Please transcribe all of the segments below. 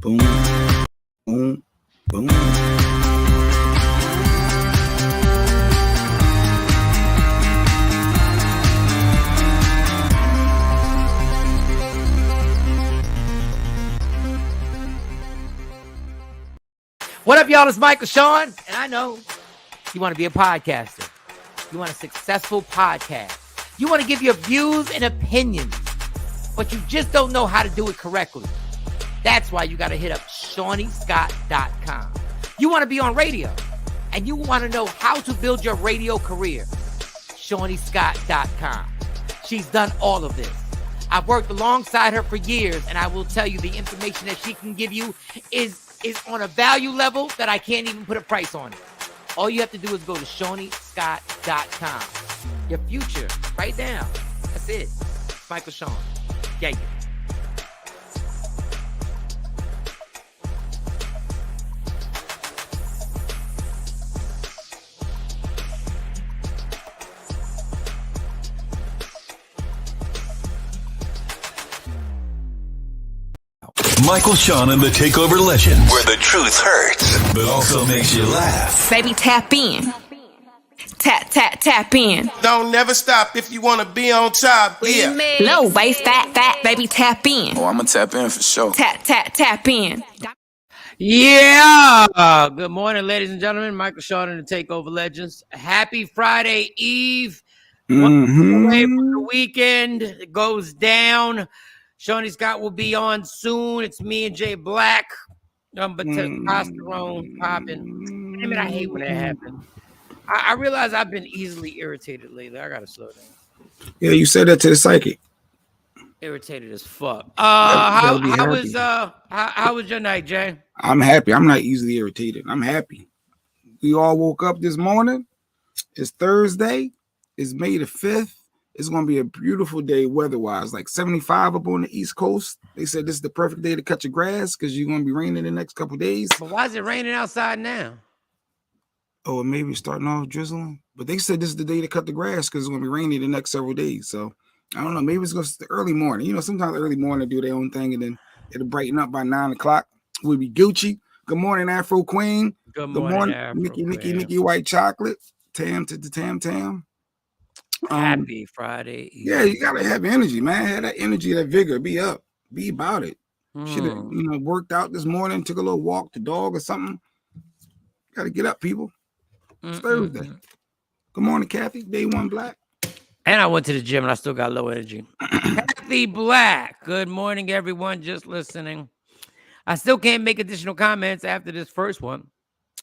Boom, boom, boom. What up, y'all? It's Michael Shawn, and I know you want to be a podcaster. You want a successful podcast. You want to give your views and opinions, but you just don't know how to do it correctly. That's why you got to hit up ShawnyScott.com. You want to be on radio, and you want to know how to build your radio career. ShawnyScott.com. She's done all of this. I've worked alongside her for years, and I will tell you the information that she can give you is on a value level that I can't even put a price on it. All you have to do is go to ShawnyScott.com. Your future, right now. That's it. It's Michael Shawn. Yeah. Michael Shawn and the Takeover Legends, where the truth hurts, but also makes you laugh. Baby, tap in. Tap in. Don't never stop if you want to be on top. Yeah. Low waist, fat, baby, tap in. Oh, I'm going to tap in for sure. Tap in. Yeah. Good morning, ladies and gentlemen. Michael Shawn and the Takeover Legends. Happy Friday Eve. Away from the weekend. It goes down. Shawnee Scott will be on soon. It's me and Jay Black. But testosterone popping. Damn it, I hate when that happens. I realize I've been easily irritated lately. I gotta slow down. Yeah, you said that to the psychic. Irritated as fuck. How was your night, Jay? I'm happy. I'm not easily irritated. I'm happy. We all woke up this morning. It's Thursday. It's May the 5th. It's going to be a beautiful day weather-wise, like 75 up on the East Coast. They said this is the perfect day to cut your grass because you're going to be raining the next couple of days. But why is it raining outside now? Oh, maybe it's starting off drizzling. But they said this is the day to cut the grass because it's going to be raining the next several days. So, I don't know. Maybe it's going to be early morning. You know, sometimes early morning do their own thing, and then it'll brighten up by 9 o'clock. We'll be Gucci. Good morning, Afro Queen. Good morning, Afro Nikki White Chocolate. Tam to the Tam. Happy Friday. Yeah, you gotta have energy, man. Have that energy, that vigor. Be up, be about it. Should have, worked out this morning, took a little walk, the dog or something. Gotta get up, people. It's Thursday. Good morning, Kathy. Day one Black. And I went to the gym and I still got low energy. Kathy Black. Good morning, everyone. Just listening. I still can't make additional comments after this first one,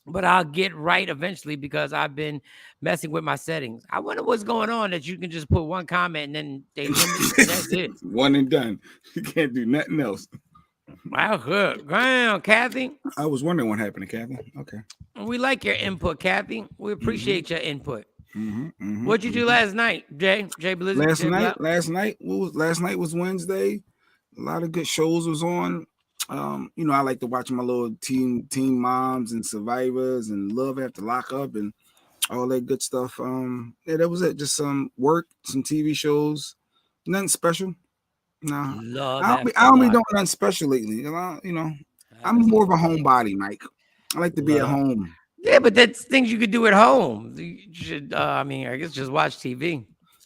but I'll get right eventually because I've been messing with my settings. I wonder what's going on that you can just put one comment and then they limit and that's it. One and done. You can't do nothing else. Wow, good. Ground, Kathy. I was wondering what happened to Kathy. Okay. We like your input, Kathy. We appreciate your input. What'd you do last night, Jay? Jay Blizzard? Last night was Wednesday. A lot of good shows was on. I like to watch my little teen moms and survivors and Love After Lockup and all that good stuff. Yeah, that was it. Just some work, some TV shows, nothing special. No, I don't be doing nothing special lately. I'm more of a homebody, Mike. I like to be at home. Yeah, but that's things you could do at home. You should, I guess just watch TV.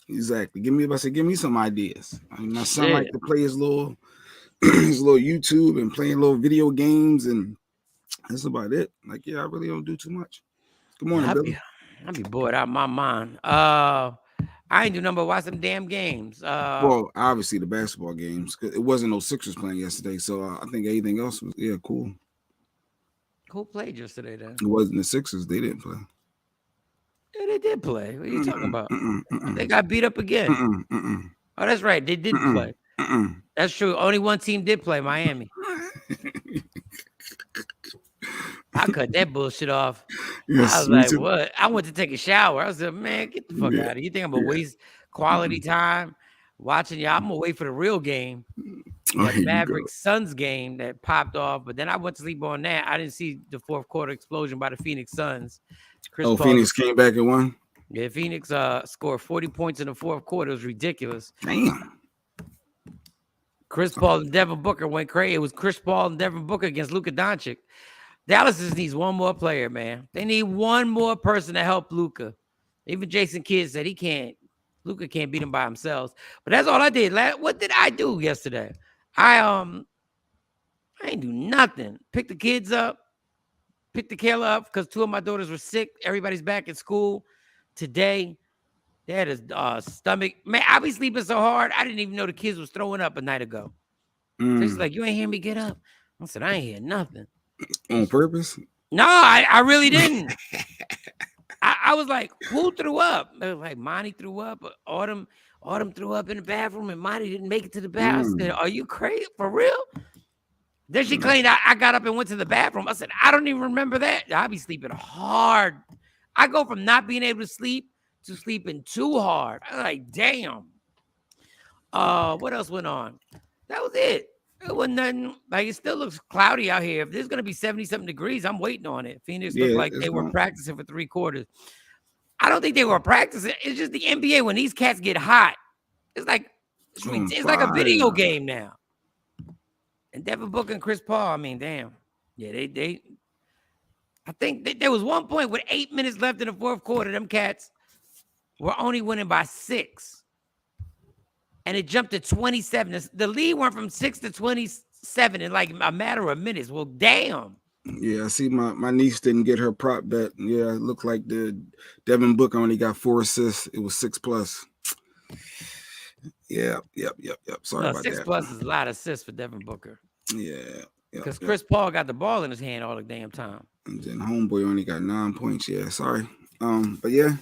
Exactly. Give me some ideas. My son like to play his little YouTube and playing little video games, and that's about it. Like, yeah, I really don't do too much. Good morning, Billy. I'll be bored out of my mind. I ain't do nothing but watch some damn games. Well, obviously the basketball games. It wasn't no Sixers playing yesterday, so I think anything else was cool. Who played yesterday then? It wasn't the Sixers. They didn't play. Yeah, they did play. What are you talking about? They got beat up again. Oh, that's right. They didn't play. That's true. Only one team did play, Miami. I cut that bullshit off. Yes, I was like, what? I went to take a shower. I was like, man, get the fuck out of here. You think I'm going to waste quality time watching y'all? I'm going to wait for the real game. That Mavericks Suns game that popped off. But then I went to sleep on that. I didn't see the fourth quarter explosion by the Phoenix Suns. Phoenix came back and won? Yeah, Phoenix scored 40 points in the fourth quarter. It was ridiculous. Damn. Chris Paul and Devin Booker went crazy. It was Chris Paul and Devin Booker against Luka Doncic. Dallas just needs one more player, man. They need one more person to help Luka. Even Jason Kidd said Luka can't beat him by himself. But that's all I did. What did I do yesterday? I ain't do nothing. Picked the kids up, picked the Kayla up because 2 of my daughters were sick. Everybody's back at school today. They had a stomach. Man, I be sleeping so hard, I didn't even know the kids was throwing up a night ago. So she's like, you ain't hear me get up? I said, I ain't hear nothing. On purpose? No, I really didn't. I was like, who threw up? It was like, Monty threw up. Autumn threw up in the bathroom, and Monty didn't make it to the bathroom. I said, are you crazy? For real? Then she claimed I got up and went to the bathroom. I said, I don't even remember that. I be sleeping hard. I go from not being able to sleep to sleeping too hard. I'm like, damn. What else went on? That was it. It wasn't nothing. Like, it still looks cloudy out here. If there's going to be 70-something degrees, I'm waiting on it. Phoenix looked like they were practicing for 3 quarters. I don't think they were practicing. It's just the NBA. When these cats get hot, it's like a video game now. And Devin Booker and Chris Paul, I mean, damn. Yeah, they I think there was one point with 8 minutes left in the fourth quarter, them cats were only winning by 6. And it jumped to 27. The lead went from 6 to 27 in like a matter of minutes. Well, damn. Yeah, I see my niece didn't get her prop bet. Yeah, it looked like the Devin Booker only got 4 assists. It was 6+. Yep. Sorry about 6 that. 6+ is a lot of assists for Devin Booker. Yeah. Because Chris Paul got the ball in his hand all the damn time. And then homeboy only got 9 points. Yeah, sorry. But yeah.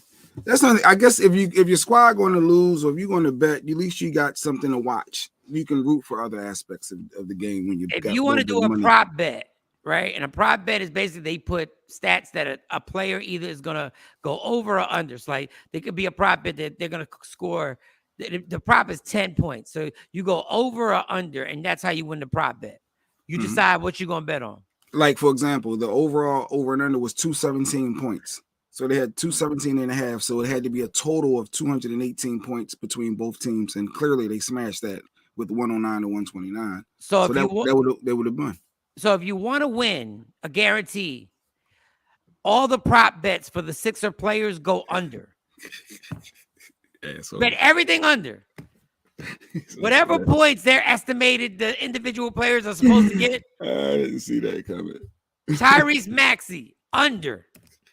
That's not. I guess if your squad going to lose or if you're going to bet, at least you got something to watch. You can root for other aspects of the game when you. If you want to do a prop bet, right? And a prop bet is basically they put stats that a player either is going to go over or under. So like they could be a prop bet that they're going to score. The prop is 10 points, so you go over or under, and that's how you win the prop bet. You decide what you're going to bet on. Like for example, the overall over and under was 217 points. So they had 217.5. So it had to be a total of 218 points between both teams. And clearly they smashed that with 109 to 129. So they would have won. So if you want to win a guarantee, all the prop bets for the Sixer players go under. Bet everything under. Whatever points they're estimated the individual players are supposed to get. I didn't see that coming. Tyrese Maxey, under.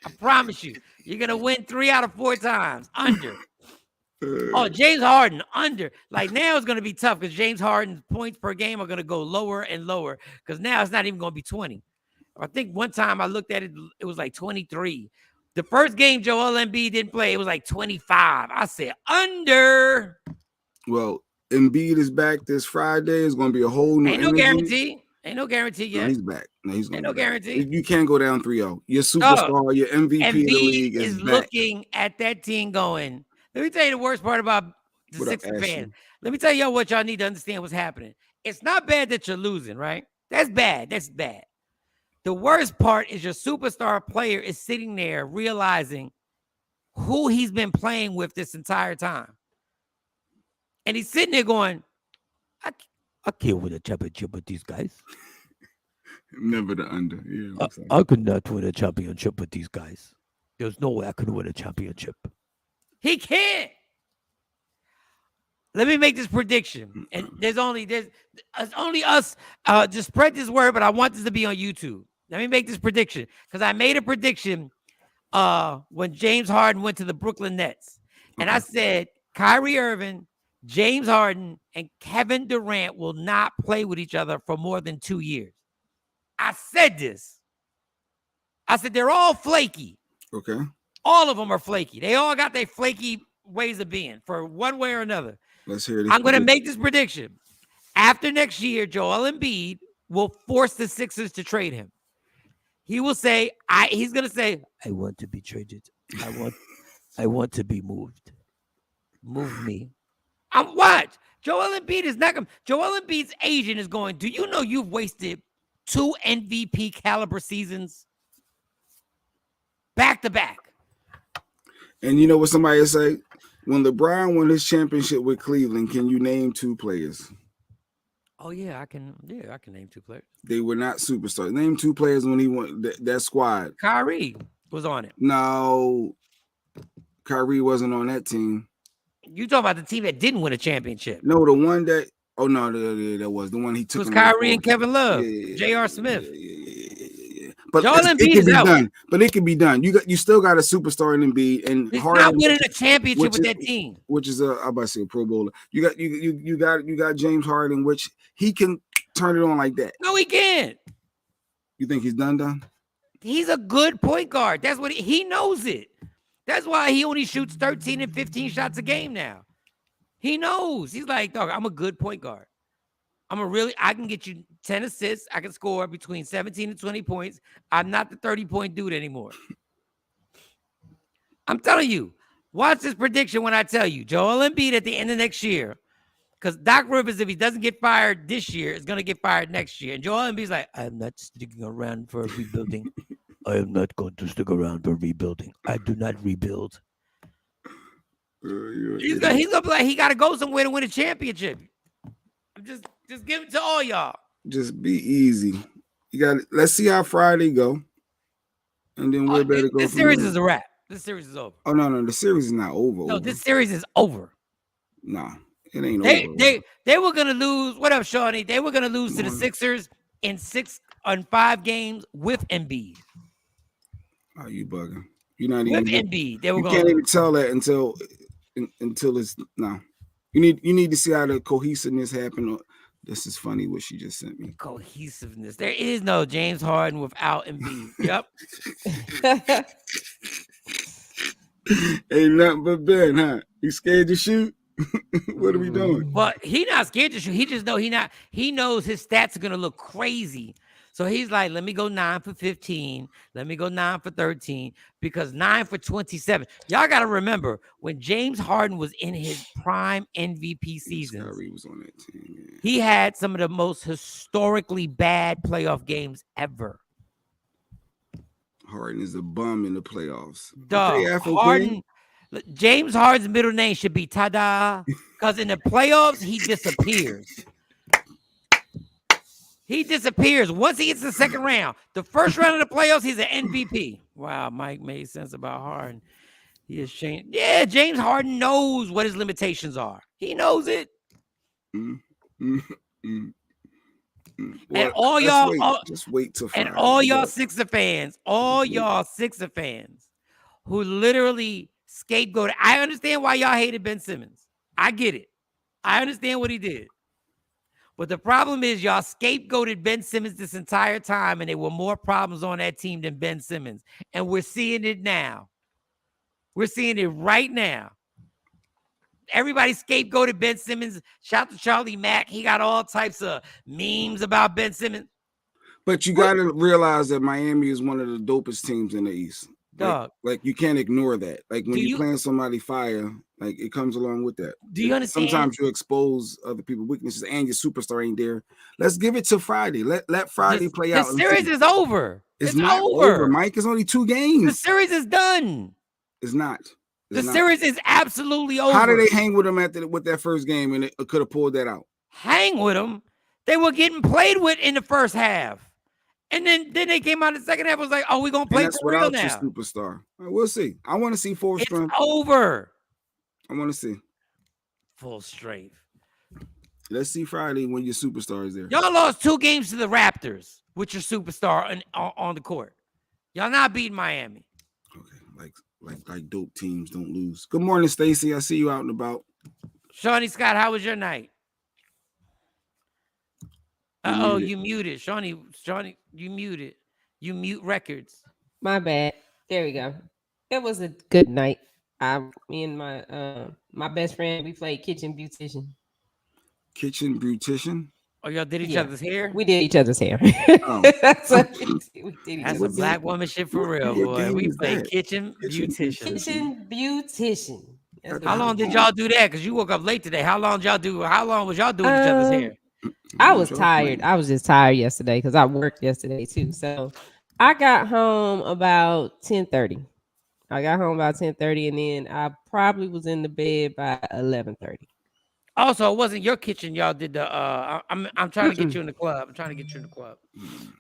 I promise you, you're going to win 3 out of 4 times. Under. James Harden, under. Like, now it's going to be tough because James Harden's points per game are going to go lower and lower because now it's not even going to be 20. I think one time I looked at it, it was like 23. The first game Joel Embiid didn't play, it was like 25. I said, under. Well, Embiid is back this Friday. It's going to be a whole new guarantee. Ain't no guarantee yet. No, he's back. No, he's ain't no guarantee. You can't go down 3-0. Your superstar, your MVP of the league is back. Looking at that team going, let me tell you the worst part about the Sixers fan. Let me tell y'all what y'all need to understand what's happening. It's not bad that you're losing, right? That's bad. That's bad. The worst part is your superstar player is sitting there realizing who he's been playing with this entire time. And he's sitting there going, I can't win a championship with these guys. Never the under. Yeah, I could not win a championship with these guys. There's no way I could win a championship. He can't. Let me make this prediction. And there's only us to spread this word, but I want this to be on YouTube. Let me make this prediction because I made a prediction when James Harden went to the Brooklyn Nets. And I said Kyrie Irving, James Harden, and Kevin Durant will not play with each other for more than 2 years. I said this. I said they're all flaky. Okay. All of them are flaky. They all got their flaky ways of being for one way or another. Let's hear this. I'm going to make this prediction. After next year, Joel Embiid will force the Sixers to trade him. He will say, he's going to say, I want to be traded. I want to be moved. Move me. Watch. Joel Embiid is not going to. Joel Embiid's agent is going, do you know you've wasted 2 MVP caliber seasons back to back? And you know what somebody say? When LeBron won his championship with Cleveland, can you name 2 players? Oh yeah, I can name 2 players. They were not superstars. Name 2 players when he won that squad. Kyrie was on it. No, Kyrie wasn't on that team. You talking about the team that didn't win a championship? No, the one that. Oh no, that was the one he took. It was Kyrie and Kevin Love, J.R. Smith. Yeah. But Joel Embiid it can be out. done. But it can be done. You still got a superstar in Embiid and He's Harden, not winning a championship with that team, which is I'm about to say a Pro Bowler. You got James Harden, which he can turn it on like that. No, he can't. You think he's done? He's a good point guard. That's what he knows it. That's why he only shoots 13 and 15 shots a game now. He knows. He's like, dog, I'm a good point guard. I can get you 10 assists. I can score between 17 and 20 points. I'm not the 30-point dude anymore. I'm telling you, watch this prediction when I tell you. Joel Embiid at the end of next year, because Doc Rivers, if he doesn't get fired this year, is going to get fired next year. And Joel Embiid's like, I'm not sticking around for rebuilding. I am not going to stick around for rebuilding. I do not rebuild. He's gonna be like, he got to go somewhere to win a championship. Just give it to all y'all. Just be easy. Let's see how Friday go, and then we'll better go. This series is a wrap. This series is over. Oh no, the series is not over. No, this series is over. Nah, it ain't over. They were gonna lose. What up, Shawnee? They were gonna lose to the Sixers in 5 games with Embiid. Oh, you bugging? You're not with even Embiid. You can't even tell that until it's no. You need to see how the cohesiveness happened. This is funny what she just sent me. Cohesiveness. There is no James Harden without Embiid. Yep. Ain't nothing but Ben, huh? You scared to shoot? What are we doing? But he not scared to shoot. He just know he knows his stats are gonna look crazy. So he's like, let me go 9 for 15. Let me go 9 for 13 because 9 for 27. Y'all got to remember when James Harden was in his prime MVP season, was on that team. Yeah. He had some of the most historically bad playoff games ever. Harden is a bum in the playoffs. Harden, James Harden's middle name should be Tada because in the playoffs, he disappears. He disappears once he gets the second round. The first round of the playoffs, he's an MVP. Wow, Mike made sense about Harden. He has changed. Yeah, James Harden knows what his limitations are. He knows it. Well, and all y'all, just wait till Friday. And all y'all Sixer fans, who literally scapegoated. I understand why y'all hated Ben Simmons. I get it. I understand what he did. But the problem is y'all scapegoated Ben Simmons this entire time, and there were more problems on that team than Ben Simmons. And we're seeing it now. We're seeing it right now. Everybody scapegoated Ben Simmons. Shout out to Charlie Mack. He got all types of memes about Ben Simmons. But you got to realize that Miami is one of the dopest teams in the East. Dog. Like you can't ignore that. Like when you're playing somebody fire, like it comes along with that. Do you understand? Sometimes you expose other people's weaknesses and your superstar ain't there. Let's give it to Friday. Let Friday play out. The series is over. It's not over, Mike. It's only 2 games. The series is done. It's not. The series is absolutely over. How did they hang with them with that first game and it could have pulled that out? Hang with them? They were getting played with in the first half. And then they came out in the second half. Was like, oh, we're gonna play for real now. Your superstar. Right, we'll see. I want to see full strength. It's over. I want to see full strength. Let's see Friday when your superstar is there. Y'all lost 2 games to the Raptors with your superstar on the court. Y'all not beating Miami. Okay, like dope teams don't lose. Good morning, Stacy. I see you out and about. Shawnee Scott, how was your night? You muted. Shawnee, you muted. You mute records. My bad. There we go. It was a good night. Me and my best friend, we played kitchen beautician. Kitchen beautician? Oh, y'all did each other's hair? We did each other's hair. Oh. That's a black woman shit for real, boy. We played kitchen beautician. Kitchen beautician. How long did y'all do that? Because you woke up late today. How long was y'all doing each other's hair? I was tired. I was just tired yesterday because I worked yesterday too. So I got home about 10:30. And then I probably was in the bed by 11:30. Also, it wasn't your kitchen. Y'all did the. I'm trying to get you in the club. I'm trying to get you in the club.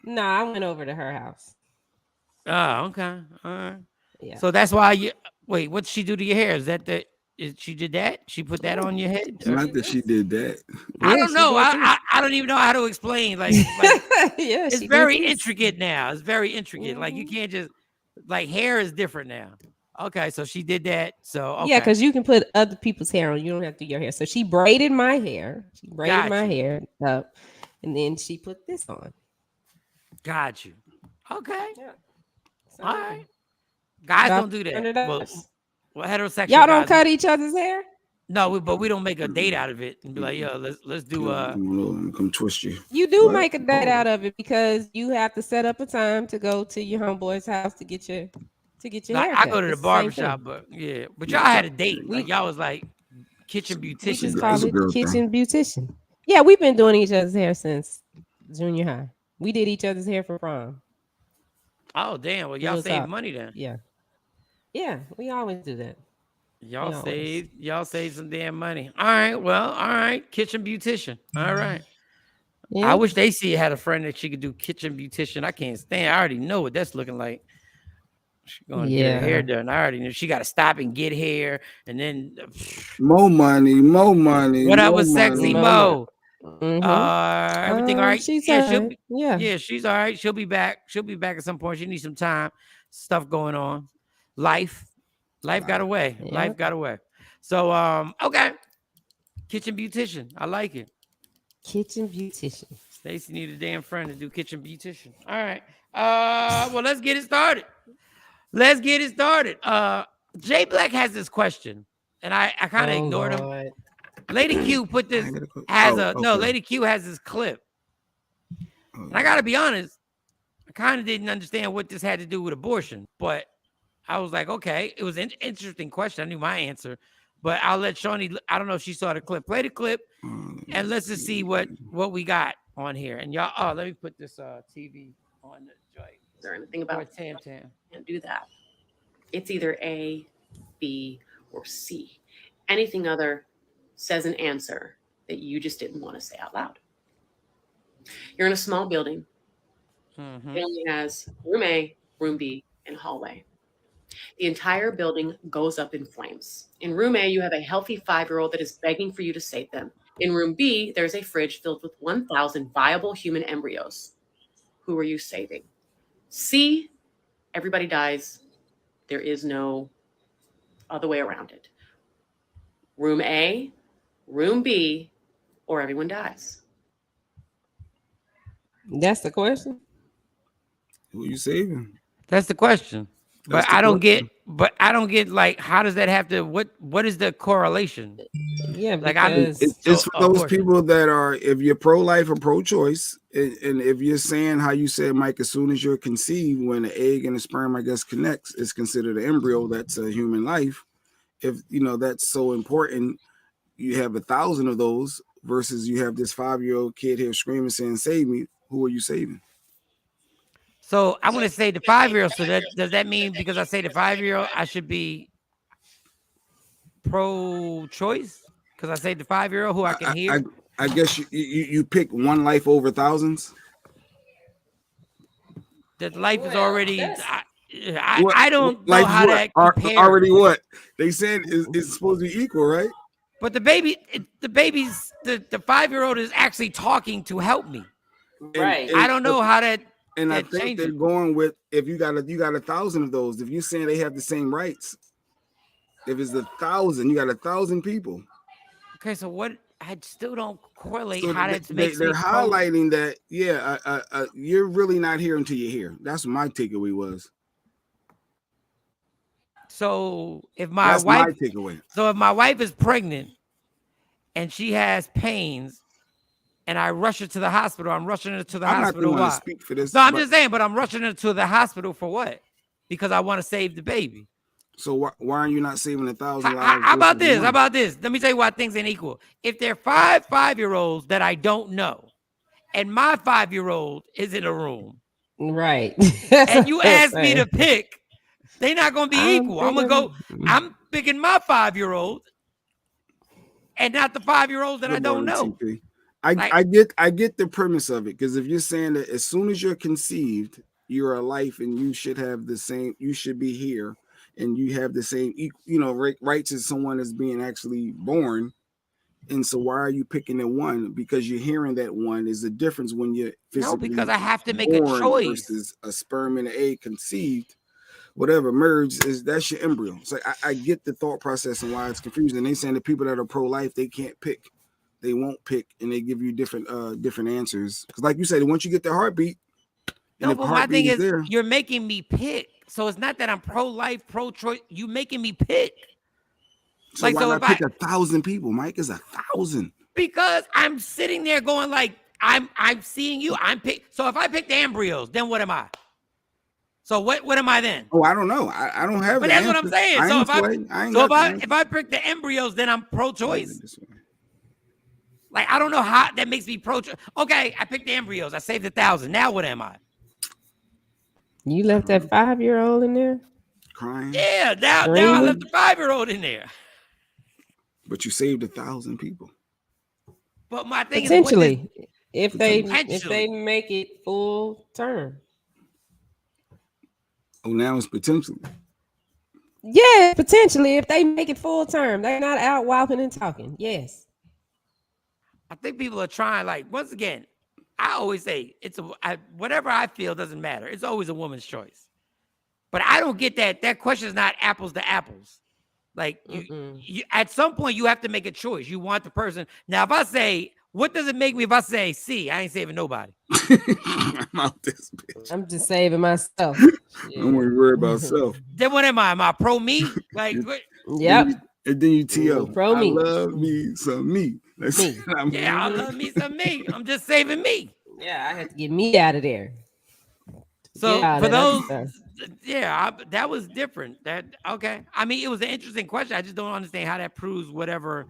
No, I went over to her house. Oh, okay. All right. Yeah. So that's why you wait. What did she do to your hair? Is that the? She did that? She put that on your head? Or? Not that she did that. I Yeah, don't she know. did too. I don't even know how to explain. Like Yeah, it's she very did too. intricate now. It's very intricate. Like you can't just like hair is different now. Okay, so she did that. So okay. Yeah, because you can put other people's hair on. You don't have to do your hair. So she braided my hair. She braided Got my you. hair up, and then she put this on. Got you. Okay. Yeah. So, All right. Guys about don't do that. $100. Well, heterosexual Y'all don't guys. cut each other's hair? No, but we don't make a date out of it and be like, yo, let's do Come twist you. You do What? make a date out of it because you have to set up a time to go to your homeboy's house to get your like, hair I cut. go to the It's same thing. barbershop, but yeah. But y'all had a date. We- Like y'all was like kitchen We beautician. just It's call a it girl kitchen beautician. Yeah, we've been doing each other's hair since junior high. We did each other's hair for prom. Oh damn. Well, y'all Real saved talk. money then. Yeah. Yeah, we always do that. Y'all always. saved some damn money. All right. Well, all right. Kitchen beautician. All right. Yeah. I wish Daisy had a friend that she could do kitchen beautician. I can't stand. I already know what that's looking like. She's going to get her hair done. I already know she got to stop and get hair, and then More money, more money. what up more with Sexy money. Mo? Mhm. Everything all right? She's Yeah, all right. Yeah. yeah, she's all right. She'll be back. She'll be back at some point. She needs some time. Stuff going on. Life got away. Yeah. Life got away. So okay. Kitchen beautician. I like it. Kitchen beautician. Stacy need a damn friend to do kitchen beautician. All right. Well, let's get it started. Jay Black has this question, and I kind of ignored him. Lady Q put this Lady Q has this clip. And I gotta be honest, I kind of didn't understand what this had to do with abortion, but I was like, okay, it was an interesting question. I knew my answer, but I'll let Shawnee. I don't know if she saw the clip. Play the clip, and let's just see what we got on here. And y'all, let me put this TV on the joint. Is there anything about Tam? Can't do that. It's either A, B, or C. Anything other says an answer that you just didn't want to say out loud. You're in a small building. Mm-hmm. It only has room A, room B, and a hallway. The entire building goes up in flames. In room A, you have a healthy 5-year-old that is begging for you to save them. In room B, there's a fridge filled with 1,000 viable human embryos. Who are you saving? C, everybody dies. There is no other way around it. Room A, room B, or everyone dies. That's the question. Who you saving? That's the question. That's But the I don't question. get like how does that have to what is the correlation? Yeah, Like because It's for those people that are, if you're pro-life or pro-choice, and if you're saying how you said, Mike, as soon as you're conceived, when the egg and the sperm, I guess, connects, it's considered an embryo. That's a human life. If that's so important, you have 1,000 of those versus you have this 5-year-old kid here screaming, saying, "Save me!" Who are you saving? So I'm gonna say the 5-year-old. So that does that mean because I say the 5-year-old, I should be pro-choice? Because I say the 5-year-old who I can hear. I guess you pick one life over thousands. That life is already. I don't know life how that compares. Already what they said is supposed to be equal, right? But the 5-year-old is actually talking to help me. right. I don't know how that. And I that think changes. they're going with, if you got 1,000 of those. If you're saying they have the same rights, if it's 1,000, you got 1,000 people. Okay, so what? I still don't correlate So how that makes they're me highlighting that. Yeah, you're really not here until you're here. That's what my takeaway was. So if That's my takeaway. So if my wife is pregnant and she has pains, and I rush her to the hospital, I'm rushing her to the hospital. I'm not the one why? to speak for this. No, I'm just saying, but I'm rushing her to the hospital for what? Because I want to save the baby. So why are you not saving 1,000 lives? How about this? How about this? Let me tell you why things ain't equal. If there are 5-year-olds that I don't know, and my 5-year-old is in a room, Right. and you ask me to pick, they're not going to be equal. I'm picking my 5-year-old, and not the 5-year-olds that I don't know. TP. I get the premise of it, because if you're saying that as soon as you're conceived, you're a life and you should have the same, you should be here and you have the same, rights as someone that's being actually born. And so why are you picking the one? Because you're hearing that one is the difference when you're physically because I have to make a born choice versus a sperm and an egg conceived, whatever merged, that's your embryo. So I get the thought process and why it's confusing. They saying the people that are pro-life, they can't pick. They won't pick, and they give you different answers. Because like you said, once you get the heartbeat, no, but my thing is you're making me pick. So it's not that I'm pro-life, pro-choice. You making me pick. So like, why not pick 1,000 people, Mike? It's 1,000. Because I'm sitting there going like, I'm seeing you. I'm pick. So if I pick the embryos, then what am I? So what am I then? Oh, I don't know. I don't have. But that's what I'm saying. If I pick the embryos, then I'm pro-choice. Like, I don't know how that makes me pro-choice. Okay, I picked the embryos. I saved 1,000. Now what am I? You left that 5-year-old in there? Crying? Yeah, now I left the 5-year-old in there. But you saved 1,000 people. But my thing potentially, if they make it full term. Oh, now it's potentially. Yeah, potentially if they make it full term. They're not out walking and talking. Yes. I think people are trying, like, once again, I always say whatever I feel doesn't matter. It's always a woman's choice. But I don't get that. That question is not apples to apples. Like, you, at some point, you have to make a choice. You want the person. Now, if I say, what does it make me if I say C? I ain't saving nobody. I'm out this bitch. I'm just saving myself. Don't worry about self. Then what am I? Am I pro me? Like, yep. And then you T.O. Pro me. I love me some me. I love me some me. I'm just saving me. Yeah, I had to get me out of there. So for those, that was different. Okay. I mean, it was an interesting question. I just don't understand how that proves whatever.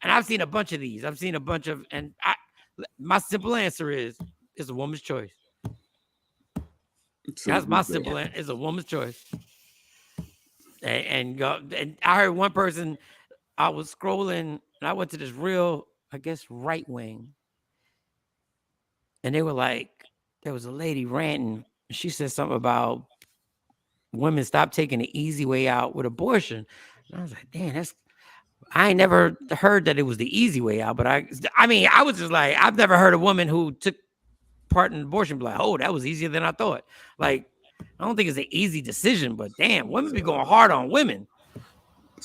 And I've seen a bunch of these. I've seen a bunch of, and my simple answer is, it's a woman's choice. That's my simple answer. It's a woman's choice. And I heard one person, I was scrolling, and I went to this real, I guess, right wing. And they were like, there was a lady ranting. She said something about women stop taking the easy way out with abortion. And I was like, damn, I ain't never heard that it was the easy way out. But I mean, I was just like, I've never heard a woman who took part in abortion be like, oh, that was easier than I thought. Like, I don't think it's an easy decision, but damn, women be going hard on women.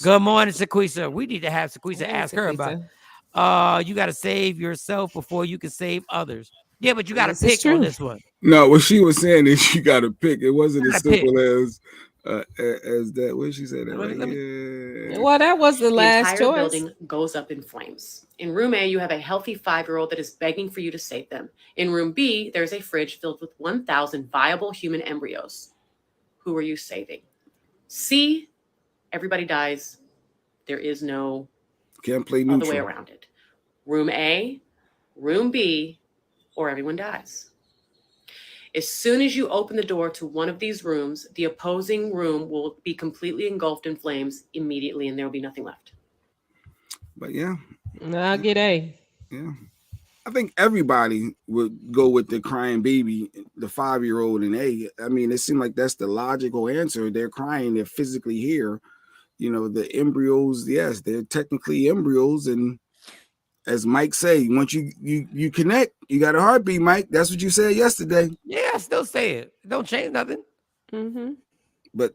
Good morning, Sequisa. We need to have Sequisa ask her about, you got to save yourself before you can save others. Yeah, but you got to pick on this one. No, what she was saying is you got to pick. It wasn't as simple as that. What she said that right here. Well, that was the last entire choice. Building goes up in flames. In room A, you have a healthy 5-year-old that is begging for you to save them. In room B, there's a fridge filled with 1,000 viable human embryos. Who are you saving? C, everybody dies. There is no can't play other way around it. Room A, room B, or everyone dies. As soon as you open the door to one of these rooms, the opposing room will be completely engulfed in flames immediately, and there will be nothing left. But yeah. I'll get A. Yeah. I think everybody would go with the crying baby, the 5-year-old and A. I mean, it seemed like that's the logical answer. They're crying. They're physically here. You know, the embryos, yes, they're technically embryos. And as Mike say, once you connect, you got a heartbeat, Mike. That's what you said yesterday. Yeah, I still say it. Don't change nothing. Mm-hmm. But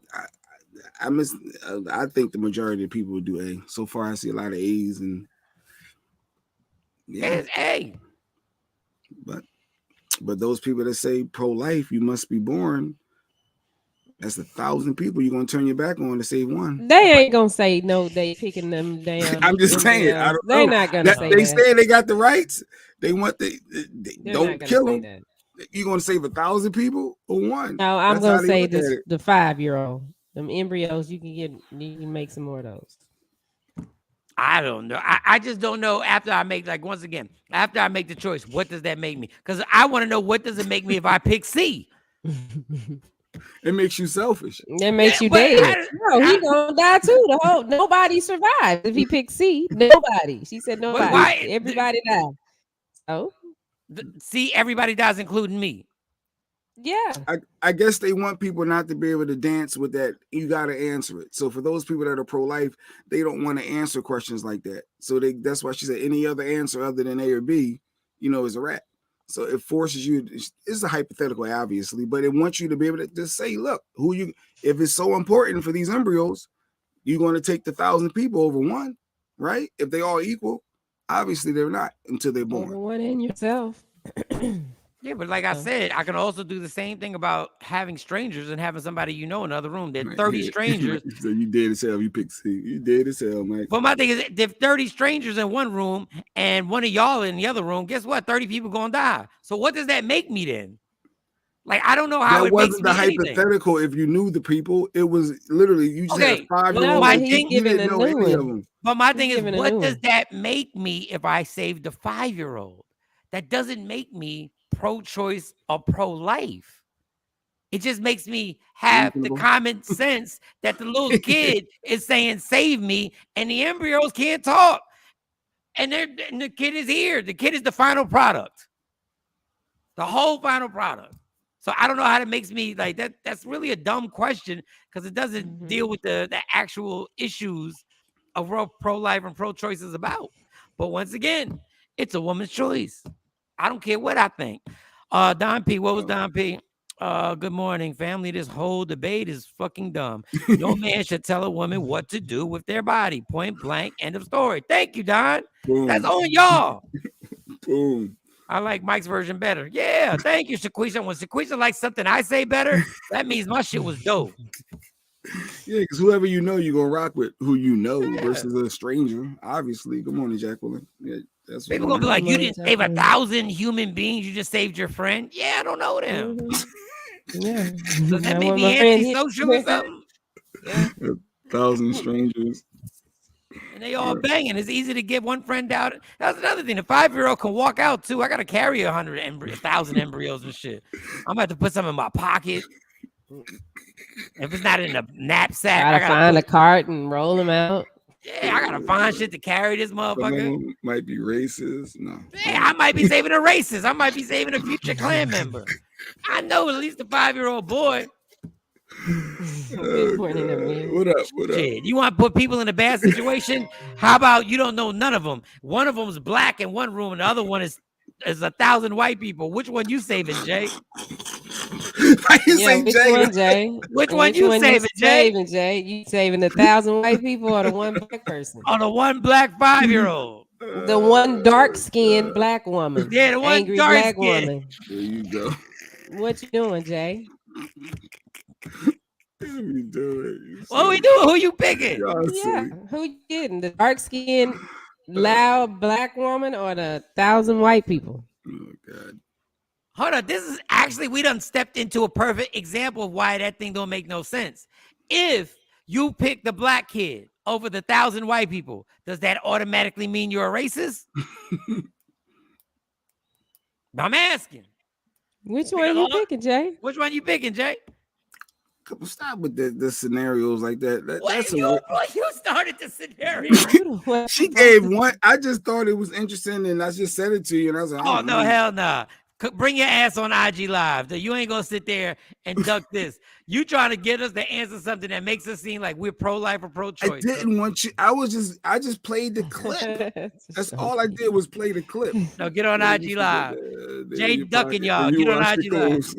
I think the majority of people would do A. So far, I see a lot of A's and yeah, it's A. But those people that say pro-life, you must be born. That's 1,000 people you're gonna turn your back on to save one. They ain't gonna say no. They picking them down. I'm just saying. They're not gonna say that. They say they got the rights. They want they don't kill them. That. You gonna save 1,000 people or one? No, I'm gonna say this: the 5-year-old, them embryos. You can make some more of those. I don't know. I just don't know. After I make after I make the choice, what does that make me? Because I want to know what does it make me if I pick C. It makes you selfish. That makes you but dead. No, he gonna die too. Nobody survived if he picked C. Nobody. She said nobody. why- Everybody died. So See, everybody dies, including me. yeah. I guess they want people not to be able to dance with that. You got to answer it. So for those people that are pro-life, they don't want to answer questions like that. So that's why she said any other answer other than A or B, is a rat. So it forces you. It's a hypothetical, obviously, but it wants you to be able to just say, look, if it's so important for these embryos, you're going to take the 1,000 people over one, right? If they all equal, obviously they're not until they're born. Over one in yourself. Yeah, but like I said, I can also do the same thing about having strangers and having somebody in another room. There are 30 strangers. So you dead as hell. You pick C. You dead as hell, Mike. But my thing is, if 30 strangers in one room and one of y'all in the other room, guess what? 30 people gonna die. So what does that make me then? Like, I don't know how that it wasn't makes the me hypothetical. If you knew the people, it was literally you just had a 5-year-old. my he's thing, giving didn't a know new any of one. them. But my thing is, giving a what new does one. that make me if I saved the 5-year-old? That doesn't make me pro-choice or pro-life. It just makes me have the Reasonable. common sense that the little kid is saying, save me, and the embryos can't talk. And the kid is here. The kid is the final product. The whole final product. So I don't know how that makes me like that. That's really a dumb question because it doesn't deal with the actual issues of what pro-life and pro-choice is about. But once again, it's a woman's choice. I don't care what I think. Don P, what was Don P? Good morning, family. This whole debate is fucking dumb. No man should tell a woman what to do with their body. Point blank. End of story. Thank you, Don. Boom. That's on y'all. Boom. I like Mike's version better. Yeah, thank you, Shaquisha. When Shaquisha likes something I say better, that means my shit was dope. Yeah, because whoever you're gonna rock with who versus a stranger. Obviously. Good morning, Jacqueline. Yeah, that's people gonna be like, you didn't save 1,000 human beings, you just saved your friend. Yeah, I don't know them. Yeah. Does that make me antisocial or something? Yeah. 1,000 strangers. And they all banging. It's easy to get one friend out. That's another thing. The 5-year-old can walk out too. I gotta carry 1,000 embryos and shit. I'm gonna have to put some in my pocket. If it's not in a knapsack, I gotta find a cart and roll them out. Yeah, I gotta find shit to carry this motherfucker. Some might be racist. No. Yeah, I might be saving a racist. I might be saving a future Klan member. I know at least a 5-year-old boy. What up? Shit, you want to put people in a bad situation? How about you don't know none of them? One of them is black in one room, and the other one is 1,000 white people. Which one you saving, Jay? Which one you saving, Jay? You saving 1,000 white people or the one black person? On the one black 5-year-old. The one dark-skinned black woman. Yeah, the one angry dark black skin. woman. There you go. What you doing, Jay? What you doing? What we doing? Who you picking? Yeah, who you getting? The dark-skinned, loud black woman or the 1,000 white people? Oh God. Hold on. This is actually, we done stepped into a perfect example of why that thing don't make no sense. If you pick the black kid over the 1,000 white people, does that automatically mean you're a racist? I'm asking. Which one you picking, Jay? Which one you picking, Jay? Stop with the scenarios like that. That's you started the scenario. She gave one. I just thought it was interesting, and I just said it to you, and I was like, "Oh no, hell nah! Bring your ass on IG Live. You ain't gonna sit there and duck this. You trying to get us to answer something that makes us seem like we're pro-life or pro-choice." I didn't want you. I just played the clip. That's all I did was play the clip. No, get on IG Live. Jay ducking y'all. Get on IG Live.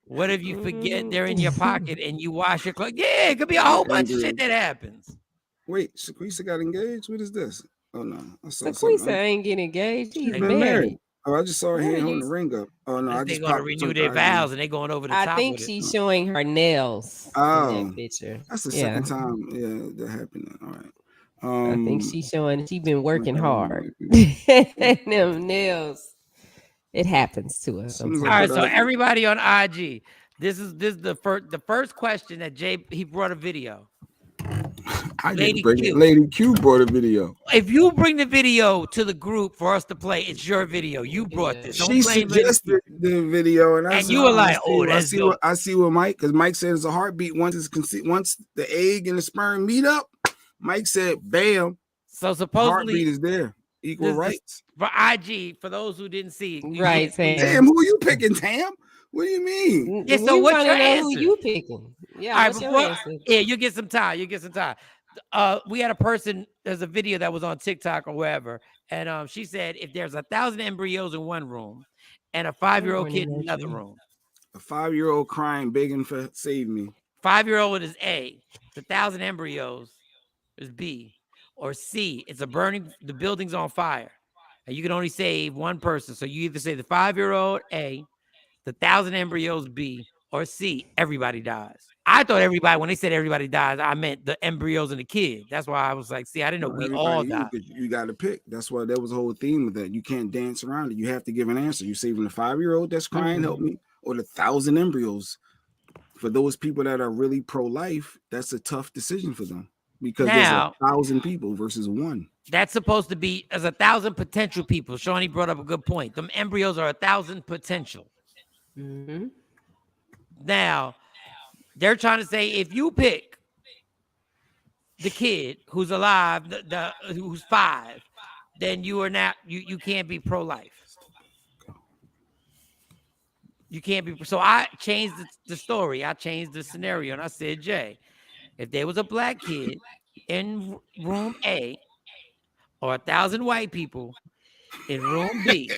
What if you forget they're in your pocket and you wash your clothes? Yeah, it could be a whole bunch of shit that happens. Wait, Shaquisha got engaged? What is this? Oh no, I saw Shaquisha ain't getting engaged. She's been married. Oh, I just saw her hand holding the ring up. Oh no, I just going to renew their vows and they going over the top. I think she's showing her nails. Oh, in that picture. That's the second time. Yeah, that happened. All right. I think she's showing she's been working hard. Them nails. It happens to us. All right, so everybody on IG, this is the first question that Jay he brought a video. I didn't Lady bring it. Q. Lady Q brought a video. If you bring the video to the group for us to play, it's your video. You brought this. Don't She blame Lady Q. suggested the video, and I And said, you were "Oh, like, "Oh, I that's see dope." what Mike, because Mike said it's a heartbeat once once the egg and the sperm meet up. Mike said, "Bam." So supposedly, heartbeat is there. Equal rights. For IG, for those who didn't see it, Right, Tam, who are you picking, Tam? What do you mean? Yeah, so what's your answer? Who you picking? Yeah, all right, what's your answer? Yeah, you get some time. We had a person, there's a video that was on TikTok or wherever, and she said if there's 1,000 embryos in one room and a 5-year-old kid in another room, a 5-year-old crying, begging for save me. 5-year-old is A, the 1,000 embryos is B, or C, it's the building's on fire, and you can only save one person. So you either say the 5-year-old A, the 1,000 embryos B, or C, everybody dies. I thought everybody, when they said everybody dies, I meant the embryos and the kid. That's why I was like, see, I didn't know we all died. You got to pick. That's why that was the whole theme of that. You can't dance around it. You have to give an answer. You saving the 5-year-old that's crying, help me, or the 1,000 embryos. For those people that are really pro-life, that's a tough decision for them because there's 1,000 people versus one. That's supposed to be as 1,000 potential people. Shawnee brought up a good point. Them embryos are 1,000 potential. Mm-hmm. Now, they're trying to say if you pick the kid who's alive, who's 5, then you are not you can't be pro-life. You can't be. So I changed the story. I changed the scenario, and I said, Jay, if there was a black kid in room A or 1,000 white people in room B.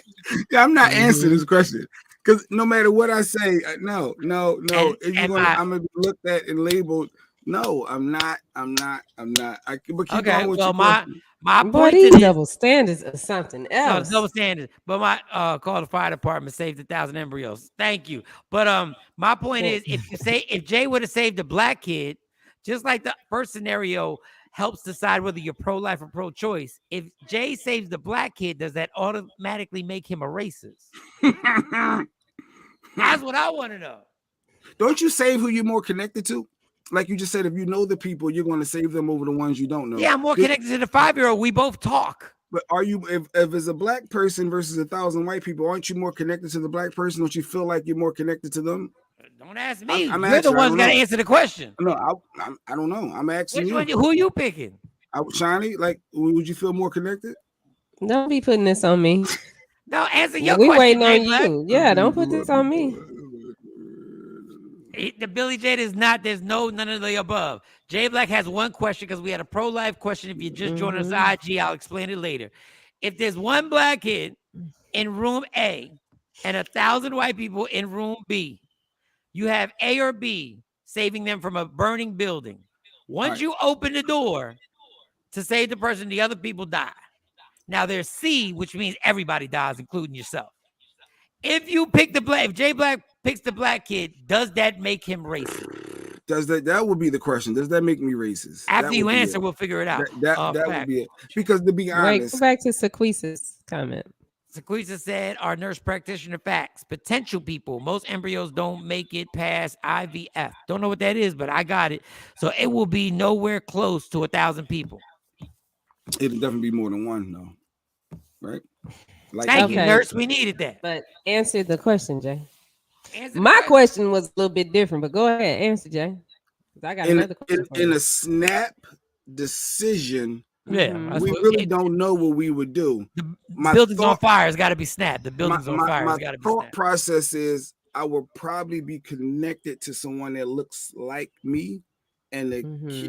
Yeah, I'm not answering this question because no matter what I say, no. If you're I'm gonna be looked at and labeled. No, I'm not. But keep going with your question. My point is double standards or something else. No, double standards. But my call the fire department saved 1,000 embryos. Thank you. But my point is, if Jay would have saved a black kid, just like the first scenario helps decide whether you're pro-life or pro-choice. If Jay saves the black kid, does that automatically make him a racist? That's what I want to know. Don't you save who you're more connected to? Like you just said, if you know the people, you're going to save them over the ones you don't know. Yeah, I'm more connected to the 5-year-old. We both talk. But are you, if it's a black person versus 1,000 white people, aren't you more connected to the black person? Don't you feel like you're more connected to them? Don't ask me. You're the one's got to answer the question. No, I don't know. I'm asking you. Who are you picking? Shiny, like, would you feel more connected? Don't be putting this on me. No, answer your question. We waiting on you. Yeah, don't put this on me. The Billy J is not. There's none of the above. Jay Black has one question because we had a pro-life question. If you just joined us on IG, I'll explain it later. If there's one black kid in room A and 1,000 white people in room B, you have A or B saving them from a burning building. Once you open the door to save the person, the other people die. Now there's C, which means everybody dies, including yourself. If you pick if Jay Black picks the black kid, does that make him racist? That would be the question. Does that make me racist? After you answer, we'll figure it out. That would be it. Because to be honest, go back to Sequisa's comment. Sequisa said, our nurse practitioner facts. Potential people. Most embryos don't make it past IVF. Don't know what that is, but I got it. So it will be nowhere close to 1,000 people. It'll definitely be more than one, though. Right? Thank you, nurse. We needed that. But answer the question, Jay. My question was a little bit different, but go ahead, answer, Jay. I got another question. In a snap decision, we really don't know what we would do. The building's on fire. It's got to be snapped. The building's on fire. It's got to be snapped. My thought process is I will probably be connected to someone that looks like me, and the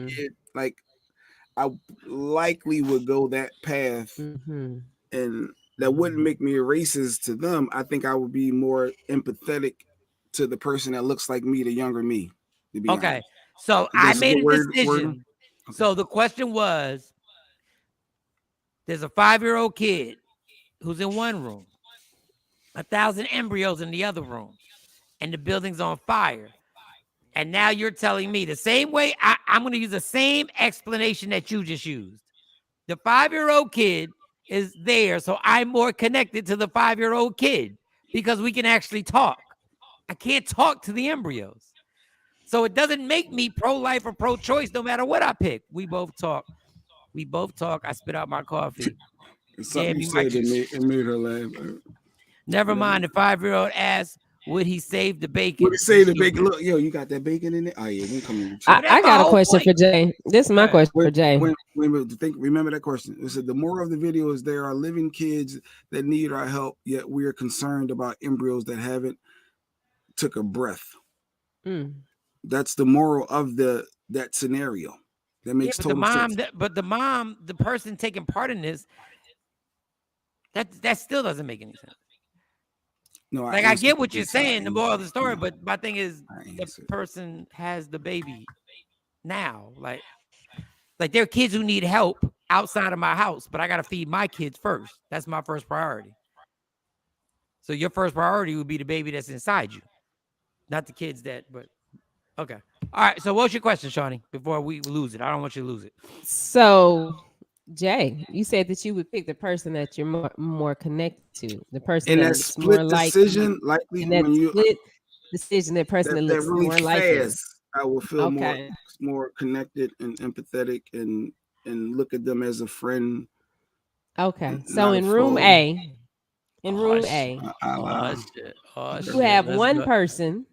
kid, like, I likely would go that path, and that wouldn't make me a racist to them. I think I would be more empathetic to the person that looks like me, the younger me. To be honest. So I made a decision. Okay. So the question was, there's a 5-year-old kid who's in one room, 1,000 embryos in the other room, and the building's on fire. And now you're telling me the same way, I'm going to use the same explanation that you just used. The 5-year-old kid is there, so I'm more connected to the 5-year-old kid because we can actually talk. I can't talk to the embryos. So it doesn't make me pro-life or pro-choice no matter what I pick. We both talk. I spit out my coffee. It's something Damn you you, Mike. said that made her laugh. Never mind. The 5-year-old asked, would he save the bacon? What they say the bacon? Look, yo, you got that bacon in it? Oh yeah, we coming with you. I got a question for Jay. This is my question for Jay. Remember that question. It said the moral of the video is there are living kids that need our help, yet we are concerned about embryos that haven't took a breath. That's the moral of that scenario. That makes total sense. But the mom, the person taking part in this, that still doesn't make any sense. No, I get what you're saying, the moral of the story, but my thing is the person has the baby now. Like there are kids who need help outside of my house, but I gotta feed my kids first. That's my first priority. So your first priority would be the baby that's inside you, not the kids but okay. All right. So what's your question, Shawnee, before we lose it? I don't want you to lose it. So Jay, you said that you would pick the person that you're more connected to, the person and that that looks split more decision, likely, and that split decision, that person that looks really more likely. I will feel more connected and empathetic and look at them as a friend. Okay, so in room A, you have one person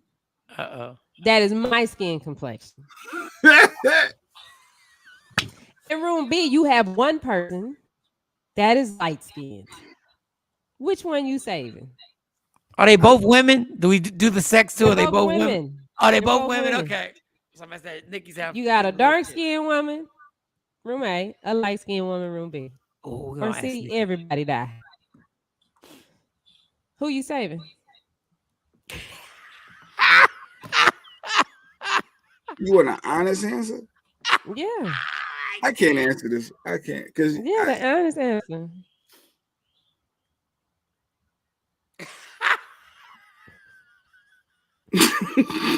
that is my skin complexion. In room B, you have one person that is light skinned. Which one you saving? Are they both women? Do we do the sex too? Are they both women? women? Are they both women? Okay. Somebody said Nikki's out. You got a dark skinned woman, room A, a light skinned woman, room B. Or see everybody die. Who you saving? You want an honest answer? Yeah. I can't answer this. I can't because the honest answer.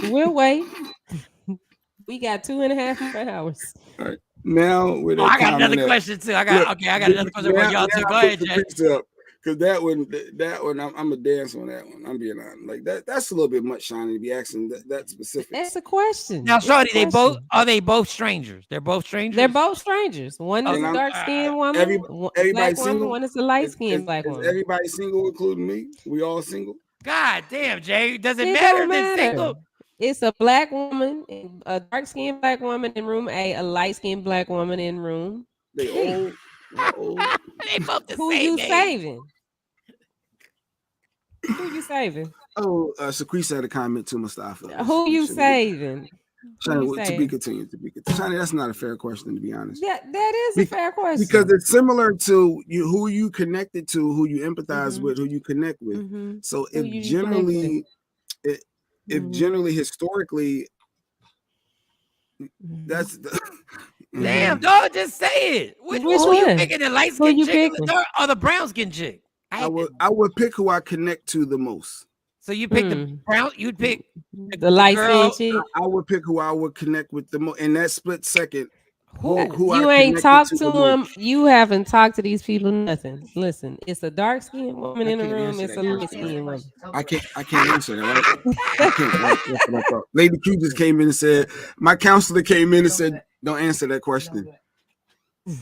We'll wait. We got 2.5 hours. All right. Now with I got another question too. I got another question for y'all too. Go ahead, Jay. Because that one, I'm a dance on that one. I'm being honest. Like that's a little bit much, Shawnee, to be asking that specific. That's a question. Now, Shorty, they both strangers? They're both strangers. They're both strangers. One is a dark skinned woman. Everybody black single. Woman, one is a light skinned black woman. Everybody single, including me. We all single. God damn, Jay. Does it matter? Don't matter. It's a black woman, a dark skinned black woman in room A, a light skinned black woman in room. They old. They both the Who same you age. saving? Who you saving? Oh, Secrete had a comment to Mustafa. Who you saving? Shawnee, to be continued. Shawnee, that's not a fair question, to be honest. Yeah, that is a fair question. Because it's similar to who you connected to, who you empathize with, who you connect with. So if generally historically, that's the damn dog. Just say it. Which one? You picking the light skin chick or the brown skin chick? I would pick who I connect to the most. So you pick the brown. You'd pick the light skin chick. I would pick who I would connect with the most in that split second. Who you ain't talked to them. You haven't talked to these people. Nothing. Listen, it's a dark skinned woman in the room. It's a light skinned woman. I can't answer that. Right? I can't. That's what I thought. Lady Q just came in and said, my counselor came in and said, don't answer that question. We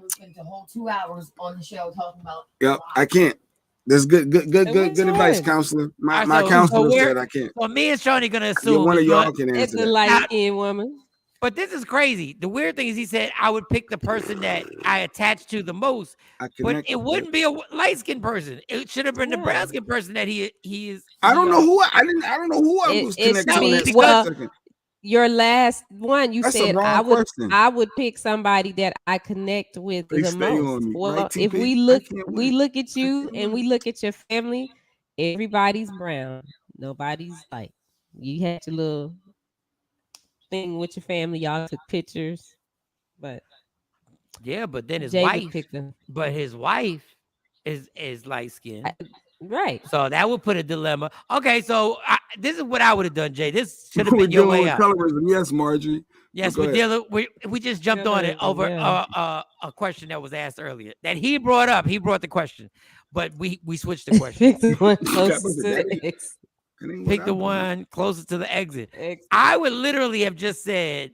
spent the whole 2 hours on the show talking about. Yep, I can't. That's good advice, counselor. My counselor said I can't. So me and Shawnee gonna assume one of y'all can answer. It's a light skinned woman. But this is crazy. The weird thing is he said I would pick the person that I attach to the most, but it wouldn't be a light-skinned person. It should have been the brown-skinned person that he is. I don't know who I was connected to. Well, your last one, you said I would pick somebody that I connect with the most. Well, right, if we look at you and we look at your family, everybody's brown. Nobody's light. You had your little thing with your family, y'all took pictures, but but then his Jay wife his wife is light skinned, right? So that would put a dilemma. Okay, so this is what I would have done, Jay. This should have been your way out. Colorism. Yes, Marjorie. Yes, we just jumped on it over a question that was asked earlier that he brought up. He brought the question, but we switched the question. Pick the one closest to the exit. I would literally have just said,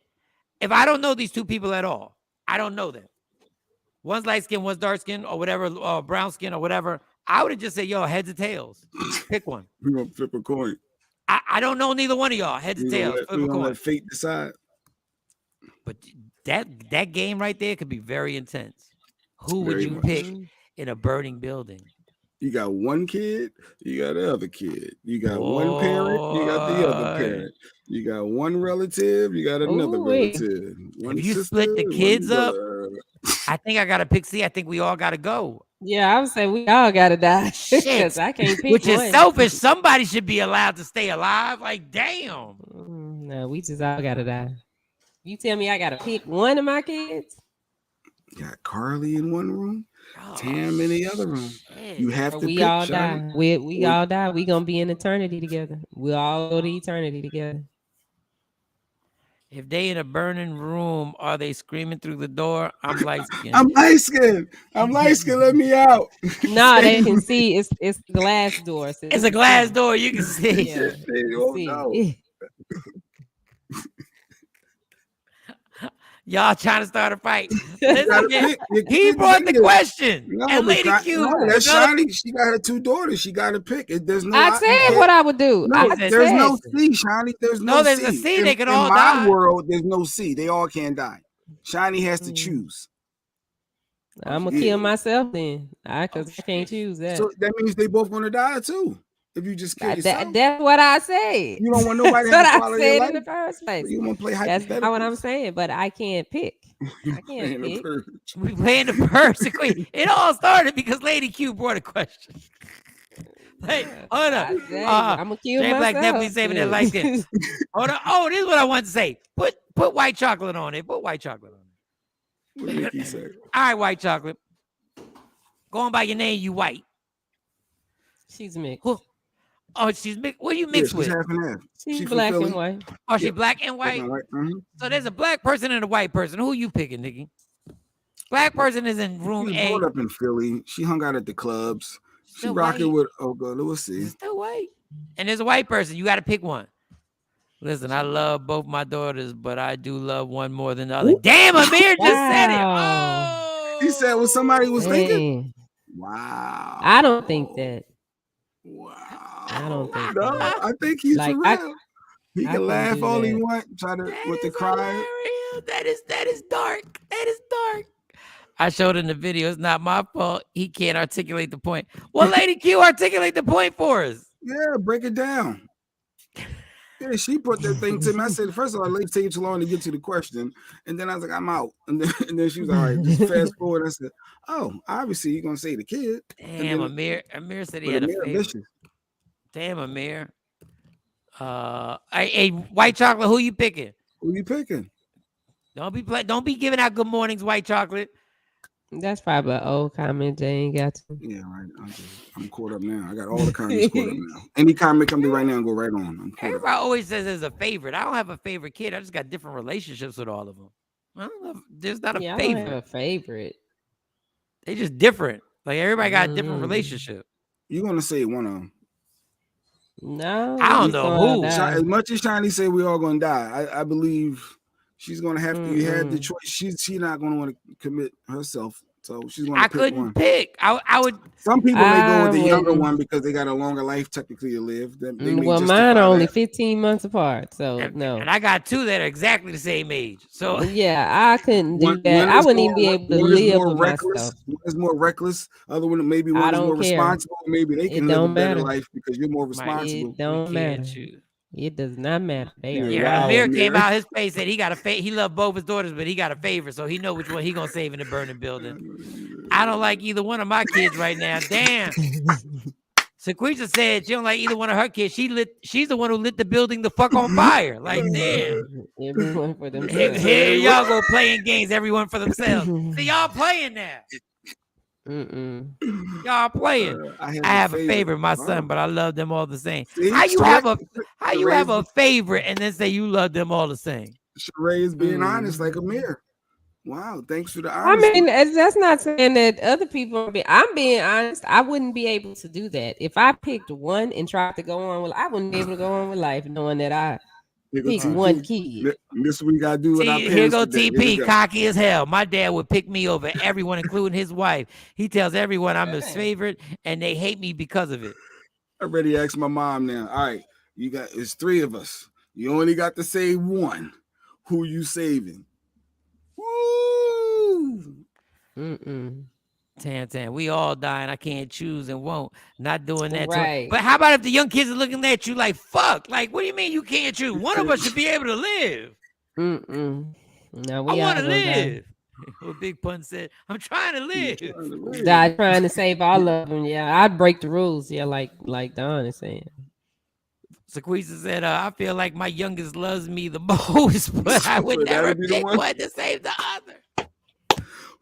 if I don't know these two people at all, I don't know them. One's light skin, one's dark skin, or whatever, brown skin, or whatever. I would have just said, yo, heads or tails. Pick one. We're going to flip a coin. I don't know neither one of y'all. Heads or tails. We're going to let fate decide. But that game right there could be very intense. Who would you pick in a burning building? You got one kid, you got the other kid. You got one parent, you got the other parent. You got one relative, you got another relative. If you split the kids up, I think I got to pick C. I think we all got to go. Yeah, I would say we all got to die. Shit. I can't pick Which is selfish. Somebody should be allowed to stay alive. Like, damn. No, we just all got to die. You tell me I got to pick one of my kids? You got Carly in one room, Tam in the other room. You have to we pick, all Shawn. die. We all die. We gonna be in eternity together. We all go to eternity together. If they in a burning room, are they screaming through the door? I'm light skinned. I'm light skinned. I'm light skinned. Let me out. No, they can see. It's glass door. So it's a glass door. You can see. Yeah, they don't know. Y'all trying to start a fight. Listen, he brought the question. No, and Lady Q. No, that's Shiny. She got her two daughters. She got to pick. There's no. I said what I would do. No, there's no C, Shiny. There's no C. There's a C. They can all die. die. In my world, there's no C. They all can die. Shiny has to choose. I'm gonna kill myself then. Because I can't choose that. So that means they both gonna die too. If you just kill yourself. That's what I said. You don't want nobody that's to what I said in the first place. You want to play hypothetical. That's not what I'm saying, but I can't pick. I can't pick. We playing the Purge. It all started because Lady Q brought a question. Hey, hold up. I'm gonna kill myself. Black definitely saving their life. Hold on. Oh, this is what I want to say. Put white chocolate on it. Put white chocolate on it. What did he say? All right, white chocolate. Going by your name, you white. She's mixed. Oh, she's mixed. What are you mixed with? Half and half. She's black and white. Oh, she's black and white? Mm-hmm. So there's a black person and a white person. Who you picking, Nikki? Black person is in room she A. She brought up in Philly. She hung out at the clubs. She rocking with, let's see. She's still white. And there's a white person. You got to pick one. Listen, I love both my daughters, but I do love one more than the other. Ooh. Damn, Amir just said it. Oh. He said what somebody was thinking. Wow. I don't think that. Wow. I don't think that. I think he's like, real. He can laugh all he wants, try to with the crying. That is dark. That is dark. I showed in the video. It's not my fault. He can't articulate the point. Well, Lady Q, articulate the point for us. Yeah, break it down. Yeah, she put that thing to me. I said, first of all, let's take too long to get to the question. And then I was like, I'm out. And then she was all right, just fast forward. I said, oh, obviously you're going to say the kid. Damn, Amir said he had a favorite. Damn, Amir. Hey, white chocolate, who you picking? Who you picking? Don't be giving out good mornings, white chocolate. That's probably an old comment they ain't got to. Yeah, right. I'm caught up now. I got all the comments caught up now. Any comment come to right now and go right on. Everybody always says there's a favorite. I don't have a favorite kid. I just got different relationships with all of them. I don't know. There's not a favorite. I don't have a favorite. They just different. Like everybody got a different relationship. You're gonna say one of them. No, I don't know who. As much as Shiny said we all gonna die, I believe she's gonna have to. You had the choice. She's not gonna want to commit herself, so she's gonna. I couldn't pick. I would. Some people may go with the younger one because they got a longer life technically to live. Well, mine are only 15 months apart, so no. And I got two that are exactly the same age. So yeah, I couldn't do that. I wouldn't even be able to live with myself. One is more reckless. Other one, maybe one is more responsible. Maybe they can live a better life because you're more responsible. It don't matter. It does not matter. Amir came out his face said he got a he loved both his daughters, but he got a favorite, so he know which one he gonna save in the burning building. I don't like either one of my kids right now. Damn. Sequisha said she don't like either one of her kids. She's the one who lit the building the fuck on fire. Like damn. Everyone for themselves. Here y'all go playing games, everyone for themselves. See y'all playing now. Y'all playing. I have a favorite, my son, but I love them all the same. See, how you have a favorite and then say you love them all the same? Sheree is being honest, like Amir. Wow, thanks for the honesty. I mean, that's not saying that other people I'm being honest. I wouldn't be able to do that. If I picked one and tried to go on with, I wouldn't be able to go on with life knowing that I picked one kid. This we gotta do with our parents. Here go today. TP, cocky as hell. My dad would pick me over everyone, including his wife. He tells everyone I'm his favorite, and they hate me because of it. I already asked my mom now. All right, it's 3 of us. You only got to save one. Who you saving? Woo! Tan, we all dying. I can't choose and won't. Not doing that. Right. But how about if the young kids are looking at you like, fuck? Like, what do you mean you can't choose? One of us should be able to live. No, I want to live. What Big Pun said, I'm trying to live. Trying to save all of them. Yeah, I'd break the rules. Yeah, like Don is saying. Sequisa said, I feel like my youngest loves me the most, but I would never pick one to save the other.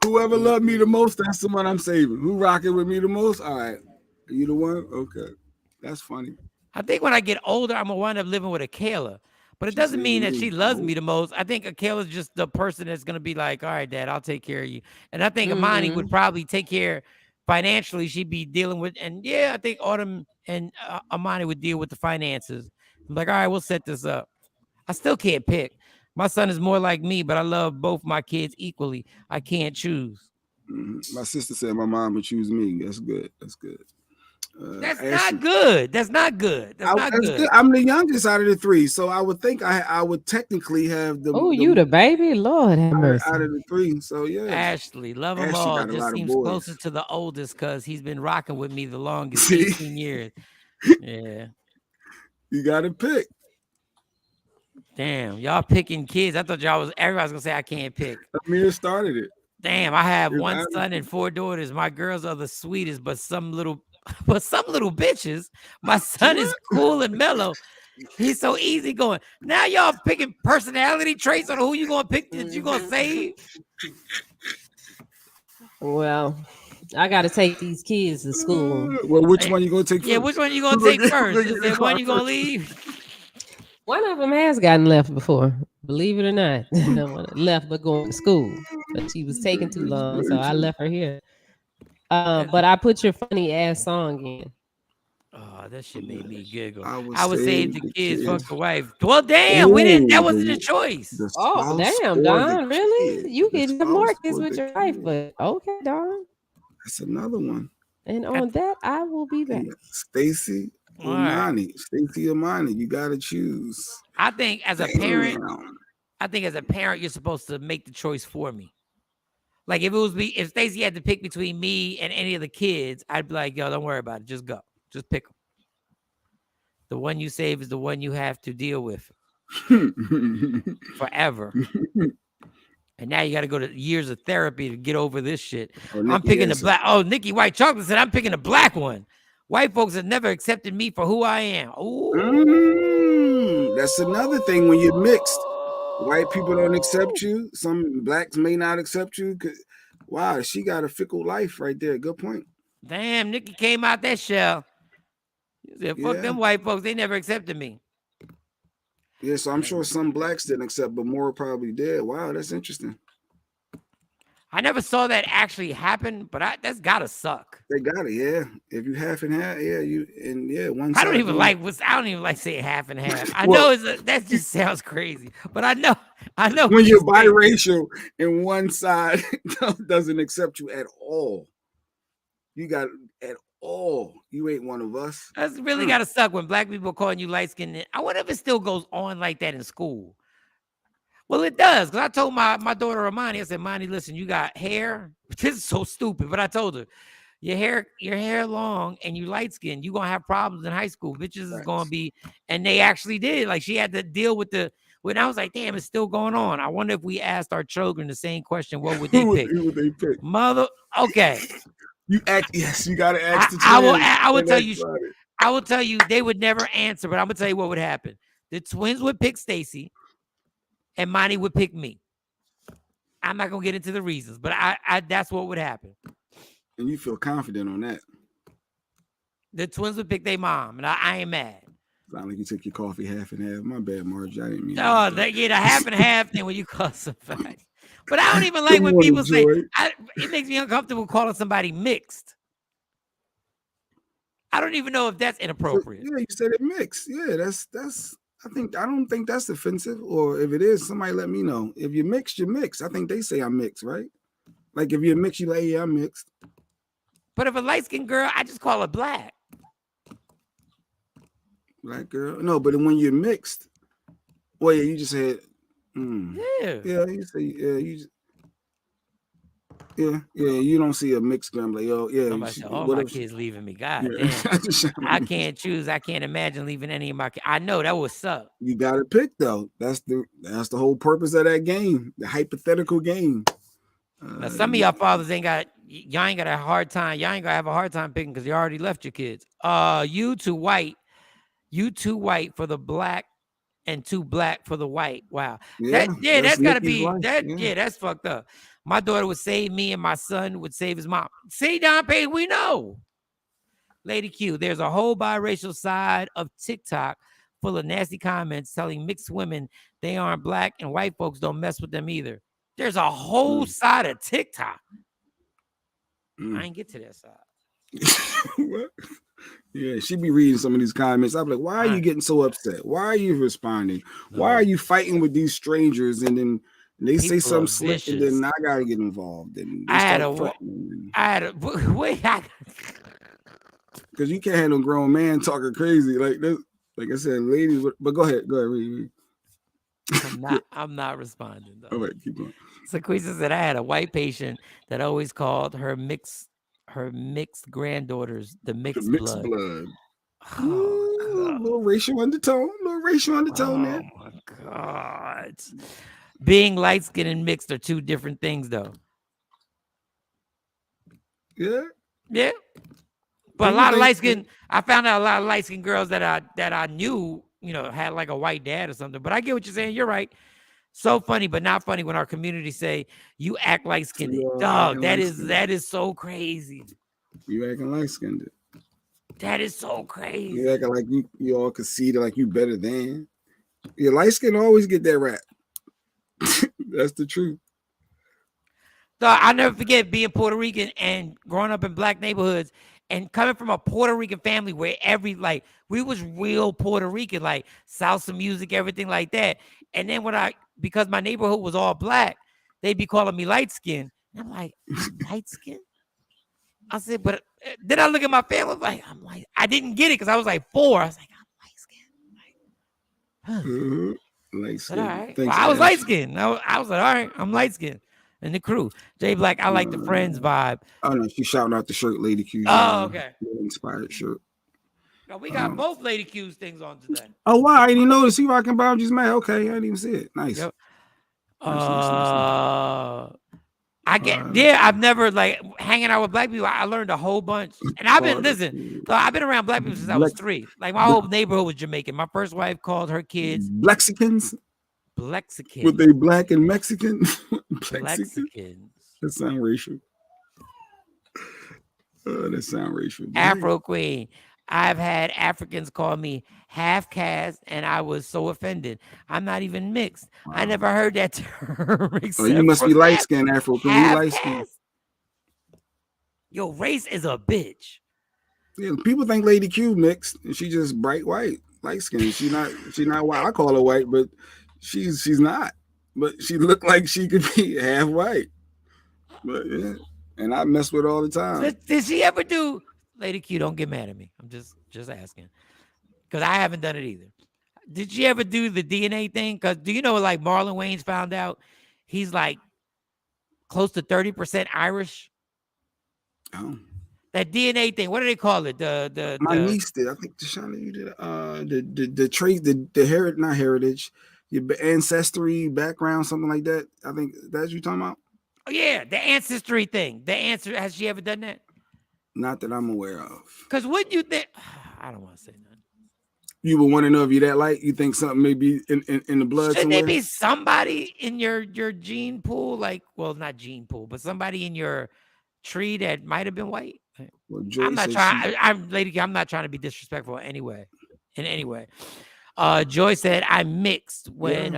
Whoever loved me the most, that's the one I'm saving. Who rocking with me the most? All right. Are you the one? Okay. That's funny. I think when I get older, I'm going to wind up living with Akela. But it doesn't mean that she loves me the most. I think Akela's just the person that's going to be like, all right, Dad, I'll take care of you. And I think Amani would probably take care financially. She'd be dealing with, and yeah, I think Autumn and Amani would deal with the finances. I'm like, all right, we'll set this up. I still can't pick. My son is more like me, but I love both my kids equally. I can't choose. My sister said my mom would choose me. That's good. That's good. That's not good. That's not good. That's not good. I'm the youngest out of the 3, so I would think I would technically have the. Oh, you the baby? Lord have mercy. Out of the 3, so yeah. Ashley, love them all. Just seems closer to the oldest because he's been rocking with me the longest, 18 years. Yeah. You got to pick. Damn, y'all picking kids. I thought everybody's gonna say I can't pick. Amir started it. Damn, I have 1 son and 4 daughters. My girls are the sweetest, but some little bitches. My son is cool and mellow. He's so easygoing. Now y'all picking personality traits on who you gonna pick that you gonna save. Well, I gotta take these kids to school. Well, which one you gonna take first? Yeah, which one you gonna take first? Is there one you gonna leave? One of them has gotten left before, believe it or not. No one left but going to school. But she was taking too long, so I left her here. But I put your funny ass song in. Oh, that shit made me giggle. I would save the kids, fuck the wife. Well, damn, we didn't. That wasn't a choice. Oh, damn, Don, really? You can have more kids with your wife, but okay, Don. That's another one. And on that, I will be back. Stacy. Amani, Stacey Amani, you gotta choose. I think as a parent, you're supposed to make the choice for me. Like if Stacey had to pick between me and any of the kids, I'd be like, yo, don't worry about it. Just go. Just pick them. The one you save is the one you have to deal with forever. And now you got to go to years of therapy to get over this shit. I'm picking the black. Oh, Nikki White Chocolate said I'm picking the black one. White folks have never accepted me for who I am. That's another thing when you're mixed. White people don't accept you. Some blacks may not accept you. Wow, she got a fickle life right there. Good point. Damn, Nikki came out that shell. He said, fuck them white folks. They never accepted me. Yeah, so I'm sure some blacks didn't accept, but more probably did. Wow, that's interesting. I never saw that actually happen, but that's gotta suck. They got it, yeah. If you half and half, one. I don't even like saying half and half. I know that just sounds crazy, but I know. When you're biracial and one side doesn't accept you at all, you got at all. You ain't one of us. That's really gotta suck when black people calling you light skinned. I wonder if it still goes on like that in school. Well, it does, because I told my daughter Amani, I said, Amani, listen, you got hair. This is so stupid, but I told her, your hair long and you light skinned, you're gonna have problems in high school. Bitches is gonna be, and they actually did. Like she had to deal with when I was like, damn, it's still going on. I wonder if we asked our children the same question, what would they pick? Who would they pick? Mother, okay. You gotta ask the twins. I will tell you, they would never answer, but I'm gonna tell you what would happen. The twins would pick Stacy. And Monty would pick me. I'm not gonna get into the reasons, but I that's what would happen. And you feel confident on that? The twins would pick their mom, and I ain't mad. Sound like you took your coffee half and half. My bad, Marge. I didn't mean. No, the half and half thing when you call some facts. But I don't even like when people say, it makes me uncomfortable calling somebody mixed. I don't even know if that's inappropriate. Yeah, you said it mixed. Yeah, that's. I don't think that's offensive. Or if it is, somebody let me know. If you're mixed, you're mixed. I think they say I'm mixed, right? Like if you're mixed, you like, yeah, I'm mixed. But if a light-skinned girl, I just call her black. Black girl. No, but when you're mixed, well, yeah, you just said, yeah, you say, yeah, you just, yeah, you don't see a mixed girl like, oh, yeah. Somebody said, my kids leaving me. God damn. I can't choose. I can't imagine leaving any of my kids. I know that would suck. You got to pick, though. That's the whole purpose of that game, the hypothetical game. Now, some of y'all fathers y'all ain't got a hard time. Y'all ain't gonna have a hard time picking because you already left your kids. You too white for the black and too black for the white. Wow. That's gotta be that. Yeah, that's fucked up. My daughter would save me and my son would save his mom. See, Don Payne, we know. Lady Q, there's a whole biracial side of TikTok full of nasty comments telling mixed women they aren't black and white folks don't mess with them either. There's a whole side of TikTok. I ain't get to that side. What? Yeah, she be reading some of these comments. I'm like, why are you getting so upset? Why are you responding? Why are you fighting with these strangers? And then they say something slick, and then I gotta get involved. And I had a wait. Because you can't have no grown man talking crazy like this. Like I said, ladies. But go ahead, read. I'm not responding though. All right, keep going. So Quisa said I had a white patient that always called her mixed granddaughters the mixed blood. Oh, little racial undertone there. Oh my God. Being light skinned and mixed are two different things though. Yeah. Yeah. But a lot of light skinned, I found out a lot of light skinned girls that I knew, had like a white dad or something. But I get what you're saying. You're right. So funny, but not funny when our community say you act light skinned. Dog, that is so crazy. You acting light skinned. That is so crazy. You acting like you all conceited like you better than. Your light skin always get that rap. That's the truth. So I'll never forget being Puerto Rican and growing up in black neighborhoods and coming from a Puerto Rican family where we was real Puerto Rican, like salsa music, everything like that. And then because my neighborhood was all black, they'd be calling me light skin. And I'm like, light skin? I said, but then I look at my family, I didn't get it because I was like 4. I was like, I'm light skin. Light skin. All right. Well, I was light skin. I was like, all right, I'm light skin. And the crew, Jay Black, I like the Friends vibe. Oh no, she's shouting out the shirt, Lady Q. Oh, okay. Inspired shirt. Now, we got both Lady Q's things on today. Oh wow, I didn't notice. He rocking Boundaries Man. Okay, I didn't even see it. Nice. Yep. I've never hanging out with black people. I learned a whole bunch, and I've been around black people since I was 3. Like my whole neighborhood was Jamaican. My first wife called her kids Blexicans. Blexicans. Were they black and Mexican? Blexicans. That sound racial. That sound racial. Afro Queen. I've had Africans call me half caste, and I was so offended. I'm not even mixed. Wow. I never heard that term. You must be light skinned, Afro Queen. You light skinned. Yo, race is a bitch. Yeah, people think Lady Q mixed, and she just bright white, light skinned. She not white. I call her white, but she's not. But she looked like she could be half white. But yeah, and I mess with her all the time. Did she ever do? Lady Q, don't get mad at me. I'm just asking. Because I haven't done it either. Did she ever do the DNA thing? Because do you know, like Marlon Wayans found out he's like close to 30% Irish? Oh. That DNA thing, what do they call it? My niece did. I think Deshauna, you did the trace, the not heritage, your ancestry background, something like that. I think that's what you're talking about. Oh yeah, the ancestry thing. Has she ever done that? Not that I'm aware of. Because wouldn't you think? I don't want to say nothing. You would want to know if you're that light. You think something may be in the blood. Shouldn't there be somebody in your gene pool, not gene pool, but somebody in your tree that might have been white? Well, I'm not trying. I'm not trying to be disrespectful in any way. Joy said I mixed when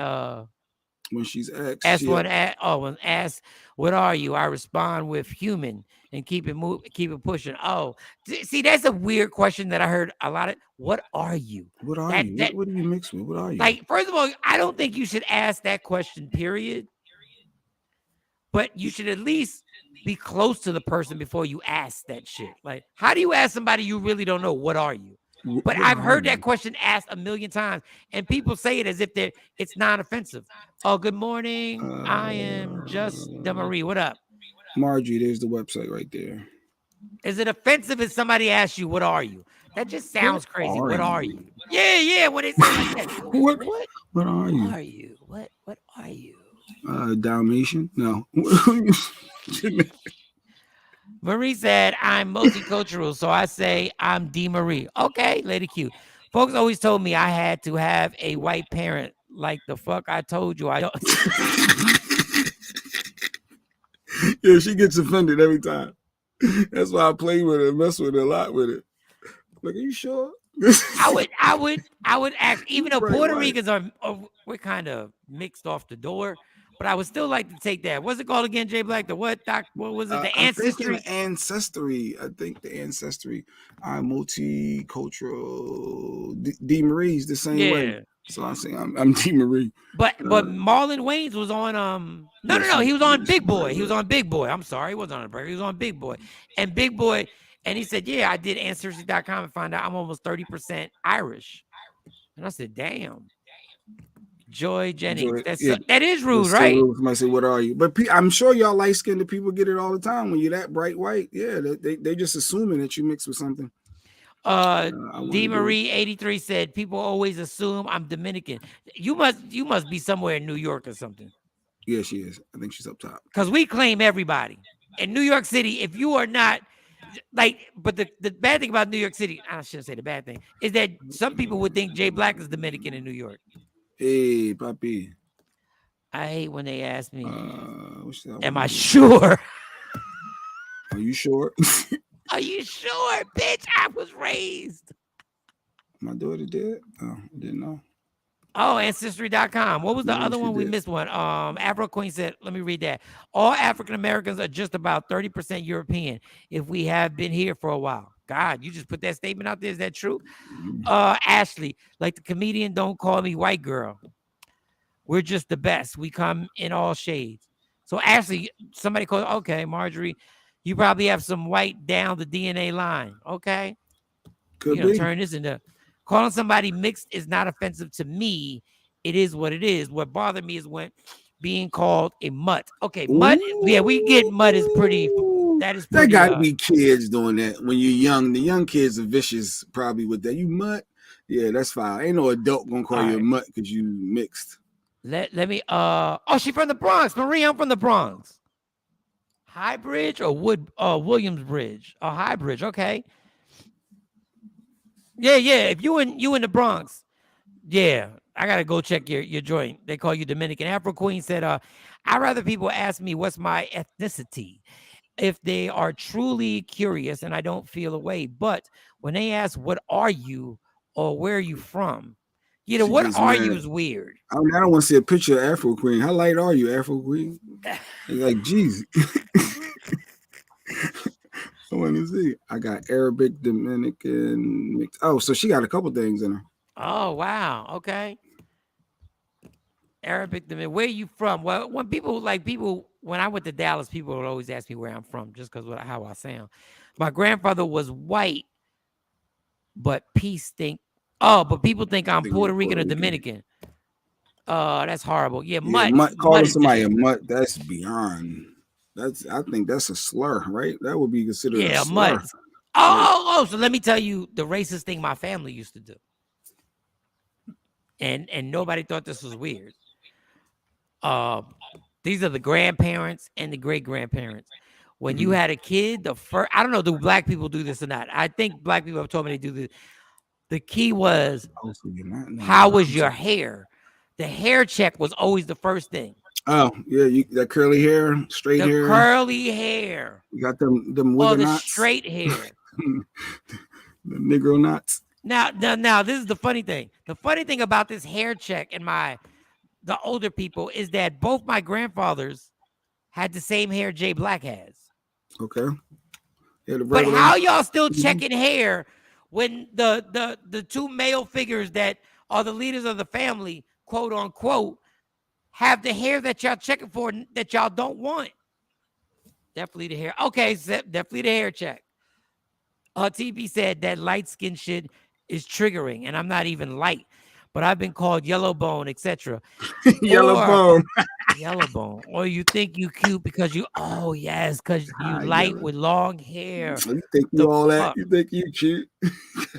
When she's asked, when asked, what are you? I respond with human and keep it pushing. Oh, see, that's a weird question that I heard a lot of. What are you? What are you? What do you mix with? What are you? Like, first of all, I don't think you should ask that question, period. But you should at least be close to the person before you ask that shit. Like, how do you ask somebody you really don't know, what are you? But I've heard that question asked a million times, and people say it as if it's non-offensive. Oh, good morning. I am just Marie. What up? Margie, there's the website right there. Is it offensive if somebody asks you, what are you? That just sounds crazy. What are you? Yeah, when they say it like that. What are you? Are you? What are you? Dalmatian? No. Marie said, I'm multicultural, so I say I'm D. Marie. Okay, Lady Q. Folks always told me I had to have a white parent. Like the fuck I told you I don't. Yeah, she gets offended every time. That's why I play with her, mess with her a lot with it. Like, are you sure? I would ask, even though Puerto Ricans we're kind of mixed off the door, but I would still like to take that. What's it called again, Jay Black? The what, Doc? What was it? The ancestry? I think the ancestry. I'm multicultural. D. Marie's the same way. So I'm saying I'm D. Marie. But Marlon Wayans was on no, he was on Big Boy. He was on Big Boy. I'm sorry, he wasn't on a burger. He was on Big Boy. And Big Boy, and he said, yeah, I did Ancestry.com and find out I'm almost 30% Irish. And I said, damn. Joy Jennings. That is rude, right? Somebody say, what are you? But I'm sure y'all light-skinned people get it all the time. When you're that bright white, yeah, they just assuming that you mix with something. D. Marie 83 said, people always assume I'm Dominican. You must be somewhere in New York or something. Yeah, she is. I think she's up top. Because we claim everybody. In New York City, if you are not, like, but the bad thing about New York City, I shouldn't say the bad thing, is that some people would think Jay Black is Dominican in New York. Hey, papi. I hate when they ask me, am I sure? Are you sure? Are you sure, bitch? I was raised. My daughter did? Oh, I didn't know. Oh, Ancestry.com. What was the other one? We missed one. Afro Queen said, let me read that. All African Americans are just about 30% European if we have been here for a while. God, you just put that statement out there. Is that true? Ashley, like the comedian, don't call me white girl. We're just the best. We come in all shades. So Ashley, somebody called, okay, Marjorie, you probably have some white down the DNA line. Okay. Could be. Turn this into calling somebody mixed is not offensive to me. It is what it is. What bothered me is when being called a mutt. Okay, mutt. Yeah, we get mutt is pretty. That is pretty. There got to be kids doing that when you're young. The young kids are vicious probably with that. You mutt. Yeah, that's fine. Ain't no adult gonna call you a mutt because you mixed. Let me. Oh, she from the Bronx. Marie, I'm from the Bronx. High Bridge or Williams Bridge? Oh, High Bridge. Okay. Yeah. If you in the Bronx, yeah, I gotta go check your joint. They call you Dominican. Afro Queen said, I'd rather people ask me what's my ethnicity if they are truly curious and I don't feel away. But when they ask, what are you or where are you from? What are you is weird. I don't want to see a picture of Afro Queen. How light are you, Afro Queen? Like, geez. I want to see. I got Arabic, Dominican, mixed. Oh, so she got a couple things in her. Oh, wow. Okay. Arabic, Dominican. Where are you from? Well, when I went to Dallas, people would always ask me where I'm from just because of how I sound. My grandfather was white, but but people think I'm Puerto Rican or Dominican. That's horrible. Yeah, mutt. Calling somebody a mutt, that's beyond. I think that's a slur, right? That would be considered a slur. Mutt. Oh, so let me tell you the racist thing my family used to do. And nobody thought this was weird. These are the grandparents and the great-grandparents. When you had a kid, I don't know, do black people do this or not? I think black people have told me they do this. The key was, how was your hair? The hair check was always the first thing. Oh, yeah, that curly hair, straight hair. The curly hair. You got them wiggle knots. The straight hair. The Negro knots. Now, this is the funny thing. The funny thing about this hair check and my the older people is that both my grandfathers had the same hair Jay Black has. Okay. Yeah, but how y'all still checking hair when the two male figures that are the leaders of the family, quote unquote, have the hair that y'all checking for that y'all don't want? Definitely the hair. Okay, definitely the hair check. TB said that light skin shit is triggering, and I'm not even light, but I've been called yellow bone, etc. Yellow bone. Yellow bone. Or you think you cute because you, because you light with long hair. You think you all that? You think you cute?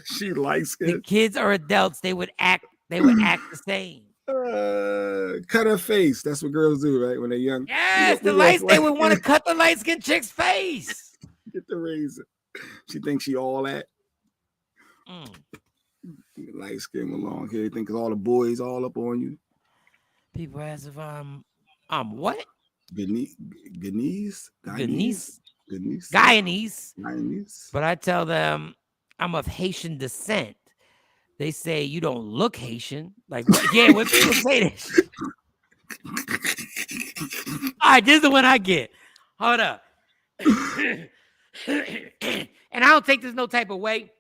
She likes it. The kids are adults. They would act the same. Cut her face. That's what girls do, right? When they're young. Yes, they would want to cut the light skinned chick's face. Get the razor. She thinks she all that. Light skin with long hair. Think all the boys all up on you. People ask if I'm what? Guyanese. But I tell them I'm of Haitian descent. They say you don't look Haitian. Like, what? Yeah, when people say this. All right, this is the one I get. Hold up. And I don't think there's no type of way.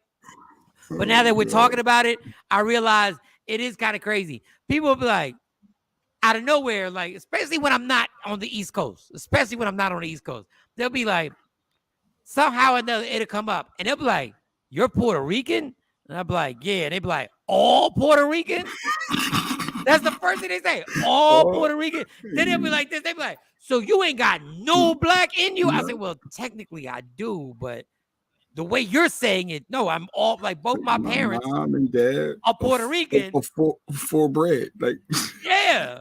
But now that we're talking about it, I realize it is kind of crazy. People will be like, out of nowhere, like, especially when I'm not on the East Coast, they'll be like, somehow or another, it'll come up. And they'll be like, you're Puerto Rican? And I'll be like, yeah. And they'll be like, all Puerto Rican? That's the first thing they say. All Puerto Rican. Then they'll be like this. They'll be like, so you ain't got no black in you? I say, well, technically I do, but the way you're saying it, no, I'm all like both my parents, mom and dad, are Puerto Rican. For bread, like yeah.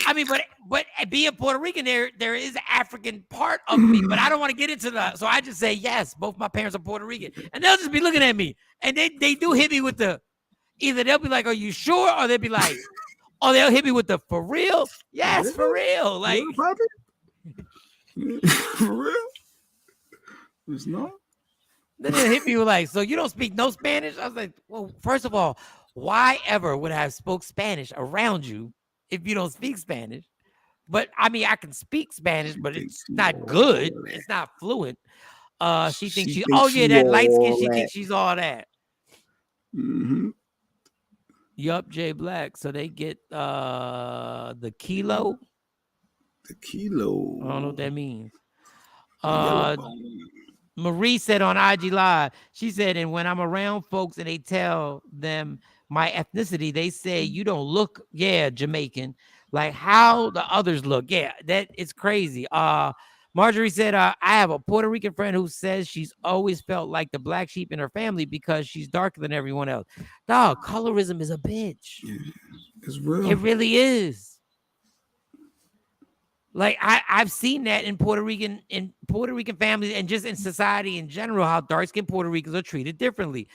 I mean, but being Puerto Rican, there is an African part of me, but I don't want to get into that. So I just say yes, both my parents are Puerto Rican, and they'll just be looking at me, and they do hit me with the either they'll be like, "Are you sure?" or they'll be like, "Oh, they'll hit me with the for real." Yes, for real. Like for real. It's not. Then they'll hit me with like, "So you don't speak no Spanish?" I was like, "Well, first of all, why ever would I have spoke Spanish around you if you don't speak Spanish?" But I mean, I can speak Spanish, but it's not good. It's not fluent. She thinks that light skin. She thinks she's all that. Mm-hmm. Yup, Jay Black. So they get the kilo. The kilo. I don't know what that means. Marie said on IG Live, she said, and when I'm around folks and they tell them my ethnicity, they say, you don't look, Jamaican, like how the others look. Yeah, that it's crazy. Marjorie said, I have a Puerto Rican friend who says she's always felt like the black sheep in her family because she's darker than everyone else. Dog, colorism is a bitch. Yeah, it's real. It really is. Like I've seen that in Puerto Rican families and just in society in general, how dark-skinned Puerto Ricans are treated differently.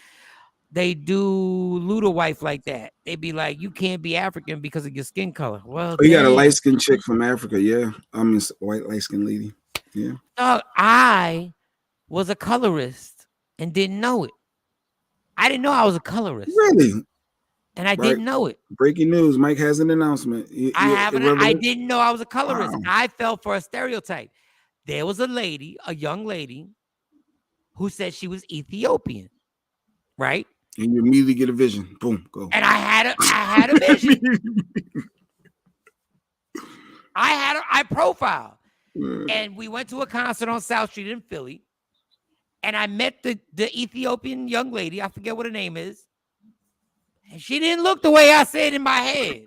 They do Luda wife like that. They be like, you can't be African because of your skin color. Well, you got a light-skinned chick from Africa, yeah. I mean, white light-skinned lady, yeah. I was a colorist and didn't know it. I didn't know I was a colorist. Really? And I didn't know it. Breaking news. Mike has an announcement. I didn't know I was a colorist. Wow. I fell for a stereotype. There was a young lady, who said she was Ethiopian, right? And you immediately get a vision. Boom, go. And I had a vision. I profiled. And we went to a concert on South Street in Philly. And I met the Ethiopian young lady. I forget what her name is. And she didn't look the way I said in my head.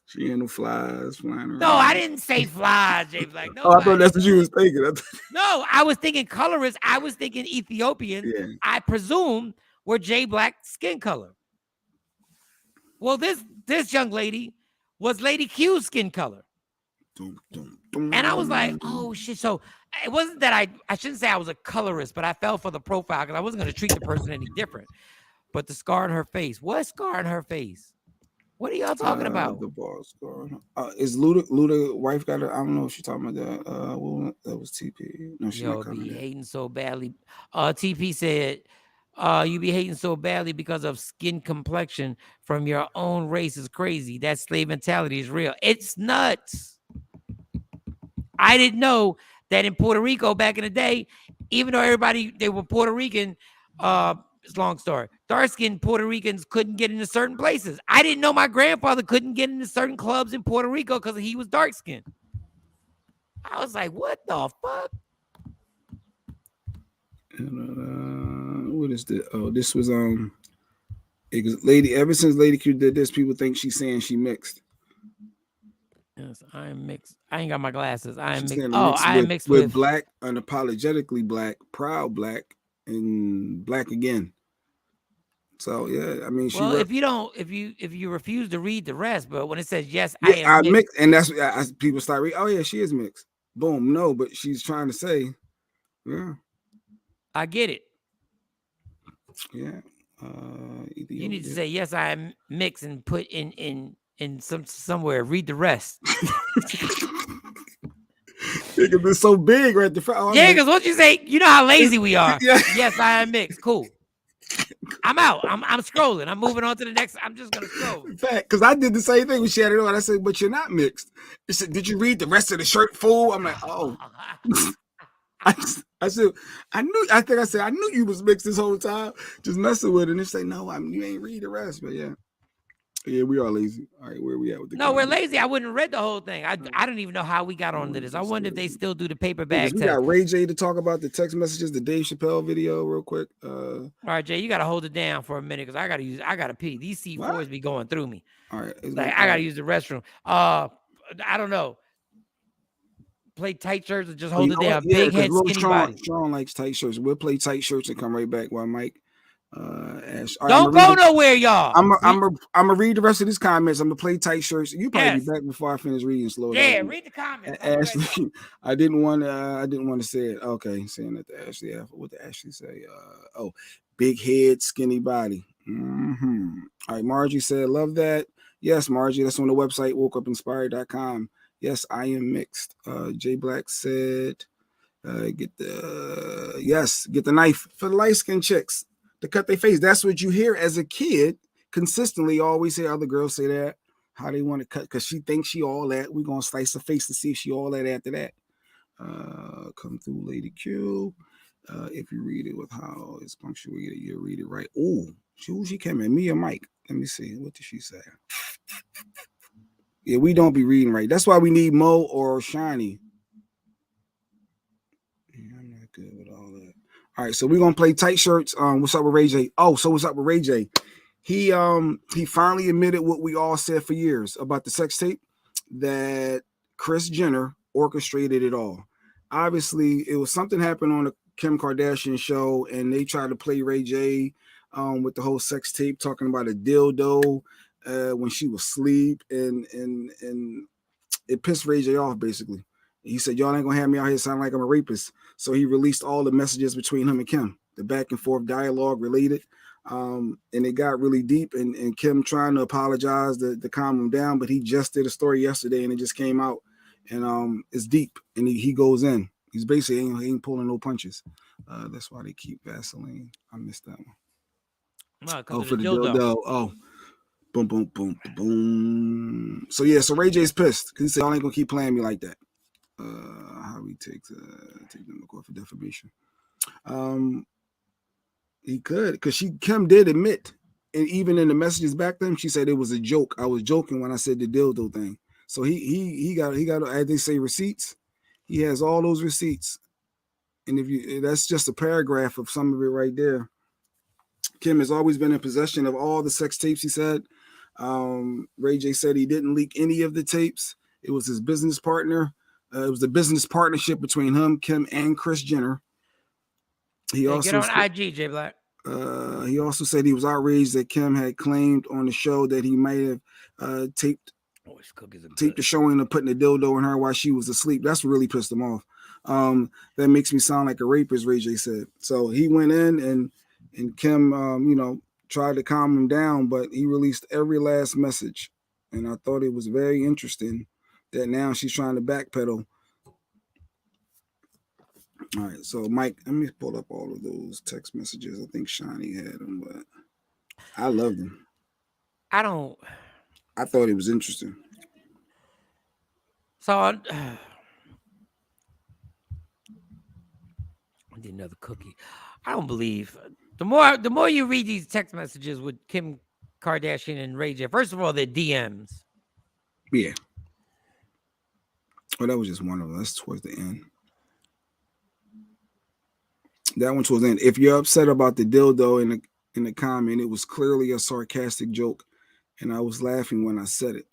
She ain't no flies flying around. No, I didn't say flies, Jay. Like, no. I thought that's what you was thinking. No, I was thinking colorist. I was thinking Ethiopian. Yeah. I presume were Jay Black's skin color. Well, this young lady was Lady Q's skin color. And I was like, oh shit. So it wasn't that I shouldn't say I was a colorist, but I fell for the profile because I wasn't going to treat the person any different. But the scar on her face. What scar on her face? What are y'all talking about? The bar scar. Is Luda wife got it? I don't know if she's talking about that. That was TP. No, she's not coming. Be hating so badly. TP said, You be hating so badly because of skin complexion from your own race is crazy. That slave mentality is real. It's nuts. I didn't know that in Puerto Rico back in the day, even though they were Puerto Rican, it's a long story. Dark-skinned Puerto Ricans couldn't get into certain places. I didn't know my grandfather couldn't get into certain clubs in Puerto Rico because he was dark-skinned. I was like, what the fuck? What is this? Oh, this was Lady. Ever since Lady Q did this, people think she's saying she mixed. Yes, I am mixed. I ain't got my glasses. I am mixed. I am mixed with black, unapologetically black, proud black, and black again. So yeah, I mean, if you refuse to read the rest, but when it says yes, I am mixed, and that's people start reading. Oh yeah, she is mixed. Boom, no, but she's trying to say, yeah, I get it. Yeah, you need to say yes, I am mixed, and put in somewhere. Read the rest. It could be so big right the front. Yeah, because once you say, you know how lazy we are. Yeah. Yes, I am mixed. Cool. I'm out. I'm scrolling. I'm moving on to the next. I'm just gonna scroll. In fact, because I did the same thing when she had it on. I said, "But you're not mixed." She said, "Did you read the rest of the shirt, fool?" I'm like, "Oh." I said, I knew you was mixed this whole time, just messing with it. And they say, "No, you ain't read the rest." But yeah, we are lazy. All right, where we at with the? No, we're lazy. I wouldn't have read the whole thing. I don't even know how we got onto this. I wonder if they still do the paperback. We got Ray J to talk about the text messages, the Dave Chappelle video, real quick. All right, Jay, you got to hold it down for a minute because I gotta pee. These C4s be going through me. All right, I gotta use the restroom. I don't know. Play tight shirts and just hold it down. Big head, skinny body. Shawn likes tight shirts. We'll play tight shirts and come right back while Mike. Ash. Right, don't go nowhere, y'all. I'm gonna read the rest of these comments. I'm gonna play tight shirts. You probably be back before I finish reading slow. Yeah, read the comments. Ashley, I didn't want to say it. Okay, saying that to Ashley. What did Ashley say? Big head, skinny body. Mm-hmm. All right, Margie said, love that. Yes, Margie, that's on the website, wokeuppinspired.com. Yes, I am mixed. Jay Black said, get the knife for the light-skinned chicks to cut their face. That's what you hear as a kid consistently. Always hear other girls say that, how they want to cut, because she thinks she all that. We're going to slice her face to see if she all that after that. Come through, Lady Q. If you read it with how it's punctuated, you'll read it right. Oh, she came in, me or Mike? Let me see. What did she say? Yeah, we don't be reading right. That's why we need Mo or Shiny. Yeah, I'm not good with all that. All right, so we're gonna play tight shirts. What's up with Ray J? Oh, so what's up with Ray J? He finally admitted what we all said for years about the sex tape, that Kris Jenner orchestrated it all. Obviously, it was something happened on the Kim Kardashian show, and they tried to play Ray J with the whole sex tape, talking about a dildo when she was asleep, and it pissed Ray J off, basically. He said, y'all ain't gonna have me out here sounding like I'm a rapist. So he released all the messages between him and Kim, the back and forth dialogue related. And it got really deep, and Kim trying to apologize to calm him down, but he just did a story yesterday and it just came out, and it's deep, and he goes in. He's basically he ain't pulling no punches. That's why they keep Vaseline. I missed that one. For the dildo. Oh, boom, boom, boom, boom. So yeah, so Ray J's pissed because he said, y'all ain't gonna keep playing me like that. How we take them to court for defamation. He could, because Kim did admit, and even in the messages back then, she said it was a joke. I was joking when I said the dildo thing. So he got, as they say, receipts. He has all those receipts, and that's just a paragraph of some of it right there. Kim has always been in possession of all the sex tapes, he said. Ray J said he didn't leak any of the tapes. It was his business partner. It was the business partnership between him, Kim, and Kris Jenner. He also get on IG, Jay Black. He also said he was outraged that Kim had claimed on the show that he might have taped the showing of putting a dildo in her while she was asleep. That's what really pissed him off. That makes me sound like a rapist, Ray J said. So he went in and Kim, tried to calm him down, but he released every last message. And I thought it was very interesting that now she's trying to backpedal. All right, so Mike, let me pull up all of those text messages. I think Shawnee had them, but I love them. I don't. I thought it was interesting. So I need another cookie. I don't believe the more you read these text messages with Kim Kardashian and Ray J. First of all, they're DMs. Yeah. Well, that was just one of them. That's towards the end. That one towards the end. If you're upset about the dildo in the comment, it was clearly a sarcastic joke, and I was laughing when I said it.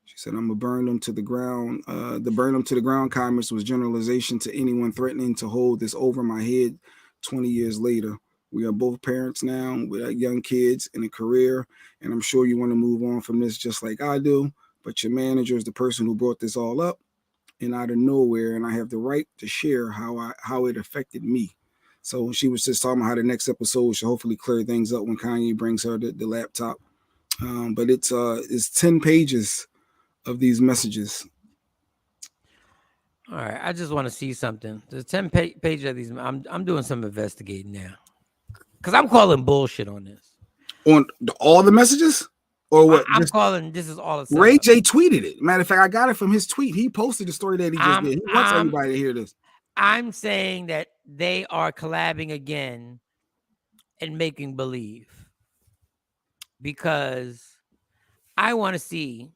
She said, "I'm gonna burn them to the ground." The burn them to the ground comments was generalization to anyone threatening to hold this over my head. 20 years later, we are both parents now with young kids and a career, and I'm sure you want to move on from this just like I do. But your manager is the person who brought this all up, and out of nowhere, and I have the right to share how it affected me. So she was just talking about how the next episode should hopefully clear things up when Kanye brings her the laptop. But it's 10 pages of these messages. All right, I just want to see something. There's 10 pages of these. I'm doing some investigating now because I'm calling bullshit on this. On all the messages, or what? I'm calling. This is all. Ray J tweeted it. Matter of fact, I got it from his tweet. He posted the story that he just did. He wants everybody to hear this. I'm saying that they are collabing again and making believe because I want to see.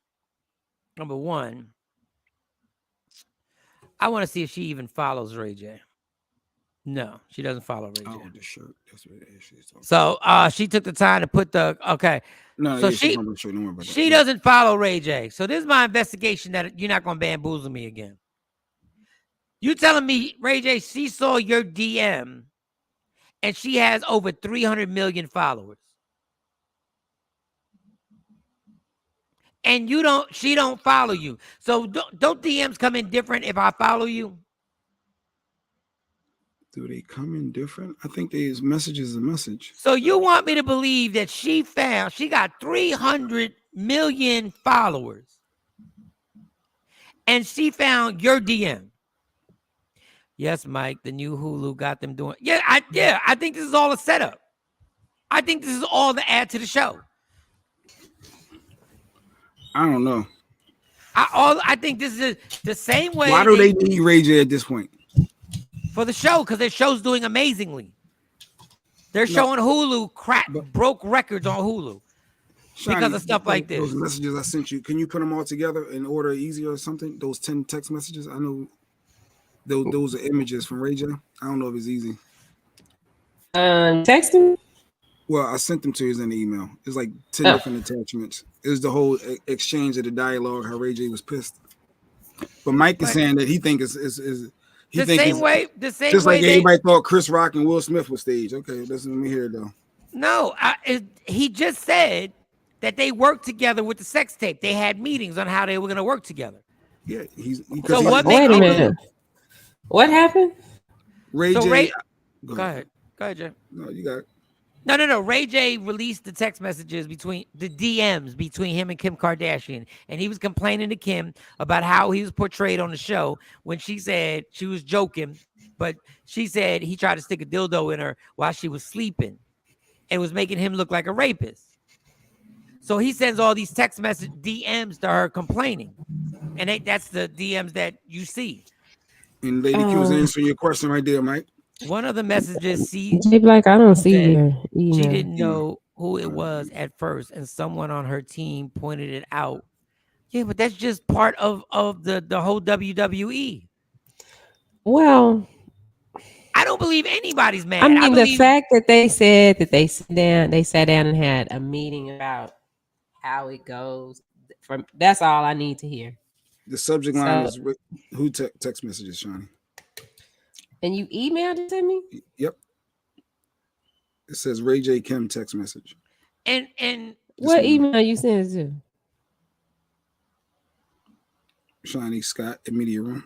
Number one, I want to see if she even follows Ray J. No, she doesn't follow Ray J. Oh, the shirt. That's what she's talking about. So she took the time to put the No, so yeah, she doesn't follow Ray J. So this is my investigation that you're not gonna bamboozle me again. You telling me Ray J, she saw your DM and she has over 300 million followers. And she don't follow you. So don't DMs come in different if I follow you? Do they come in different? I think there's messages a message. So you want me to believe that she got 300 million followers and she found your DM? Yes, Mike, the new Hulu got them doing. Yeah, I think this is all a setup. I think this is all the add to the show. I don't know. I think this is the same way. Why do they need Ray J at this point? For the show, because their show's doing amazingly. They're showing Hulu broke records on Hulu because of stuff like this. Those messages I sent you, can you put them all together in order easier or something? Those 10 text messages? I know those are images from Ray J. I don't know if it's easy. Text him? Well, I sent them to you in the email. It's like 10 different attachments. It was the whole exchange of the dialogue, how Ray J was pissed. But Mike is saying that he thinks it's the same way. Just like everybody thought Chris Rock and Will Smith was staged. Okay, listen to me here though. No, he just said that they worked together with the sex tape. They had meetings on how they were going to work together. Yeah, wait a minute. What happened? Ray J. Go ahead, Jay. No, you got it. No. Ray J released the text messages between the DMs between him and Kim Kardashian. And he was complaining to Kim about how he was portrayed on the show when she said she was joking, but she said he tried to stick a dildo in her while she was sleeping and was making him look like a rapist. So he sends all these text message DMs to her complaining. And that's the DMs that you see. And Lady Q was answering your question right there, Mike. One of the messages, I don't see her. She didn't know who it was at first, and someone on her team pointed it out. Yeah, but that's just part of the whole WWE. Well, I don't believe anybody's mad. I mean, the fact that they said that they sat down and had a meeting about how it goes. That's all I need to hear. The subject line is who text messages, Shawnee. And you emailed it to me? Yep. It says Ray J Kim text message. And what email you sent it to? Shawnee Scott at Media Room.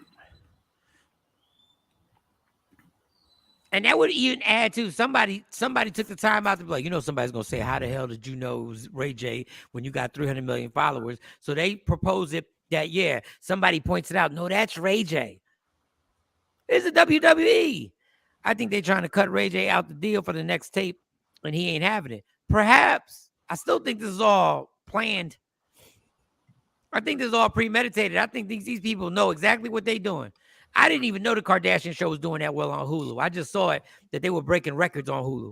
And that would even add to somebody took the time out to be like, somebody's gonna say, how the hell did you know it was Ray J when you got 300 million followers? So they propose it that somebody points it out. No, that's Ray J. It's a WWE. I think they're trying to cut Ray J out the deal for the next tape, and he ain't having it. Perhaps. I still think this is all planned. I think this is all premeditated. I think these people know exactly what they're doing. I didn't even know the Kardashian show was doing that well on Hulu. I just saw it that they were breaking records on Hulu.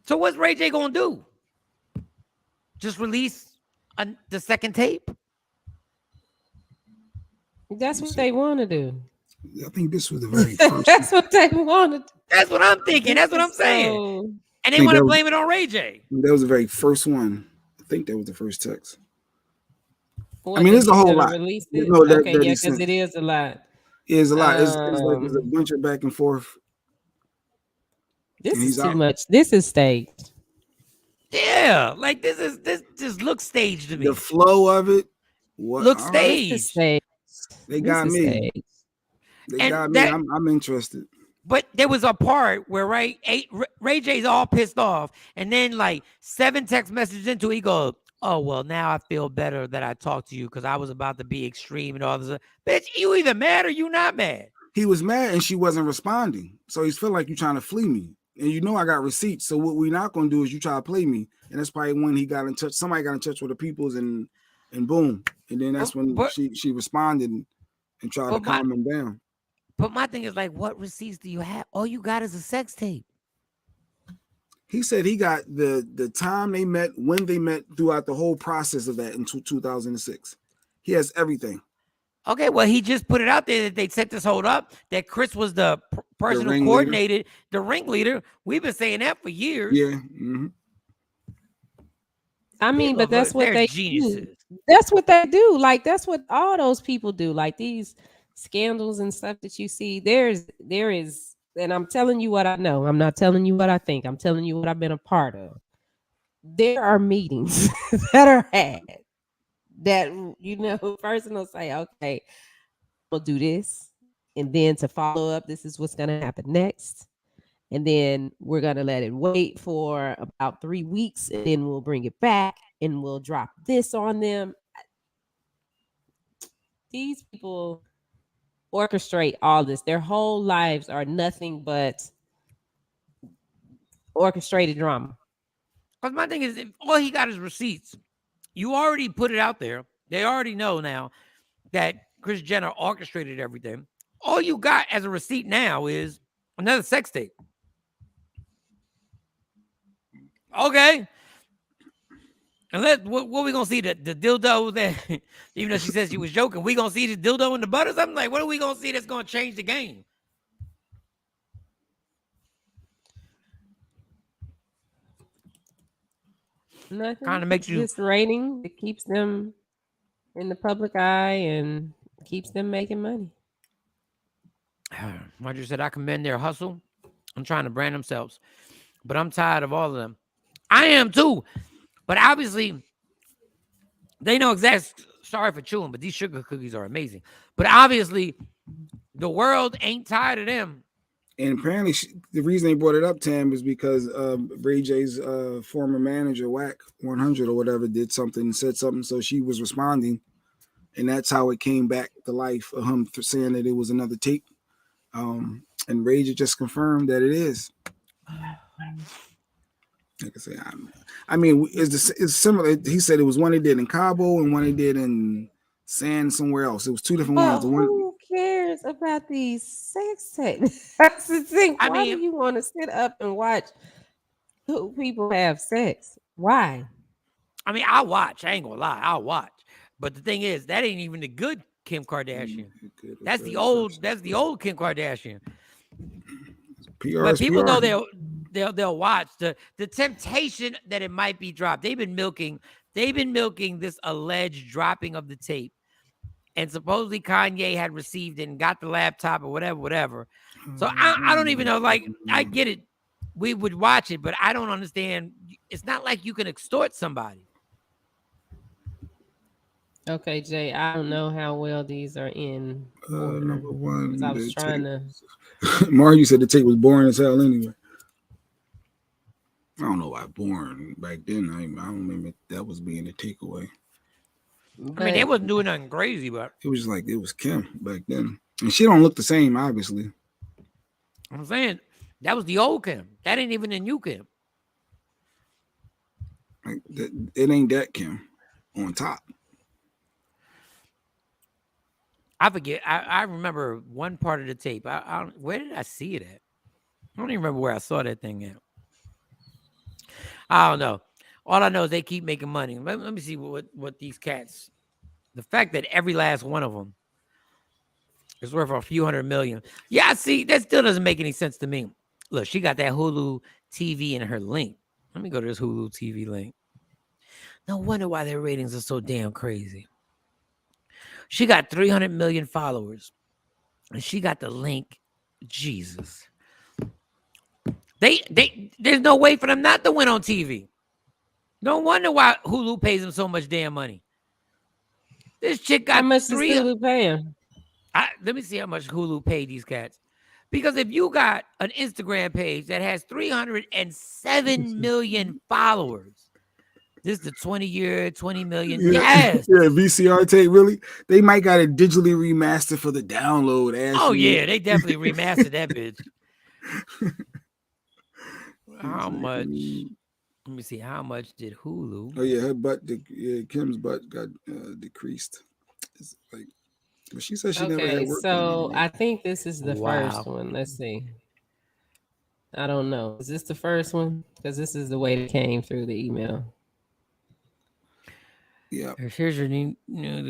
So what's Ray J gonna do? Just release the second tape? That's what they want to do. I think this was the very first. That's what they wanted. That's what I'm thinking. That's what I'm saying. And they want to blame it on Ray J. That was the very first one. I think that was the first text. What, I mean, there's a whole lot. No, okay, yeah, because it is a lot. It is a lot. It's like there's a bunch of back and forth. This is too much. This is staged. Yeah, like this just looks staged to me. The flow of it looks staged. They got me. They got me. I'm interested. But there was a part where Ray J's all pissed off, and then like 7 text messages into it, he goes, "Oh well, now I feel better that I talked to you because I was about to be extreme and all this." Bitch, you either mad or you not mad. He was mad and she wasn't responding, so he's feeling like you trying to flee me, and you know I got receipts. So what we're not gonna do is you try to play me, and that's probably when he got in touch. Somebody got in touch with the peoples, and boom, and then that's when she responded and tried to calm him down. But my thing is like, what receipts do you have? All you got is a sex tape. He said he got the time they met, when they met, throughout the whole process of that in 2006. He has everything. Okay, well, he just put it out there that they set this hold up, that Chris was the person who coordinated, the ringleader. We've been saying that for years. Yeah. Mm-hmm. I mean, but that's what they do. That's what they do. Like, that's what all those people do. Like, these scandals and stuff that you see, there is, and I'm telling you what I know. I'm not telling you what I think. I'm telling you what I've been a part of. There are meetings that are had that, you know, person will say, okay, we'll do this. And then to follow up, this is what's going to happen next. And then we're going to let it wait for about 3 weeks. And then we'll bring it back and we'll drop this on them. These people orchestrate all this. Their whole lives are nothing but orchestrated drama. Because my thing is, if all he got is receipts. You already put it out there. They already know now that Kris Jenner orchestrated everything. All you got as a receipt now is another sex tape. Okay. And what we gonna see? The dildo that, even though she says she was joking, we gonna see the dildo in the butt or something? Like, what are we gonna see that's gonna change the game? Nothing. Kind of makes you just rating. It keeps them in the public eye and keeps them making money. Roger said, I commend their hustle. I'm trying to brand themselves, but I'm tired of all of them. I am too. But obviously, they know exactly. Sorry for chewing, but these sugar cookies are amazing. But obviously, the world ain't tired of them. And apparently, the reason they brought it up, Tam, is because Ray J's former manager, Wack 100 or whatever, did something, said something. So she was responding. And that's how it came back to life of him saying that it was another tape. And Ray J just confirmed that it is. Like I say, I mean, it's similar. He said it was one they did in Cabo and one they did in Sand somewhere else. It was 2 different ones. Who cares about these sex tapes? That's the thing. Why do you want to sit up and watch two people have sex? Why? I mean, I'll watch. I ain't gonna lie. I'll watch. But the thing is, that ain't even the good Kim Kardashian. That's the old Kim Kardashian. But people know they'll watch the temptation that it might be dropped. They've been milking this alleged dropping of the tape, and supposedly Kanye had received it and got the laptop or whatever. So I don't even know. Like, I get it, we would watch it, but I don't understand. It's not like you can extort somebody. Okay, Jay, I don't know how well these are in order. Number one, I was trying to. Mario said the tape was boring as hell anyway. I don't know why boring back then. I don't remember that was being a takeaway. I mean, they wasn't doing nothing crazy, but it was like it was Kim back then, and she don't look the same, obviously. I'm saying that was the old Kim. That ain't even the new Kim. Like it ain't that Kim on top. I forget. I remember one part of the tape. Where did I see it at? I don't even remember where I saw that thing at. I don't know. All I know is they keep making money. Let me see what these cats. The fact that every last one of them is worth a few $100 million. Yeah, I see. That still doesn't make any sense to me. Look, she got that Hulu TV in her link. Let me go to this Hulu TV link. No wonder why their ratings are so damn crazy. She got 300 million followers, and she got the link. Jesus, there's no way for them not to win on TV. No wonder why Hulu pays them so much damn money. This chick got how much does Hulu pay him? Let me see how much Hulu paid these cats. Because if you got an Instagram page that has 307 million followers, this is the 20-year, 20 million. Yes. Yeah, VCR tape, really? They might got it digitally remastered for the download. Oh, yeah, they definitely remastered that bitch. How much? Let me see. How much did Hulu? Oh, yeah, her butt, Kim's butt got decreased. It's like, but she said she never had work. So I think this is the first one. Let's see. I don't know. Is this the first one? Because this is the way it came through the email. Yeah. Here's your new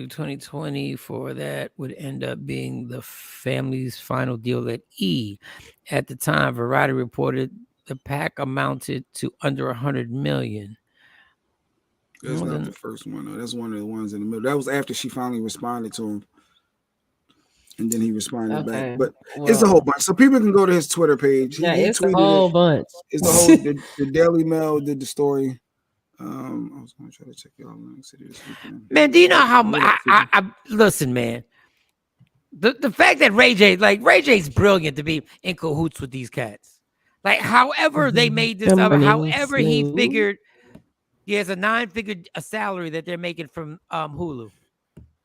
2020 for that would end up being the family's final deal at E. At the time, Variety reported the pack amounted to under 100 million. That's not the first one. No. That's one of the ones in the middle. That was after she finally responded to him. And then he responded back. But it's a whole bunch. So people can go to his Twitter page. It's a whole bunch. It's the whole the Daily Mail did the story. I was going to try to check y'all Atlantic City this weekend. Man, do you know how I listen, man? The fact that Ray J's brilliant to be in cahoots with these cats. Like, however they made this up, however he figured, it's a 9-figure salary that they're making from Hulu.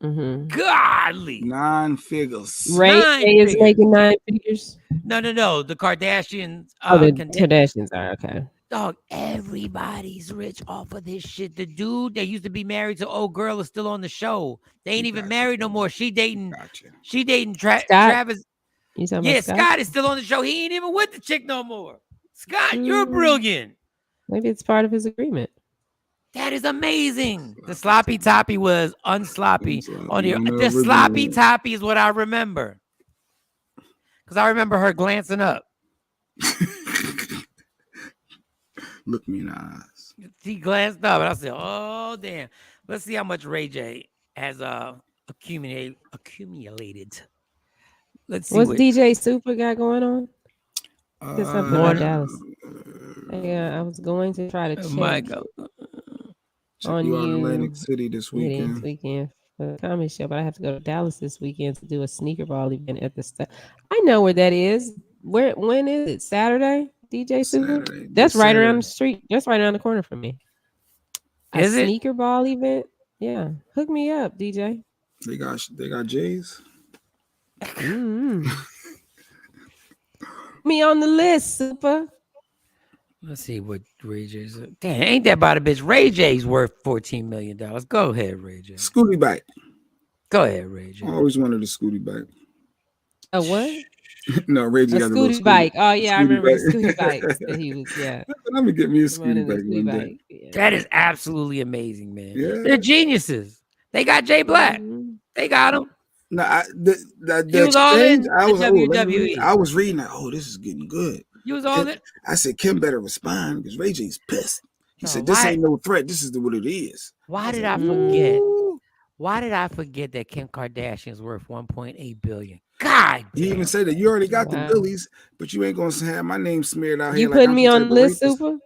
Mm-hmm. Godly 9 figures. Ray is making 9 figures. No. The Kardashians. The Kardashians are okay. Dog, everybody's rich off of this shit. The dude that used to be married to old girl is still on the show. They ain't even married no more. She dating Travis. Scott is still on the show. He ain't even with the chick no more. Scott, you're brilliant. Maybe it's part of his agreement. That is amazing. The sloppy toppy was unsloppy on here. The sloppy toppy is what I remember. Because I remember her glancing up. Look me in the eyes. She glanced up and I said, oh, damn. Let's see how much Ray J has accumulated. Let's see. What's DJ Super got going on? Something about Dallas. Yeah, I was going to try to check on you on Atlantic City this weekend. For the comedy show, but I have to go to Dallas this weekend to do a sneaker ball event at the I know where that is. When is it? Saturday? DJ Super? That's right around the street. That's right around the corner from me. Is it? Sneaker ball event? Yeah. Hook me up, DJ. They got J's. Mm-hmm. Me on the list, Super. Let's see what Ray J's. Damn, ain't that about a bitch? Ray J's worth $14 million. Go ahead, Ray J. Scooty bike. Go ahead, Ray J. I always wanted a Scooty bike. A what? No, Ray J got a Scooty bike. Oh yeah, I remember the Scooty bikes that he was. Yeah. Let me get me a Scooty bike one day. Yeah. That is absolutely amazing, man. Yeah. They're geniuses. They got Jay Black. Mm-hmm. They got him. No, I was reading that. Oh, this is getting good. You was all that. I said Kim better respond because Ray J's pissed. He said this ain't no threat. This is what it is. Why did I forget? Why did I forget that Kim Kardashian's worth $1.8 billion? God, you even say that you already got the Billies, but you ain't gonna have my name smeared out here. You putting me on the list, Super?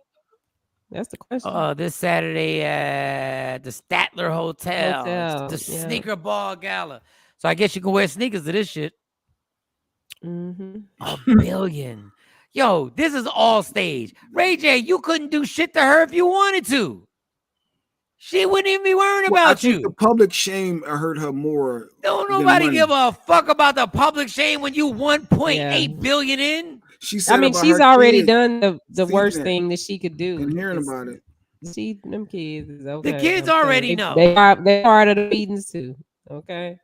That's the question. This Saturday at the Statler Hotel. The Sneaker Ball Gala. So I guess you can wear sneakers to this shit. Mm-hmm. $1 billion. Yo, this is all stage. Ray J, you couldn't do shit to her if you wanted to. She wouldn't even be worrying about you. The public shame hurt her more. Don't nobody give a fuck about the public shame when you 1.8 billion in. She said, I mean, she's already done the worst thing that she could do. And hearing about it, them kids is okay. The kids already know. They're part of the meetings too. Okay.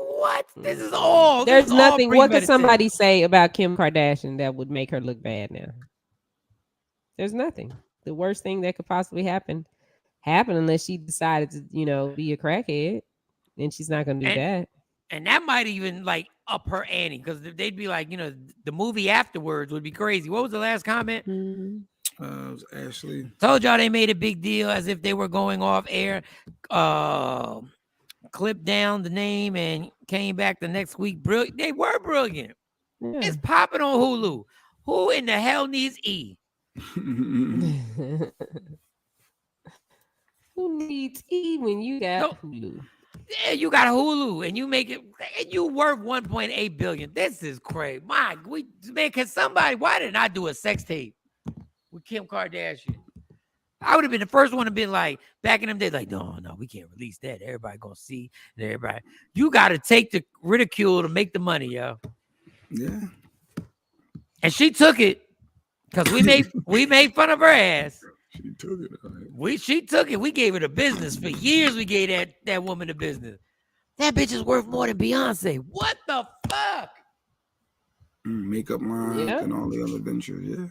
What? This is all. There's nothing. What could somebody say about Kim Kardashian that would make her look bad now? There's nothing. The worst thing that could possibly happen unless she decided to, be a crackhead, and she's not going to do that. And that might even like up her ante, because they'd be like, the movie afterwards would be crazy. What was the last comment? It was Ashley. Told y'all they made a big deal as if they were going off air. Clipped down the name and came back the next week. Brilliant. They were brilliant. Yeah. It's popping on Hulu. Who in the hell needs E? Who needs E when you got Hulu? Yeah, you got Hulu and you make it, and you worth 1.8 billion. This is crazy. Why didn't I do a sex tape with Kim Kardashian? I would have been the first one to be like, back in them days, like, no, we can't release that. Everybody gonna see. And everybody, you got to take the ridicule to make the money, yo. Yeah. And she took it because we made fun of her ass. She took it. She took it. We gave her the business for years. We gave that woman the business. That bitch is worth more than Beyonce. What the fuck? Makeup line and all the other ventures. Yeah.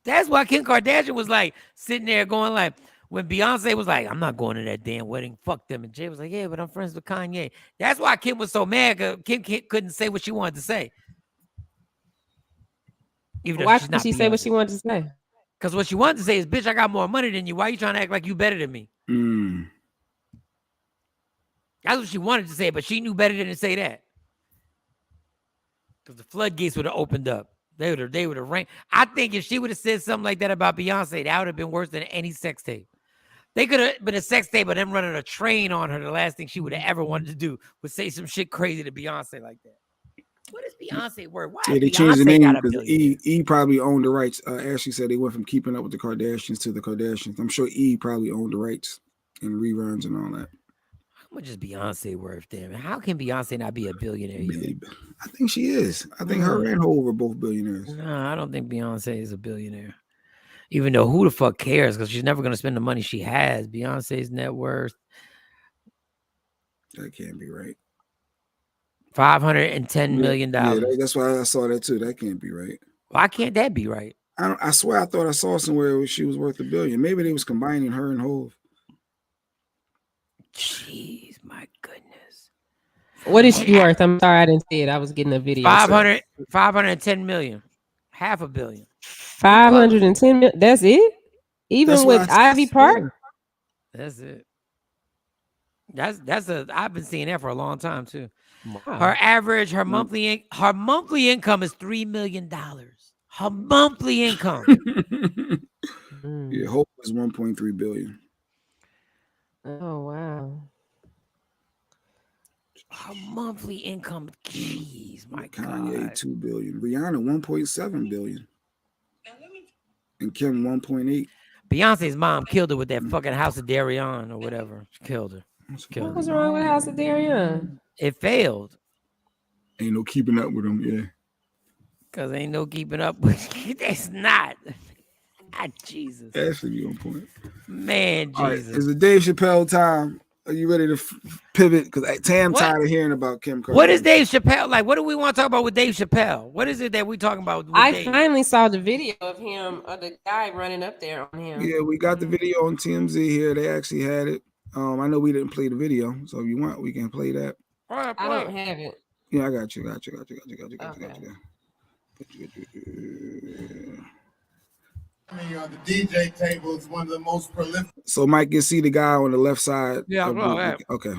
That's why Kim Kardashian was like sitting there going like, when Beyonce was like, I'm not going to that damn wedding. Fuck them. And Jay was like, yeah, but I'm friends with Kanye. That's why Kim was so mad, because Kim couldn't say what she wanted to say. Why couldn't she say what she wanted to say? Because what she wanted to say is, bitch, I got more money than you. Why are you trying to act like you better than me? That's what she wanted to say, but she knew better than to say that. Because the floodgates would have opened up. They would have ranked. I think if she would have said something like that about Beyonce, that would have been worse than any sex tape. They could have been a sex tape, but them running a train on her. The last thing she would have ever wanted to do was say some shit crazy to Beyonce like that. What is Beyonce worth? Why? Yeah, they changed the name because E probably owned the rights. Ashley said they went from Keeping Up with the Kardashians to the Kardashians. I'm sure E probably owned the rights and reruns and all that. How much is Beyonce worth, damn? How can Beyonce not be a billionaire? I think she is. I think her and Hov are both billionaires. No, I don't think Beyonce is a billionaire. Even though who the fuck cares? Because she's never going to spend the money she has. Beyonce's net worth. That can't be right. $510 million. Yeah, that's why I saw that too. That can't be right. Why can't that be right? I swear I thought I saw somewhere she was worth $1 billion. Maybe they was combining her and Hov. Jeez, my goodness. What is she worth? I'm sorry I didn't see it. I was getting a video. 510 million. $500 million. 510 million. That's it? Even with Ivy Park? That's it. I've been seeing that for a long time too. Wow. Her monthly income is $3 million. Her monthly income. Yeah, Hope was 1.3 billion. Oh wow. Her monthly income. Jeez, my Kanye, God. 2 billion. Rihanna 1.7 billion. And Kim 1.8. Beyonce's mom killed her with that fucking House of Darion or whatever. She killed her. What was wrong with House of Darion? It failed. Ain't no keeping up with them, yeah. Because ain't no keeping up with it's not. Jesus. Ashley be on point. Man, Jesus. All right, it's a Dave Chappelle time. Are you ready to pivot? Because Tam tired of hearing about Kim Kardashian. What is Dave Chappelle like? What do we want to talk about with Dave Chappelle? What is it that we talking about with Dave? Finally saw the video of him, of the guy running up there on him. Yeah, we got the video on TMZ here. They actually had it. I know we didn't play the video, so if you want, we can play that. I don't have it. Yeah, I got you. The DJ table is one of the most prolific. So Mike, you see the guy on the left side. Yeah, okay.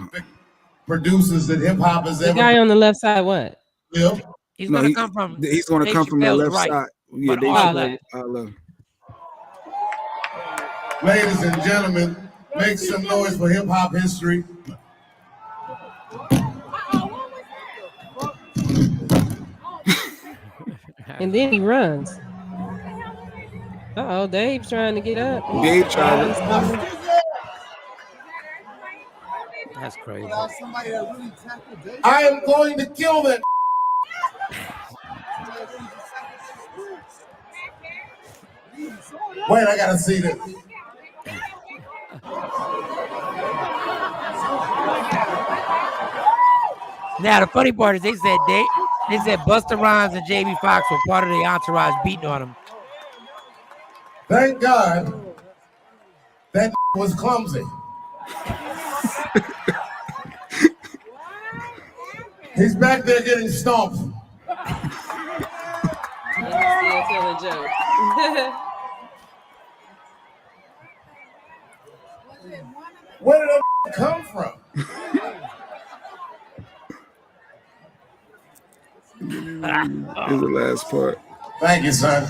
Producers that hip hop has the ever. Guy on the left side, what? Yeah. He's going to come from. He's going to come from the left side. Yeah, Dave Chappelle. Ladies and gentlemen, make some noise for hip hop history. And then he runs. Uh-oh, Dave's trying to get up. Dave tried it. That's crazy. I am going to kill that. Wait, I gotta see this. Now the funny part is they said Busta Rhymes and Jamie Foxx were part of the entourage beating on him. Thank God that was clumsy. He's back there getting stomped. And he's still telling jokes. Where did that come from? Here's the last part. Thank you, son.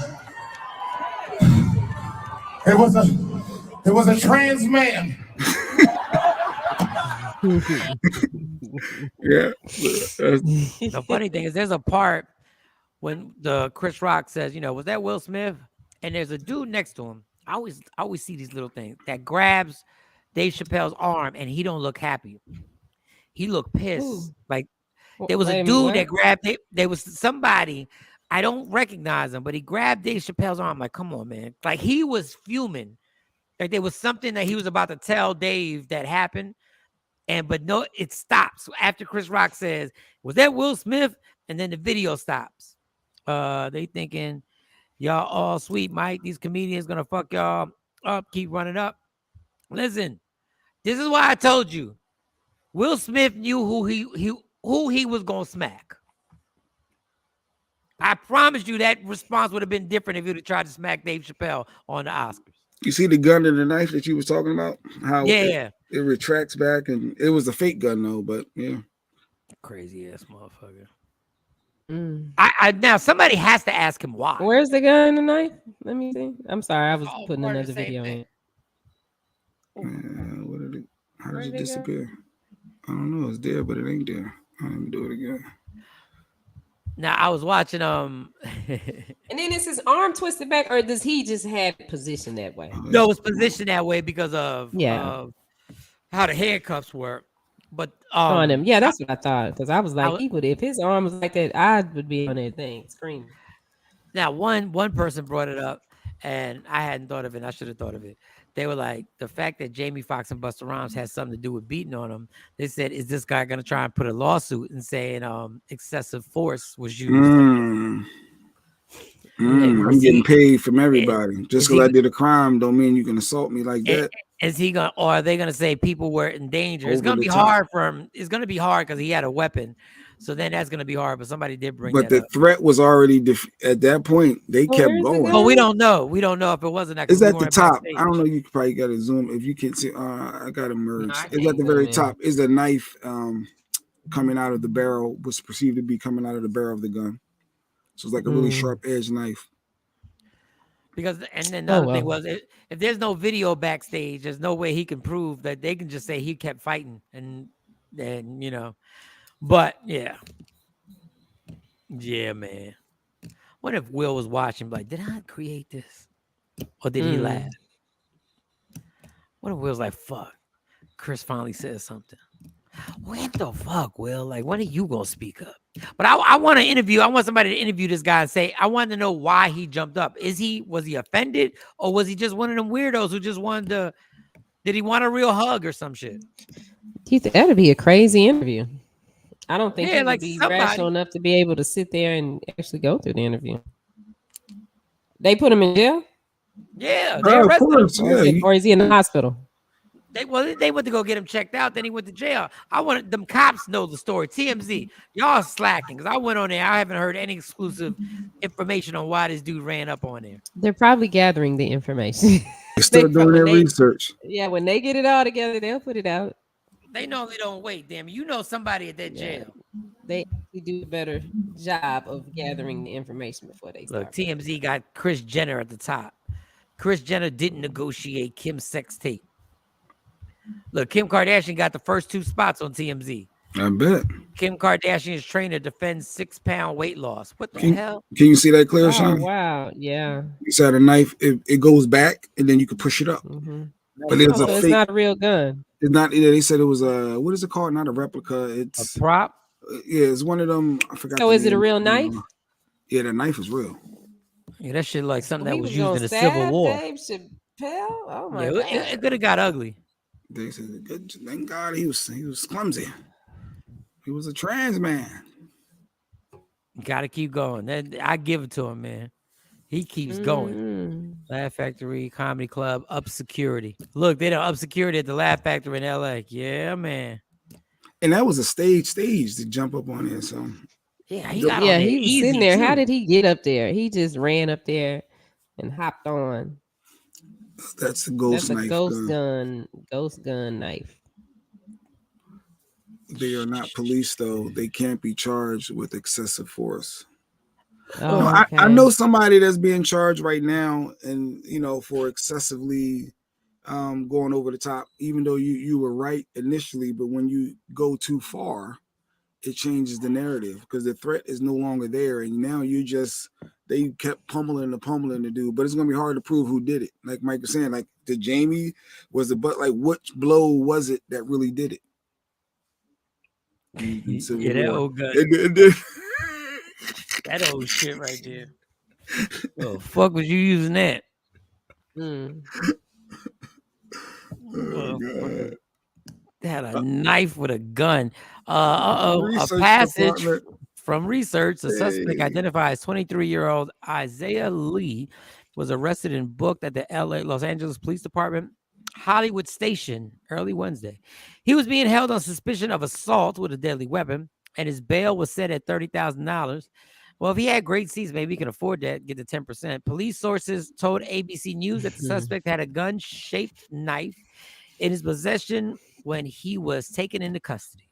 It was a trans man. Yeah. The funny thing is, there's a part when the Chris Rock says, was that Will Smith? And there's a dude next to him. I always see these little things that grabs Dave Chappelle's arm, and he don't look happy. He looked pissed. Ooh. Like there was a dude that grabbed it. There was somebody, I don't recognize him, but he grabbed Dave Chappelle's arm. Like, come on, man. Like he was fuming. Like there was something that he was about to tell Dave that happened. But no, it stops after Chris Rock says, was that Will Smith? And then the video stops. They thinking, y'all all sweet, Mike. These comedians gonna fuck y'all up, keep running up. Listen, this is why I told you. Will Smith knew who he was gonna smack. I promise you that response would have been different if you'd have tried to smack Dave Chappelle on the Oscars. You see the gun and the knife that you was talking about? How it retracts back, and it was a fake gun though, but yeah. Crazy ass motherfucker. I now somebody has to ask him why. Where's the gun and the knife? Let me see. I'm sorry, I was putting another video in. How did it disappear? I don't know. It's there, but it ain't there. Let me do it again. Now I was watching and then is his arm twisted back, or does he just have it positioned that way? No, it's positioned that way because of how the handcuffs work. But on him, that's what I thought. Because I was like, he would, if his arm was like that, I would be on that thing screaming. Now, one person brought it up, and I hadn't thought of it. I should have thought of it. They were like, the fact that Jamie Foxx and Busta Rhymes had something to do with beating on him. They said, is this guy going to try and put a lawsuit and saying excessive force was used? I'm getting paid from everybody. Just because I did a crime don't mean you can assault me like that. Is he going, or are they going to say people were in danger? It's going to be hard for him. It's going to be hard because he had a weapon. So then that's going to be hard. But somebody did bring that up. But the threat was already at that point. They kept going. Well, we don't know. We don't know if it wasn't. It's at the top. I don't know. You probably got to zoom if you can see. I got to merge. It's at the very top. Is the knife coming out of the barrel? Was perceived to be coming out of the barrel of the gun. So it's like a really sharp edge knife. Because and then the other thing was, if there's no video backstage, there's no way he can prove that. They can just say he kept fighting, and But yeah, man. What if Will was watching? Like, did I create this, or did he laugh? What if Will's like, "Fuck"? Chris finally says something. What the fuck, Will? Like, when are you gonna speak up? But I want to interview. I want somebody to interview this guy and say, I want to know why he jumped up. Was he offended, or was he just one of them weirdos who just wanted to? Did he want a real hug or some shit? That'd be a crazy interview. I don't think he would be somebody rational enough to be able to sit there and actually go through the interview. They put him in jail? Yeah, they arrested him. Or is he in the hospital? They went to go get him checked out. Then he went to jail. I wanted them cops know the story. TMZ, y'all slacking because I went on there. I haven't heard any exclusive information on why this dude ran up on there. They're probably gathering the information. They're still doing their research. Yeah, when they get it all together, they'll put it out. They know they don't wait. Damn, you know somebody at that jail. They do a better job of gathering the information before they start. Look, TMZ got Kris Jenner at the top. Kris Jenner didn't negotiate Kim's sex tape. Look, Kim Kardashian got the first 2 spots on TMZ. I bet. Kim Kardashian's trainer defends 6-pound weight loss. What the hell? Can you see that clear, Shawn? Oh, wow. Yeah. You said a knife, it goes back and then you can push it up. Mm-hmm. But it's so it's not a real gun. It's not. They said it was a, what is it called? Not a replica. It's a prop. Yeah, it's one of them. I forgot. So is it a real knife? Yeah, the knife is real. Yeah, that shit like something that was used in the Civil War. Dave Chappelle? Oh my God. It could have got ugly. They said, "Good, thank God he was clumsy. He was a trans man." Got to keep going. I give it to him, man. He keeps going. Laugh Factory, Comedy Club, up security. Look, they done up security at the Laugh Factory in LA. Yeah, man. And that was a stage to jump up on there. So yeah, he got on there he was easy sitting there. too. How did he get up there? He just ran up there and hopped on. That's a ghost knife. Ghost gun knife. They are not police, though. They can't be charged with excessive force. Oh, no, okay. I know somebody that's being charged right now, and for excessively going over the top. Even though you were right initially, but when you go too far, it changes the narrative because the threat is no longer there, and now they kept pummeling the dude. But it's gonna be hard to prove who did it. Like Mike was saying, like the Jamie was the but like which blow was it that really did it? Yeah, that old gun. That old shit right there. Oh, fuck was you using that? Oh, they had a knife with a gun. A passage from research. The suspect identified as 23-year-old Isaiah Lee was arrested and booked at the Los Angeles Police Department Hollywood Station early Wednesday. He was being held on suspicion of assault with a deadly weapon, and his bail was set at $30,000. Well, if he had great seats, maybe he could afford that, get the 10%. Police sources told ABC News that the suspect had a gun-shaped knife in his possession when he was taken into custody.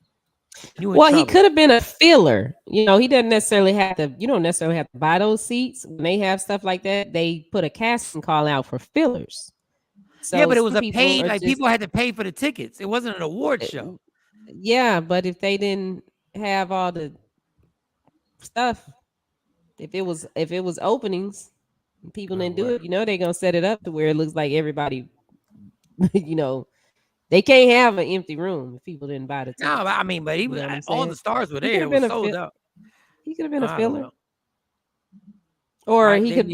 Well, he could have been a filler. He doesn't necessarily have to, you don't necessarily have to buy those seats. When they have stuff like that, they put a casting call out for fillers. So yeah, but it was a paid, like people had to pay for the tickets. It wasn't an award show. Yeah, but if they didn't have all the stuff, if it was openings, people didn't do it, they're gonna set it up to where it looks like everybody, they can't have an empty room if people didn't buy the tickets. No, I mean, but he was all the stars were there. It was sold out. He could have been a filler, or he could,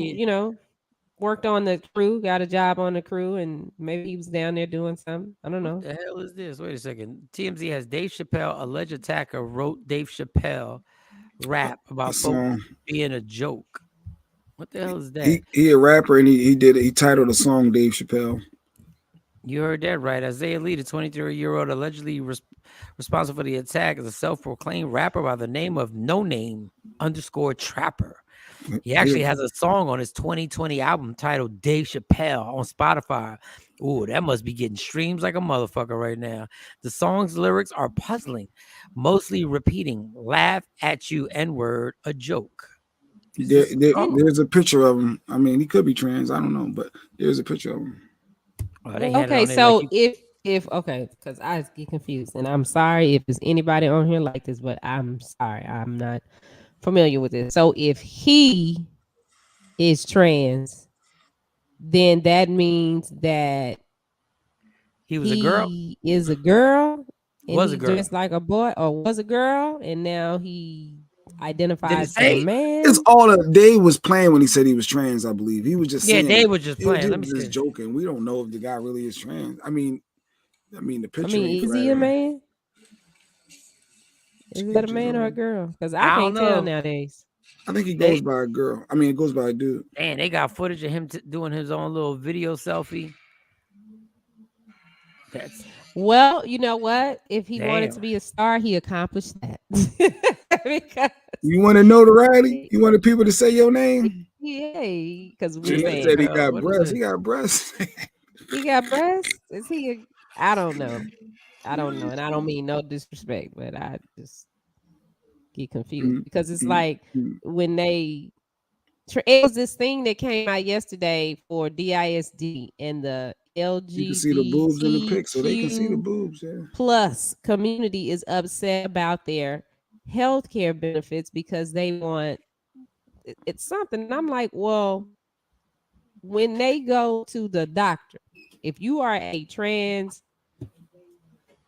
worked on the crew, got a job on the crew, and maybe he was down there doing something. I don't know. What the hell is this? Wait a second. TMZ has Dave Chappelle, alleged attacker, wrote Dave Chappelle rap about being a joke. What the hell is that? He a rapper, and he titled a song Dave Chappelle. You heard that right. Isaiah Lee, the 23-year-old allegedly responsible for the attack, is a self-proclaimed rapper by the name of No Name _ Trapper. He actually has a song on his 2020 album titled Dave Chappelle on Spotify. Ooh, that must be getting streams like a motherfucker right now. The song's lyrics are puzzling, mostly repeating, laugh at you, N-word, a joke. There's a picture of him. I mean, he could be trans. I don't know, but there's a picture of him. Okay, so because I get confused, and I'm sorry if there's anybody on here like this, but I'm sorry, I'm not familiar with this. So if he is trans, then that means that he was a girl. Is a girl, and was a girl, dressed like a boy, or was a girl, and now he identifies as a man. It's all that Dave was playing when he said he was trans. I believe he was just saying. Dave was just playing. Let me just joking. We don't know if the guy really is trans. I mean, the picture. Is he a man? Is that a man or a girl? Because I can't tell nowadays. I think he goes by a girl. I mean, it goes by a dude. And they got footage of him doing his own little video selfie. Well, you know what? If he wanted to be a star, he accomplished that. Because you want to know the rally? You want the people to say your name? Yeah, because we said he got breasts. He got breasts. He got breasts? Is he? I don't know. And I don't mean no disrespect, but I just get confused because it's like when they it was this thing that came out yesterday for DISD and the You can see the boobs in the pic, so they can see the LGBTQ boobs. Yeah. plus community is upset about their healthcare benefits because they want it's something. And I'm like, well, when they go to the doctor, if you are a trans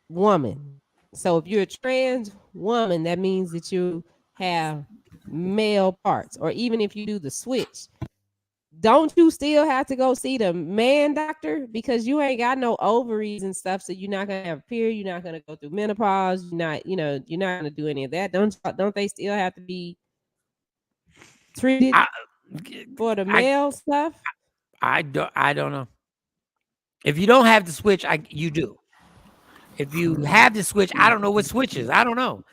woman, so if you're a trans woman, that means that you have male parts, or even if you do the switch, don't you still have to go see the man doctor because you ain't got no ovaries and stuff, so you're not gonna have a period, you're not gonna go through menopause, you're not gonna do any of that. Don't they still have to be treated for the male stuff? I don't know. If you don't have the switch, you do. If you have the switch, I don't know what switch is. I don't know.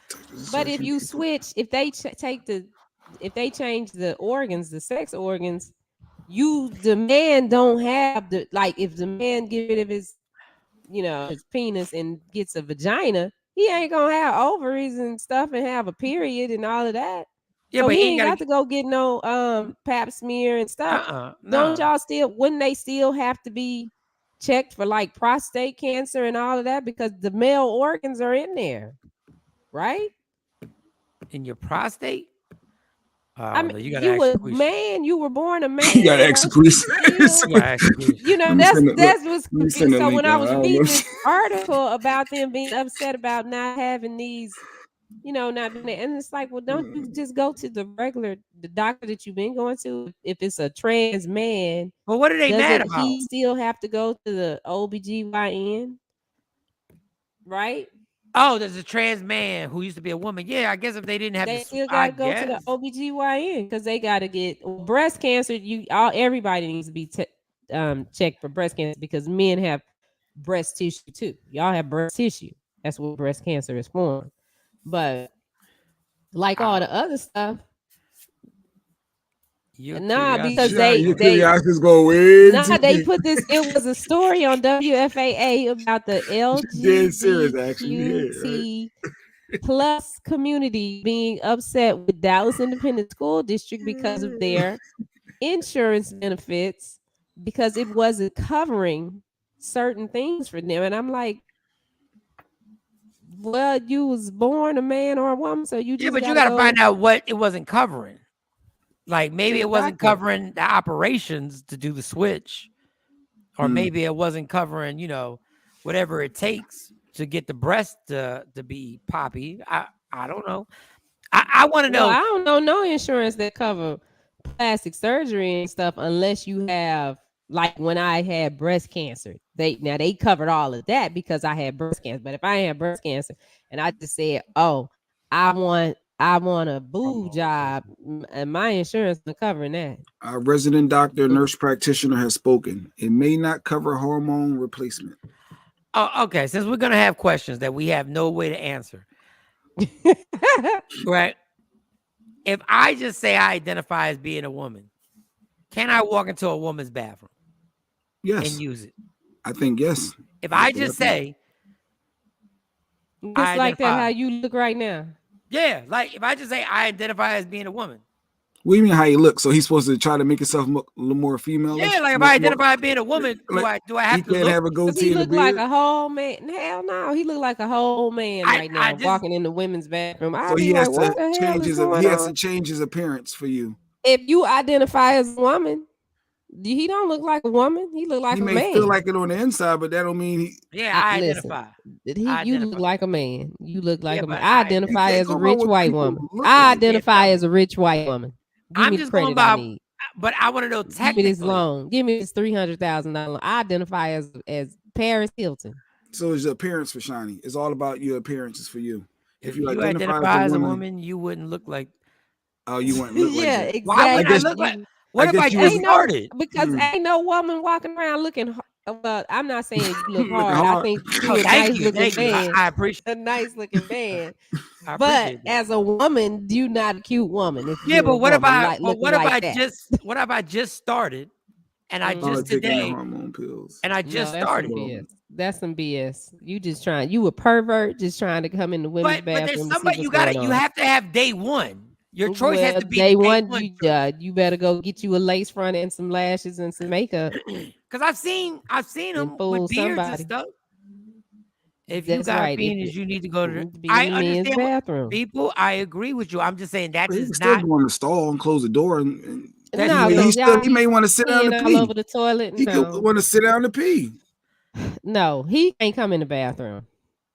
But if you switch, if they if they change the organs, the sex organs, the man don't have the, like, if the man get rid of his, his penis and gets a vagina, he ain't gonna have ovaries and stuff and have a period and all of that. Yeah, so but he ain't got to go get no pap smear and stuff. No. Don't y'all wouldn't they still have to be checked for like prostate cancer and all of that because the male organs are in there, right? In your prostate? I mean, you were born a man. You got excretion. That's what's confusing. So when I was reading this article about them being upset about not having these, not doing it, and it's like, well, don't you just go to the doctor that you've been going to? If it's a trans man, well, what are they mad about? He still have to go to the OBGYN, right? Oh, there's a trans man who used to be a woman. Yeah, I guess if they didn't have, they still gotta go to the OBGYN because they gotta get breast cancer. Everybody needs to be checked for breast cancer because men have breast tissue too. Y'all have breast tissue. That's what breast cancer is for. But like all the other stuff, because your curiosity's go way. They put this. It was a story on WFAA about the LGBT plus community being upset with Dallas Independent School District because of their insurance benefits because it wasn't covering certain things for them. And I'm like, well, you was born a man or a woman, so you just but you got to find out what it wasn't covering. Like maybe it wasn't covering the operations to do the switch, or maybe it wasn't covering, whatever it takes to get the breast to be poppy. I don't know. I want to know. I don't know no insurance that cover plastic surgery and stuff unless you have, like when I had breast cancer. They covered all of that because I had breast cancer. But if I had breast cancer and I just said, oh, I want a boob job, and my insurance is covering that. Our resident doctor, nurse practitioner has spoken. It may not cover hormone replacement. Oh, okay. Since we're going to have questions that we have no way to answer. Right? If I just say I identify as being a woman, can I walk into a woman's bathroom? Yes. And use it? I think yes. If I just say... Just like that, how you look right now. Yeah, like if I just say I identify as being a woman. What do you mean how you look? So he's supposed to try to make himself a little more female? Yeah, like if I identify as being a woman, do I have to have a goatee? He look like a whole man. Hell no, he look like a whole man right now, walking in the women's bathroom. So he has to change his appearance for you. If you identify as a woman, he don't look like a woman. He look like a man. He may feel like it on the inside, but that don't mean he. Yeah, I identify. You look like a man. You look like a man. I identify as a rich white woman. I identify as a rich white woman. I'm just going by, but I want to know technically. Give me this loan. Give me this $300,000. I identify as Paris Hilton. So it's your appearance for Shawnee. It's all about your appearances for you. If you identify as a woman, you wouldn't look like. Oh, you wouldn't look like that. Exactly. Why would I look like? What if I just started? Because ain't no woman walking around looking. Well, I'm not saying you look hard. I think you're a nice looking man. I appreciate a nice looking man. But as a woman, you're not a cute woman. But what if I just started and I just today hormone pills and I just started? That's some BS. You a pervert just trying to come in the women's bathroom. But there's somebody you have to have day one. Your choice has to be day one. You better go get you a lace front and some lashes and some makeup. Because I've seen them with beards and stuff. If you got penis, you need to go to. I understand bathroom. People. I agree with you. I'm just saying that he does still not go in the stall and close the door and no, he may want to sit down and pee all over the toilet. He could want to sit down to pee. No, he ain't come in the bathroom.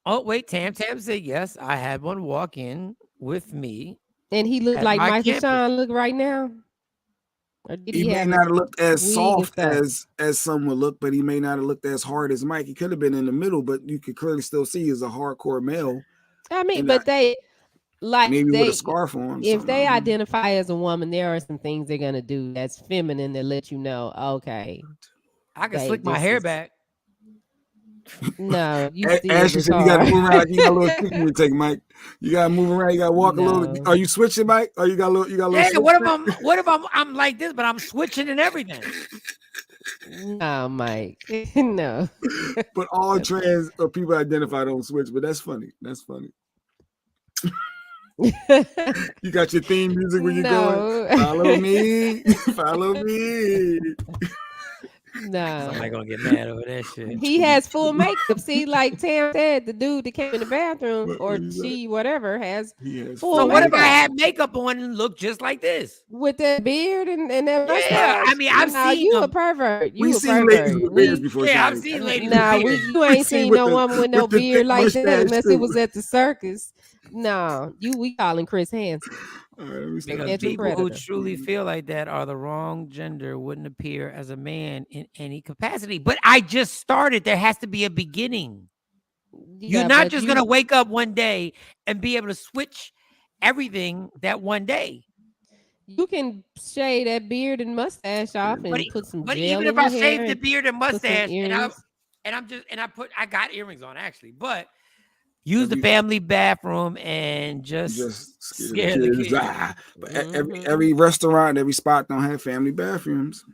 Oh wait, Tam said yes. I had one walk in with me, and he looked like Michael Shawn look right now. Or did he may not have looked as soft as some would look, but he may not have looked as hard as Mike. He could have been in the middle, but you could clearly still see he's a hardcore male. I mean, but they like maybe with a scarf on. If they identify as a woman, there are some things they're gonna do that's feminine that let you know, okay, I can slick my hair back. No, you Ashley said you gotta move around like you got a little trick you take, Mike. You gotta move around, you gotta walk a little. Are you switching, Mike? Or you got a little yeah, what if I'm like this, but I'm switching and everything? No, Mike. No. But all trans people identify don't switch, but that's funny. That's funny. You got your theme music when you're going. Follow me. Follow me. No. Somebody gonna get mad over that shit. He has full makeup. See, like Tam said, the dude that came in the bathroom or she, whatever, has full So makeup. what if I had makeup on and look just like this? With that beard and that mustache? Yeah, I mean, I've seen you a pervert. We've seen ladies with beards before. Yeah, I've seen ladies with beards. You ain't seen no woman with no beard like that unless it was at the circus. No, we calling Chris Hansen. Because people who truly feel like that are the wrong gender wouldn't appear as a man in any capacity. But I just started. There has to be a beginning. Yeah, You're not just going to wake up one day and be able to switch everything that one day. You can shave that beard and mustache off and put some gel even in if I your shave hair the beard and mustache and I got earrings on actually, but use the family bathroom and just scare the kids. But every restaurant, every spot don't have family bathrooms.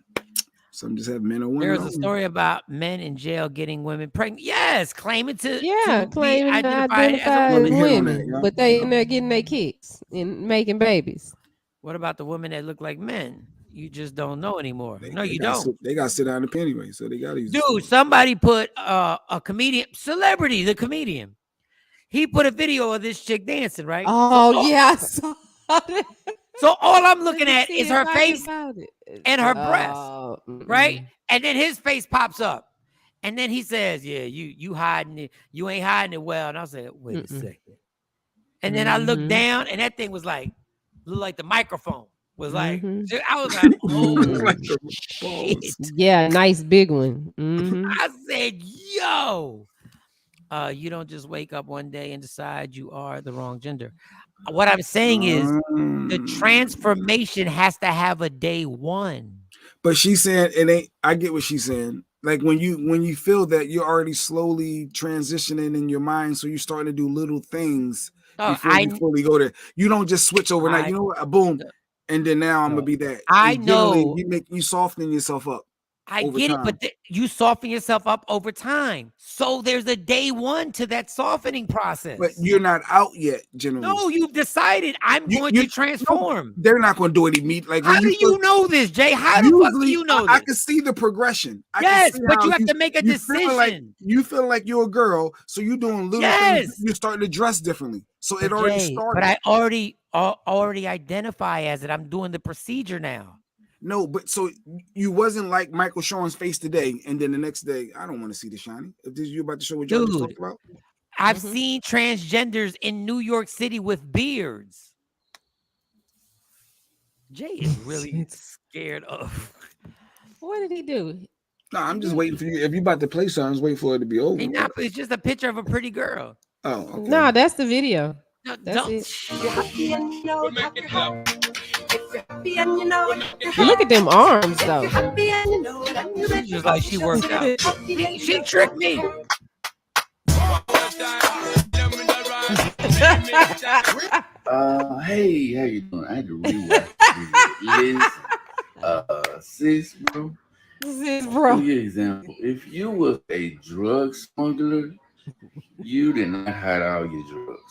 Some just have men or women. There's a story about men in jail getting women pregnant. Yes, claiming to identify as women, but they're getting their kicks and making babies. What about the women that look like men? You just don't know anymore. You don't. They got to sit down the pen anyway, so they got to use. Dude, somebody put a comedian, celebrity, the comedian. He put a video of this chick dancing, right? Oh, yes. So all I'm looking at is her face and her breast, right? And then his face pops up. And then he says, yeah, you hiding it. You ain't hiding it well. And I said, wait a second. And then I looked down and that thing was like, looked like the microphone. Was like, I was like, oh, shit. Yeah, nice big one. I said, yo. You don't just wake up one day and decide you are the wrong gender. What I'm saying is the transformation has to have a day one. But she's saying it ain't. I get what she's saying. Like when you feel that you're already slowly transitioning in your mind, so you're starting to do little things before you fully go there. You don't just switch overnight. You know what? Boom, and then now I'm gonna be that. I know you soften yourself up. I get it, but you soften yourself up over time. So there's a day one to that softening process. But you're not out yet, generally. No, you've decided I'm going to transform. No, they're not going to do it immediately. Like, how do you know this, Jay? How the fuck do you know this? I can see the progression. Yes, but you have to make a decision. You feel like you're a girl, so you're doing little things. You're starting to dress differently. So it already started. But I already identify as it. I'm doing the procedure now. No, but so you wasn't like Michael Shawn's face today, and then the next day, I don't want to see the shiny. If this you about to show what y'all just talked about? I've seen transgenders in New York City with beards. Jay is really scared of. What did he do? No, I'm just waiting for you. If you about to play something, just wait for it to be over. It's just a picture of a pretty girl. Oh, okay. No, that's the video. No, that's it. Look at them arms, though. She's just like she worked out. She tricked me. Hey, how you doing? I had to rewatch sis, bro. Sis, bro. Give you an example. If you was a drug smuggler, you did not hide all your drugs.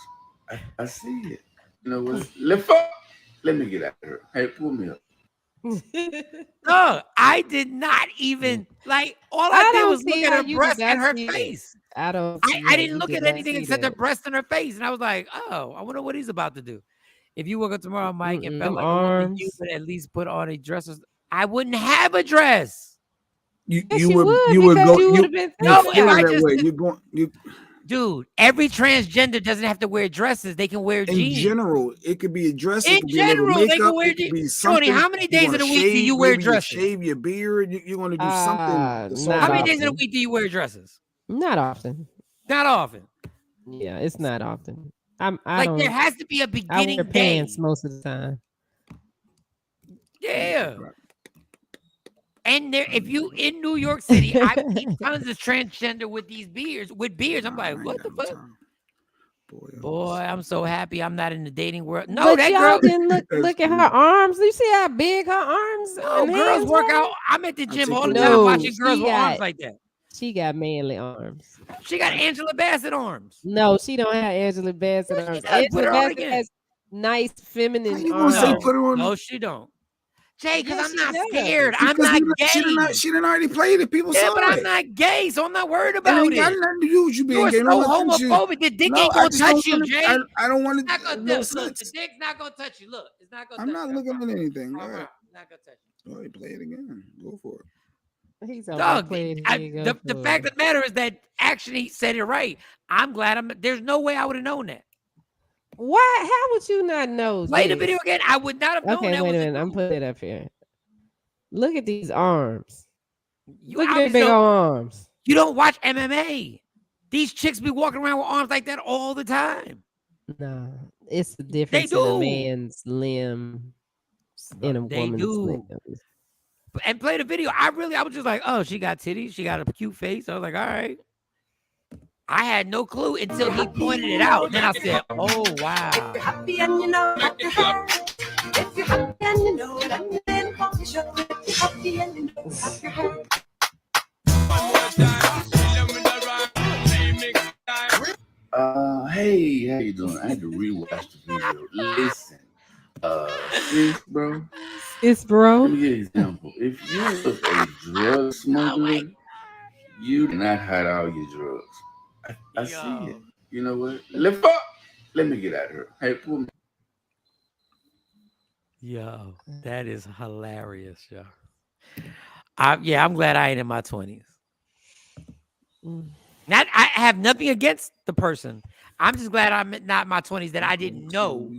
I see it. You know what? Lift up. Let me get out of here. Hey, pull me up. No, I did not even like. All I did was look at her breast and her face. I don't. I didn't look at anything except her breast and her face, and I was like, "Oh, I wonder what he's about to do." If you woke up tomorrow, Mike, and felt like a woman, you would at least put on a dress. I wouldn't have a dress. You would go. No, if I just way. You're going. Dude, every transgender doesn't have to wear dresses. They can wear jeans. In general, it could be a dress. In general, they can wear jeans. Shorty, how many days of the week do you wear dresses? Shave your beard. You're going to do something. How many days of the week do you wear dresses? Not often. Not often. Yeah, it's not often. There has to be a beginning I wear pants most of the time. Yeah. And if you in New York City, I've seen tons of transgender with these beards. I'm like, what the fuck? Boy, I'm so happy I'm not in the dating world. No, but that y'all girl didn't look at her arms. You see how big her arms? No, girls work out. I'm at the gym all the time watching girls with arms like that. She got manly arms. She got Angela Bassett arms. No, she don't have Angela Bassett arms. Angela Bassett has nice feminine arms. No, she don't. Jay, because I'm not scared. I'm not gay. She done already played it. People saw but it. I'm not gay, so I'm not worried about it. Got nothing to do with you being gay. You're so homophobic. The dick ain't gonna touch you, Jay. I don't want to. Look, the dick's not gonna touch you. Look, it's not gonna. I'm not looking at anything. All right, not gonna touch you. Go ahead, play it again. Go for it. He's the fact of the matter is that actually said it right. I'm glad there's no way I would have known that. Why? How would you not know? Play the video again. I would not have known that. Okay, wait a minute. I'm putting it up here. Look at these arms. Look at their big arms. You don't watch MMA. These chicks be walking around with arms like that all the time. No, it's the difference in a man's limb and a woman's limb. And play the video. I was just like, oh, she got titties. She got a cute face. I was like, all right. I had no clue until he pointed it out. Then I said, oh, wow. Happy and you know that you're hurt. If you're happy and you know that you're in the show. If you're happy and you know that you're hurt. Hey, how you doing? I had to rewatch the video. Listen, sis, bro. Let me give you an example. If you was a drug smuggler, you did not hide all your drugs. I see it. You know what? Let me get out of here. Hey, pull me. Yo, that is hilarious, yo. I'm glad I ain't in my 20s. I have nothing against the person. I'm just glad I'm not in my 20s that I didn't know.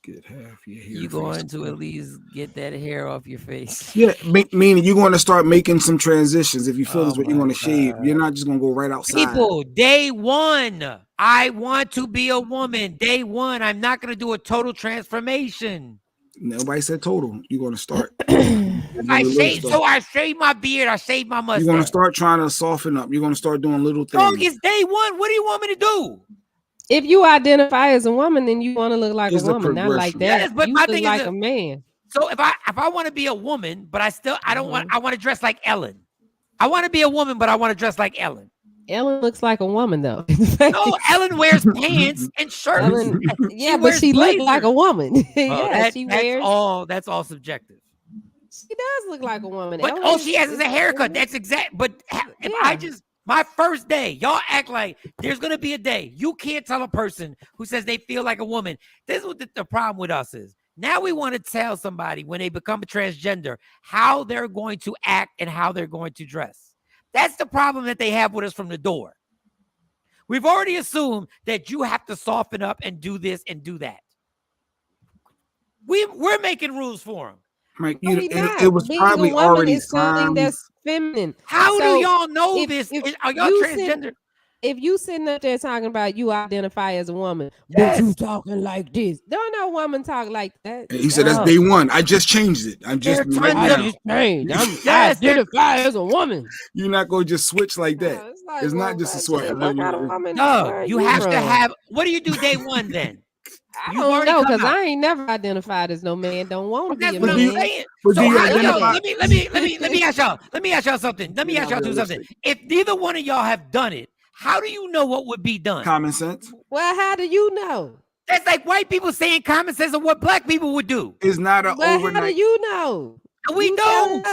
Get half your hair. You're going to at least get that hair off your face. Yeah, meaning you're going to start making some transitions. If you feel this way, you're going to shave. You're not just going to go right outside. People, day one, I want to be a woman. Day one, I'm not going to do a total transformation. Nobody said total. You're going to start. I shave my beard. I shave my mustache. You're going to start trying to soften up. You're going to start doing little things. Dog, it's day one. What do you want me to do? If you identify as a woman, then you want to look like a woman, not like that. Yes, but you my look thing like is a man. So if I want to be a woman, but I want to dress like Ellen. I want to be a woman, but I want to dress like Ellen. Ellen looks like a woman, though. No, Ellen wears pants and shirts. But she looks like a woman. She wears. That's all subjective. She does look like a woman. But all she has is a haircut. That's exact. But if my first day, y'all act like there's going to be a day. You can't tell a person who says they feel like a woman. This is what the problem with us is. Now we want to tell somebody when they become a transgender how they're going to act and how they're going to dress. That's the problem that they have with us from the door. We've already assumed that you have to soften up and do this and do that. We're making rules for them. Mike, it was probably already something that's feminine. How do y'all know this? Are y'all transgender? If you sitting up there talking about you identify as a woman, but you talking like this, don't no woman talk like that. He said that's day one. I just changed it. I identify as a woman. You're not gonna just switch like that. It's not just a switch. No, you have to have. What do you do day one then? I don't know because I ain't never identified as no man. Don't want to be a man. Let me ask y'all. Let me ask y'all something. Let me ask y'all something. If neither one of y'all have done it, how do you know what would be done? Common sense. Well, how do you know? That's like white people saying common sense of what black people would do. It's not an overnight. How do you know? We don't.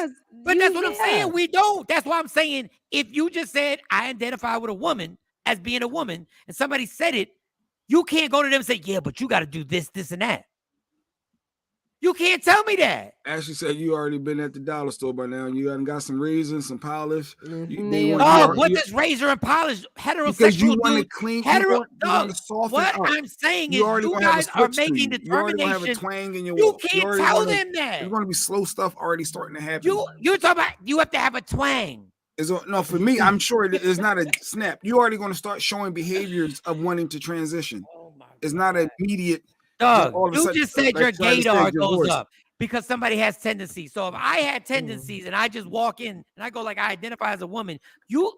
But that's what I'm saying. We don't. That's why I'm saying if you just said I identify with a woman as being a woman, and somebody said it, you can't go to them and say, yeah, but you got to do this, this, and that. You can't tell me that. Ashley said you already been at the dollar store by now. You got some razor, some polish. What does razor and polish? Heterosexual because you want to clean. You want to soften what up. I'm saying is you guys are making determination. You already have a twang in your You walk. can't tell them that. There's going to be slow stuff already starting to happen. You're talking about you have to have a twang. No, for me, I'm sure it's not a snap. You're already going to start showing behaviors of wanting to transition. It's not an immediate. Doug, you just said your gaydar goes up because somebody has tendencies. So if I had tendencies and I just walk in and I go like I identify as a woman,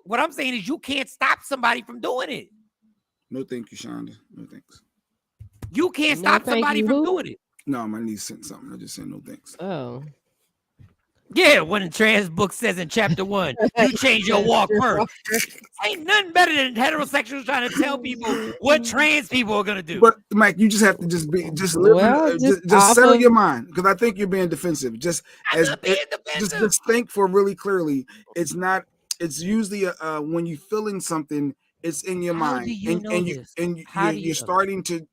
what I'm saying is you can't stop somebody from doing it. No, thank you, Shonda. No thanks. You can't stop somebody from doing it. No, my niece sent something. I just said no thanks. Oh. Yeah, when the trans book says in chapter 1, you change your walk first. Ain't nothing better than heterosexuals trying to tell people what trans people are gonna do. But Mike, you just have to just settle your mind, because I think you're being defensive. Just think for really clearly. It's not. It's usually when you feeling something, it's in your mind, you're starting to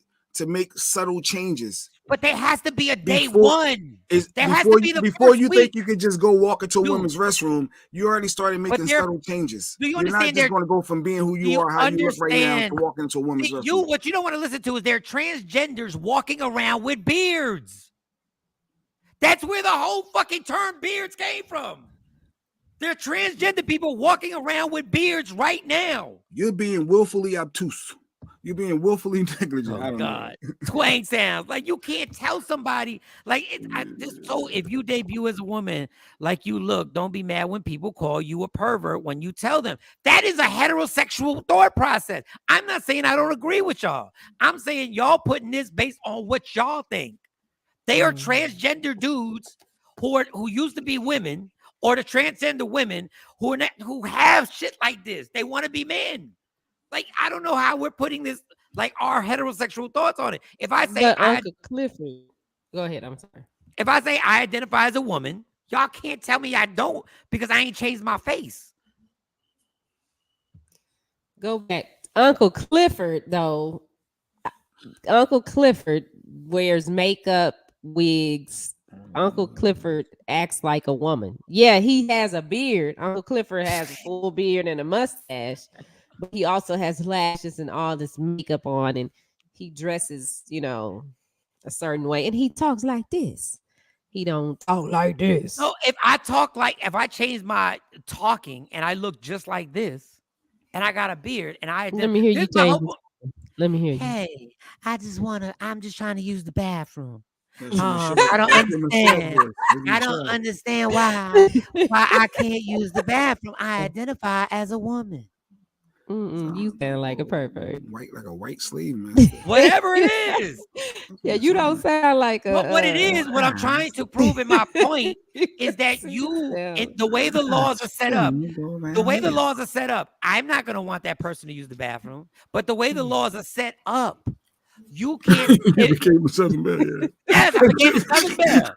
make subtle changes. But there has to be a day one. Before you think you could just go walk into a women's restroom, you already started making subtle changes. You're not just going to go from being who you are, how you look right now, to walking into a women's restroom. What you don't want to listen to is they're transgenders walking around with beards. That's where the whole fucking term beards came from. They're transgender people walking around with beards right now. You're being willfully obtuse. You're being willfully negligent. Oh, God. Twang sounds like you can't tell somebody like if you debut as a woman like you look, don't be mad when people call you a pervert when you tell them. That is a heterosexual thought process. I'm not saying I don't agree with y'all. I'm saying y'all putting this based on what y'all think. They are transgender dudes who used to be women, or the transgender women who have shit like this. They want to be men. Like, I don't know how we're putting this, like, our heterosexual thoughts on it. If I say Uncle Clifford, go ahead. I'm sorry. If I say I identify as a woman, y'all can't tell me I don't because I ain't changed my face. Go back. Uncle Clifford, though. Uncle Clifford wears makeup, wigs. Uncle Clifford acts like a woman. Yeah, he has a beard. Uncle Clifford has a full beard and a mustache. But he also has lashes and all this makeup on, and he dresses, a certain way, and he talks like this. He don't talk like this. So if I change my talking and I look just like this, and I got a beard, and let me hear you change. Let me hear you. Hey, I'm just trying to use the bathroom. I don't understand why I can't use the bathroom. I identify as a woman. You sound like a pervert. White, like a white slave, man. Whatever it is. Yeah, you don't sound like a. But what it is, what I'm trying to prove in my point is that the way the laws are set up, I'm not going to want that person to use the bathroom. But the way the laws are set up, you can't. You became a Southern Belle. Yes, I became a Southern Belle.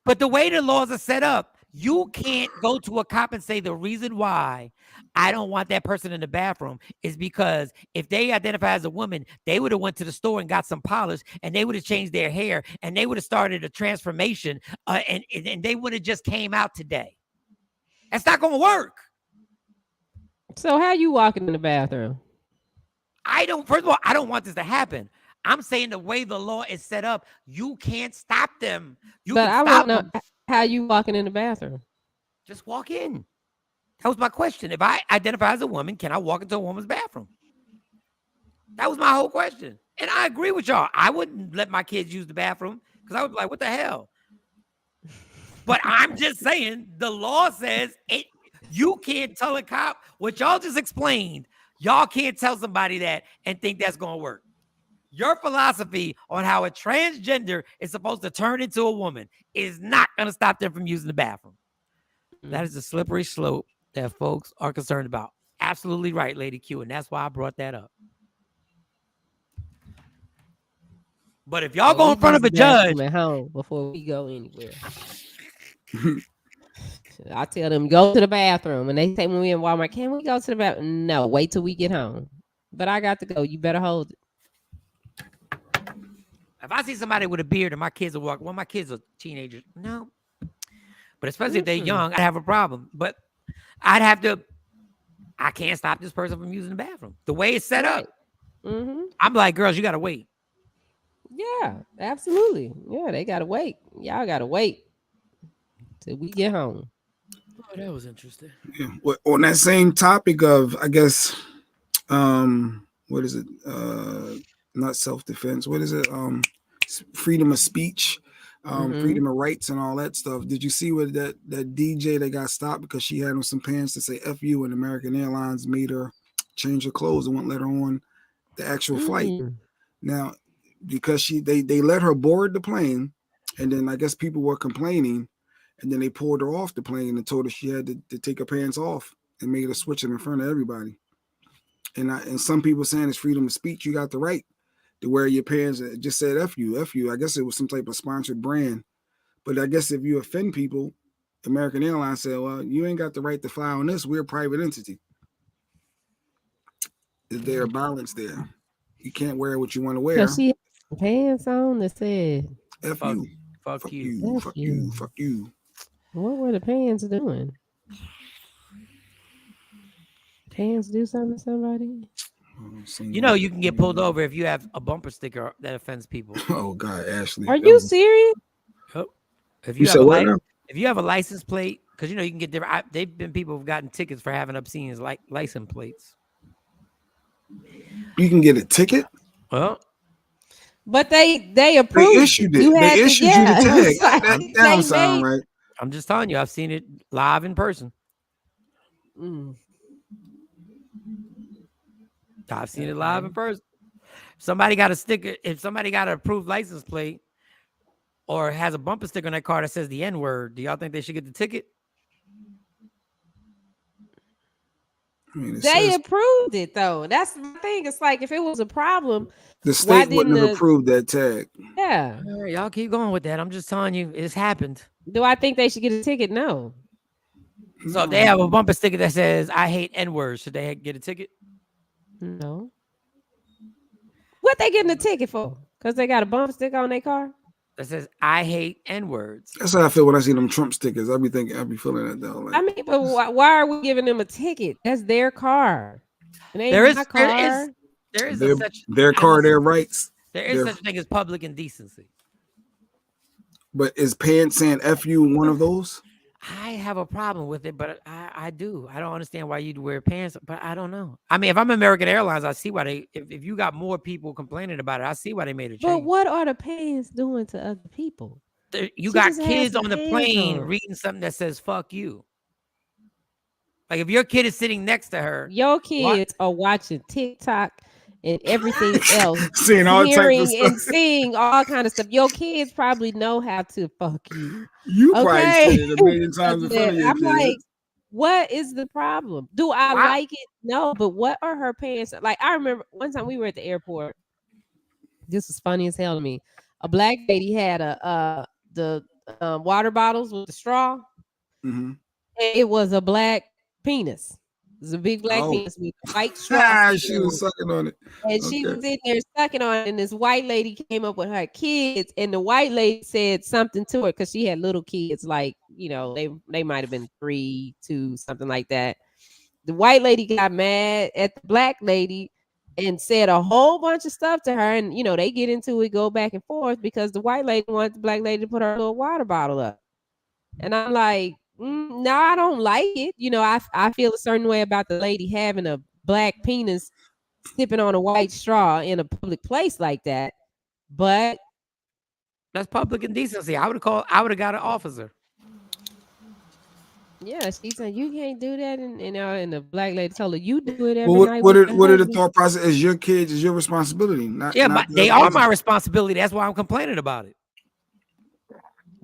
But the way the laws are set up, you can't go to a cop and say the reason why I don't want that person in the bathroom is because if they identify as a woman, they would have went to the store and got some polish, and they would have changed their hair, and they would have started a transformation, and they would have just came out today. That's not going to work. So how you walking in the bathroom? First of all, I don't want this to happen. I'm saying the way the law is set up, you can't stop them. I want to know how you walking in the bathroom. Just walk in. That was my question. If I identify as a woman, can I walk into a woman's bathroom? That was my whole question. And I agree with y'all. I wouldn't let my kids use the bathroom because I would be like, what the hell? But I'm just saying the law says it. You can't tell a cop what y'all just explained. Y'all can't tell somebody that and think that's going to work. Your philosophy on how a transgender is supposed to turn into a woman is not going to stop them from using the bathroom. That is a slippery slope that folks are concerned about. Absolutely right, Lady Q, and that's why I brought that up. But if y'all go in front of a judge at home before we go anywhere, I tell them go to the bathroom, and they say when we in Walmart, can we go to the bathroom? No, wait till we get home. But I got to go. You better hold it. If I see somebody with a beard and my kids will walk, well, my kids are teenagers. No. But especially if they're young, I'd have a problem. But I'd have to, I can't stop this person from using the bathroom. The way it's set up. Mm-hmm. I'm like, girls, you got to wait. Yeah, absolutely. Yeah, they got to wait. Y'all got to wait till we get home. Oh, that was interesting. Yeah. Well, on that same topic of, I guess, what is it? Not self-defense. What is it? Freedom of speech, freedom of rights and all that stuff. Did you see what that DJ that got stopped because she had on some pants to say F you, and American Airlines made her change her clothes and wouldn't let her on the actual flight. Now, because they let her board the plane, and then I guess people were complaining, and then they pulled her off the plane and told her she had to take her pants off and made her switch them in front of everybody. And some people saying it's freedom of speech. You got the right to wear your pants. It just said F you, F you. I guess it was some type of sponsored brand. But I guess if you offend people, American Airlines said, well, you ain't got the right to fly on this. We're a private entity. Is there a balance there? You can't wear what you want to wear. So she had pants on that said F you. Fuck you. Fuck you. Fuck you. What were the pants doing? Pants do something to somebody? You know, you can get pulled over if you have a bumper sticker that offends people. Oh God, Ashley. Are you serious? Oh. If you said what now? If you have a license plate, because you know you can get different. They've been people who've gotten tickets for having obscene license plates. You can get a ticket. Well, but they approved. They issued it. They issued you the tag. That don't sound right. I'm just telling you, I've seen it live in person. I've seen it live in person. Somebody got a sticker. If somebody got an approved license plate or has a bumper sticker on that car that says the N-word, do y'all think they should get the ticket? I mean, they approved it though. That's the thing. It's like if it was a problem, the state wouldn't have approved that tag. Yeah. All right, y'all keep going with that. I'm just telling you, it's happened. Do I think they should get a ticket? No. So if they have a bumper sticker that says "I hate N-words," should they get a ticket? No. What they getting a ticket for? Because they got a bumper sticker on their car that says "I hate N-words." That's how I feel when I see them Trump stickers. I be feeling that though. Like, I mean, but why are we giving them a ticket? That's their car. There is their car, their rights. There is such a thing as public indecency. But is pants saying F you one of those? I have a problem with it, but I do. I don't understand why you'd wear pants, but I don't know. I mean, if I'm American Airlines, I see why if you got more people complaining about it, I see why they made a change. But what are the pants doing to other people? You got kids on the plane reading something that says "fuck you." Like if your kid is sitting next to her, your kids are watching TikTok and everything else, seeing all hearing types of and seeing all kind of stuff. Your kids probably know how to fuck you. You probably said it a million times in front of your kids. Like, what is the problem? Do I like it? No, but what are her pants? Like I remember one time we were at the airport. This was funny as hell to me. A black lady had the water bottles with the straw. Mm-hmm. And it was a black penis. It was a big black penis with a white straw. She was sucking on it. And she was in there sucking on it. And this white lady came up with her kids. And the white lady said something to her because she had little kids, like, you know, they might have been 3, 2, something like that. The white lady got mad at the black lady and said a whole bunch of stuff to her. And, you know, they get into it, go back and forth because the white lady wanted the black lady to put her little water bottle up. And I'm like, no, I don't like it. You know, I feel a certain way about the lady having a black penis sipping on a white straw in a public place like that. But that's public indecency. I would have got an officer. Yeah, she said you can't do that, and the black lady told her you do it every night. What are the thought process? Is your kids is your responsibility? Not they are my responsibility. That's why I'm complaining about it.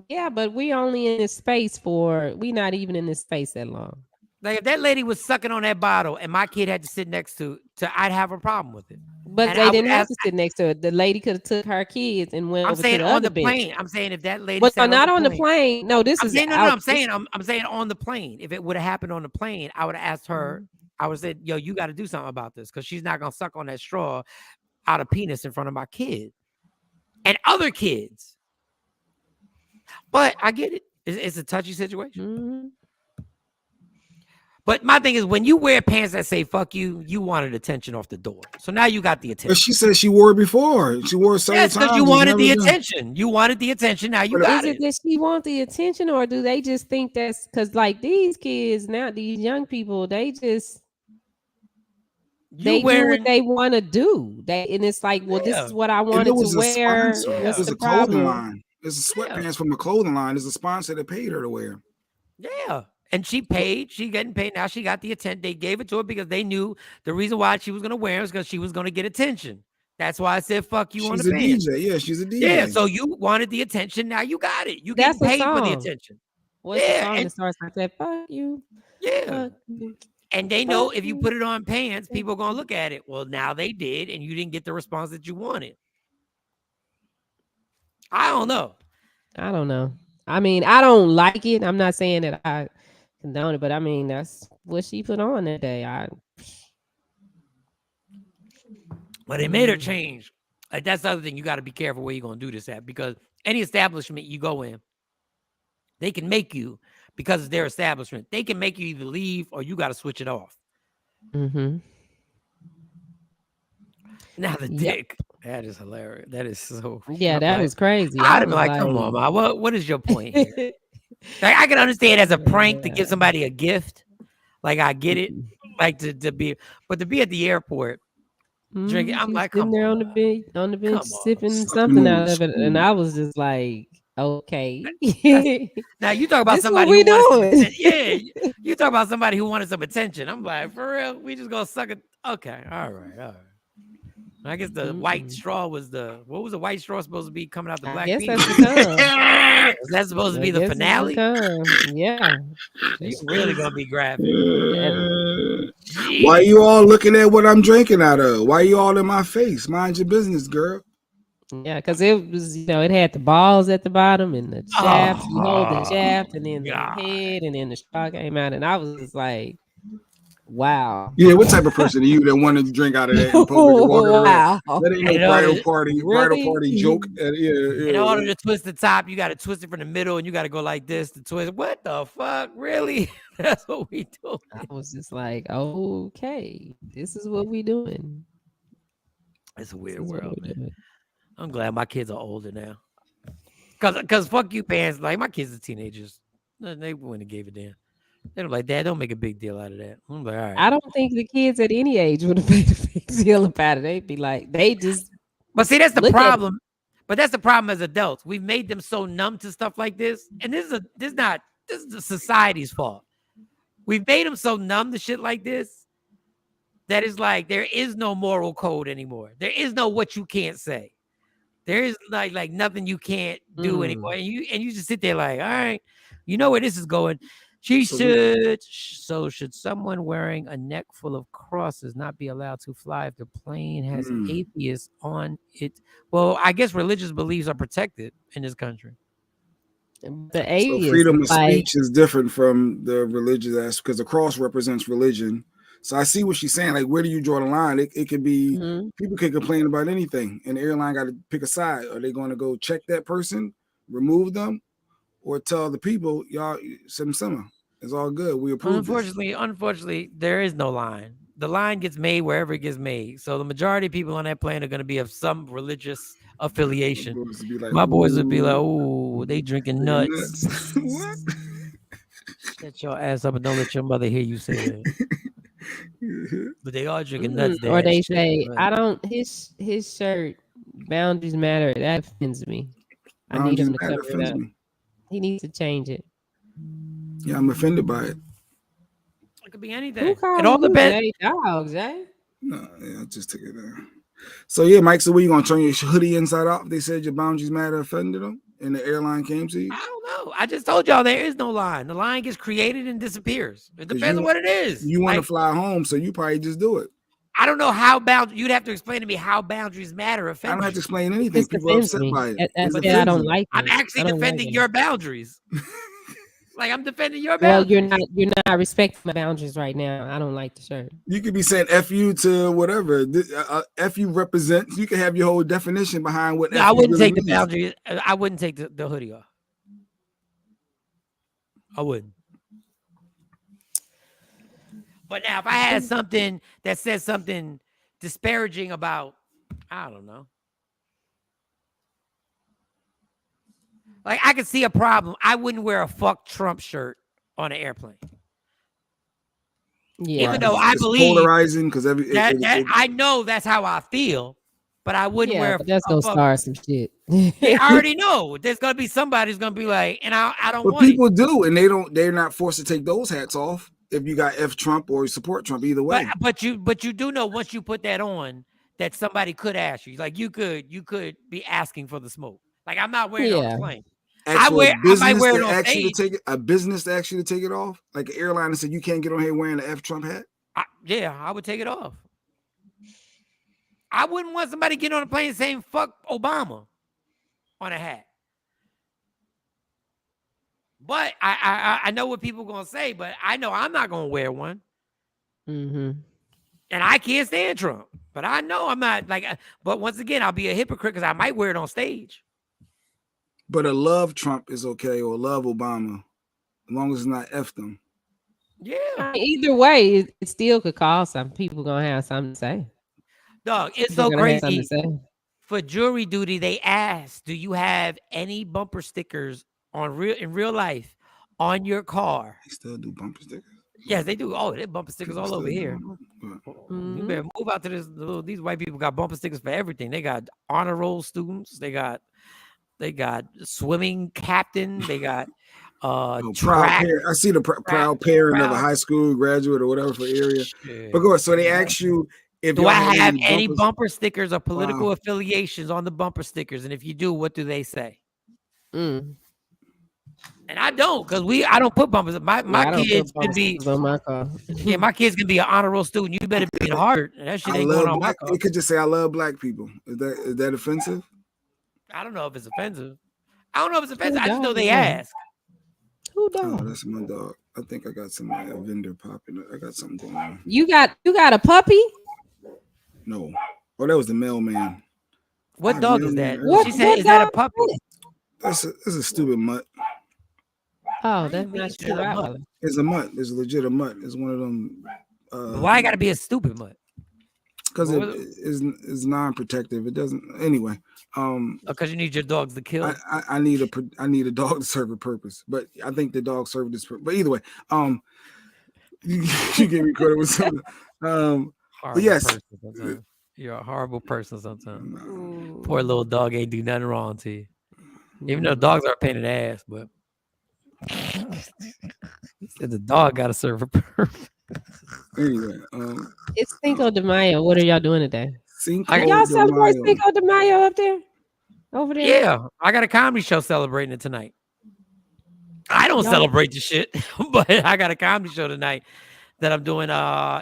Yeah, but we only in this space we not even in this space that long. Like if that lady was sucking on that bottle and my kid had to sit next to I'd have a problem with it. But they didn't have to sit next to her. The lady could have took her kids and went over to the other bench. Plane. I'm saying if that lady but sat not on the plane. No, this is saying, out. I'm saying on the plane. If it would have happened on the plane, I would have asked her. I would have said, "Yo, you got to do something about this because she's not gonna suck on that straw out of penis in front of my kid and other kids." But I get it. It's a touchy situation. But my thing is, when you wear pants that say "fuck you," you wanted attention off the door. So now you got the attention. But she said she wore it before. She wore it several times. Because you wanted the attention. You wanted the attention. Now you got it. Is it that she want the attention, or do they just think that's because like these kids now, these young people, they just do what they want to do. And it's like, well, this is what I wanted to wear. What's the problem? Line. It's a sweatpants from a clothing line. It's a sponsor that paid her to wear. Yeah. And she paid. She getting paid. Now she got the attention. They gave it to her because they knew the reason why she was going to wear it was because she was going to get attention. That's why I said, fuck you on the band. She's a DJ. Yeah, she's a DJ. Yeah, so you wanted the attention. Now you got it. You get paid for the attention. What's the song that starts like that? Fuck you. Yeah. Fuck you. And they know if you put it on pants, people are going to look at it. Well, now they did, and you didn't get the response that you wanted. I don't know. I mean, I don't like it. I'm not saying that I condone it, but I mean, that's what she put on that day. But it made her change. Like, that's the other thing. You got to be careful where you're going to do this at, because any establishment you go in, they can make you, because it's their establishment, they can make you either leave or you got to switch it off. Mm-hmm. Now the dick. That is hilarious. That is so. Yeah, that was crazy. I'd have been like, come on, man. What is your point here? Like, I can understand as a prank to give somebody a gift. Like, I get it. Like to be, but to be at the airport drinking, I'm like, sitting there on the bench sipping something out of it, and I was just like, okay. Now you talk about somebody who wanted yeah, you talk about somebody who wanted some attention. I'm like, for real, we just gonna suck it. Okay, all right. I guess the white straw was what was the white straw supposed to be coming out the black penis? Is that supposed to be the finale? Yeah. It's really gonna be graphic. Why you all looking at what I'm drinking out of? Why you all in my face? Mind your business, girl. Yeah, because it was, it had the balls at the bottom and the shaft. You hold the shaft and then the head, and then the straw came out, and I was just like, wow. Yeah, what type of person are you that want to drink out of that in public? Wow. That ain't no bridal party joke. In order to twist the top, you got to twist it from the middle, and you got to go like this to twist. What the fuck? Really? That's what we do. I was just like, okay, this is what we doing. It's a weird world, man. I'm glad my kids are older now. Cause fuck you pants. Like, my kids are teenagers. They wouldn't have gave a damn. They're like, Dad, don't make a big deal out of that. I'm like, all right. I don't think the kids at any age would have made a big deal about it. They'd be like, they just. But see, that's the problem. But that's the problem as adults. We've made them so numb to stuff like this. And this is the society's fault. We've made them so numb to shit like this that it's like there is no moral code anymore. There is no what you can't say. There is like nothing you can't do anymore. And you just sit there like, all right, you know where this is going. Should someone wearing a neck full of crosses not be allowed to fly if the plane has atheists on it? Well, I guess religious beliefs are protected in this country. The atheists, so freedom of speech is different from the religious aspect, because the cross represents religion. So I see what she's saying. Like, where do you draw the line? It could be people can complain about anything, and the airline got to pick a side. Are they going to go check that person, remove them, or tell the people, y'all, summer? It's all good. We approve. Unfortunately, there is no line. The line gets made wherever it gets made. So the majority of people on that plane are going to be of some religious affiliation. My boys would be like, "Oh, they drinking nuts." What? Shut your ass up and don't let your mother hear you say that. But they are drinking nuts. Or they say, "I don't." His shirt, boundaries matter. That offends me. I need him to cover it up. He needs to change it. Yeah, I'm offended by it. It could be anything. It all depends. Dogs, eh? No, yeah, I just took it down. So yeah, Mike. So, what you gonna turn your hoodie inside out? They said your boundaries matter offended them, and the airline came to you. I don't know. I just told y'all there is no line. The line gets created and disappears. It depends on what it is. You want to fly home, so you probably just do it. I don't know how you'd have to explain to me how boundaries matter. I don't have to explain anything. People are upset by it. I don't like it. I'm actually defending your boundaries. Like I'm defending your Well, boundaries. you're not respecting my boundaries right now. I don't like the shirt. You could be saying "f you" to whatever. "F you" represents. You can have your whole definition behind what. No, I wouldn't take the boundaries. I wouldn't take the hoodie off. I wouldn't. But now, if I had something that says something disparaging about, I don't know. Like, I could see a problem. I wouldn't wear a "fuck Trump" shirt on an airplane. Yeah. Even though I believe polarizing because I know that's how I feel, but I wouldn't wear. But that's gonna start some shit. I already know there's gonna be somebody who's gonna be like, and I don't but want people do, and they're not forced to take those hats off if you got F Trump or support Trump either way. But you do know once you put that on that somebody could ask you, like you could be asking for the smoke. Like I'm not wearing it on the plane. I might wear it on stage. A business to ask you to take it off, like an airline that said you can't get on here wearing an F Trump hat. I would take it off. I wouldn't want somebody getting on a plane saying "fuck Obama" on a hat. But I know what people are gonna say, but I know I'm not gonna wear one. Mm-hmm. And I can't stand Trump, but I know I'm not like. But once again, I'll be a hypocrite because I might wear it on stage. But a love Trump is okay, or love Obama, as long as it's not F them. Yeah. Either way, it still could cause some people gonna have something to say. Dog, it's so crazy. For jury duty, they asked, "Do you have any bumper stickers in real life on your car?" They still do bumper stickers. Yes, they do. Oh, they bumper stickers all over here. You better move out to this. These white people got bumper stickers for everything. They got honor roll students. They got swimming captain. They got proud parent. I see the proud parent of a high school graduate or whatever for area. But go ahead. So they ask you if do I have any bumper stickers or political affiliations on the bumper stickers, and if you do, what do they say? And I don't, because I don't put bumpers. My kids can be on my car. Yeah, my kids can be an honor roll student. You better be in Harvard. That shit ain't going on my car. It could just say I love black people. Is that offensive? I don't know if it's offensive. I just know they ask. Who does? Oh, that's my dog. I think I got some vendor popping. I got something going on. You got a puppy? No. Oh, that was the mailman. What dog is that? She said, is that a puppy? That's a stupid mutt. Oh, that's not true. It's a mutt. It's a legit mutt. It's one of them. Why got to be a stupid mutt? Because it is non-protective. It doesn't. Anyway. Because you need your dogs to kill. I need a dog to serve a purpose. But I think the dog served this purpose. But either way, you get me caught with something. But yes. You're a horrible person sometimes. Poor little dog ain't do nothing wrong to you. Even though dogs are a pain in the ass, but he said the dog got to serve a purpose. Anyway, it's Cinco de Mayo. What are y'all doing today? Y'all celebrate Cinco de Mayo up there? Over there? Yeah, I got a comedy show celebrating it tonight. I don't celebrate the shit, but I got a comedy show tonight that I'm doing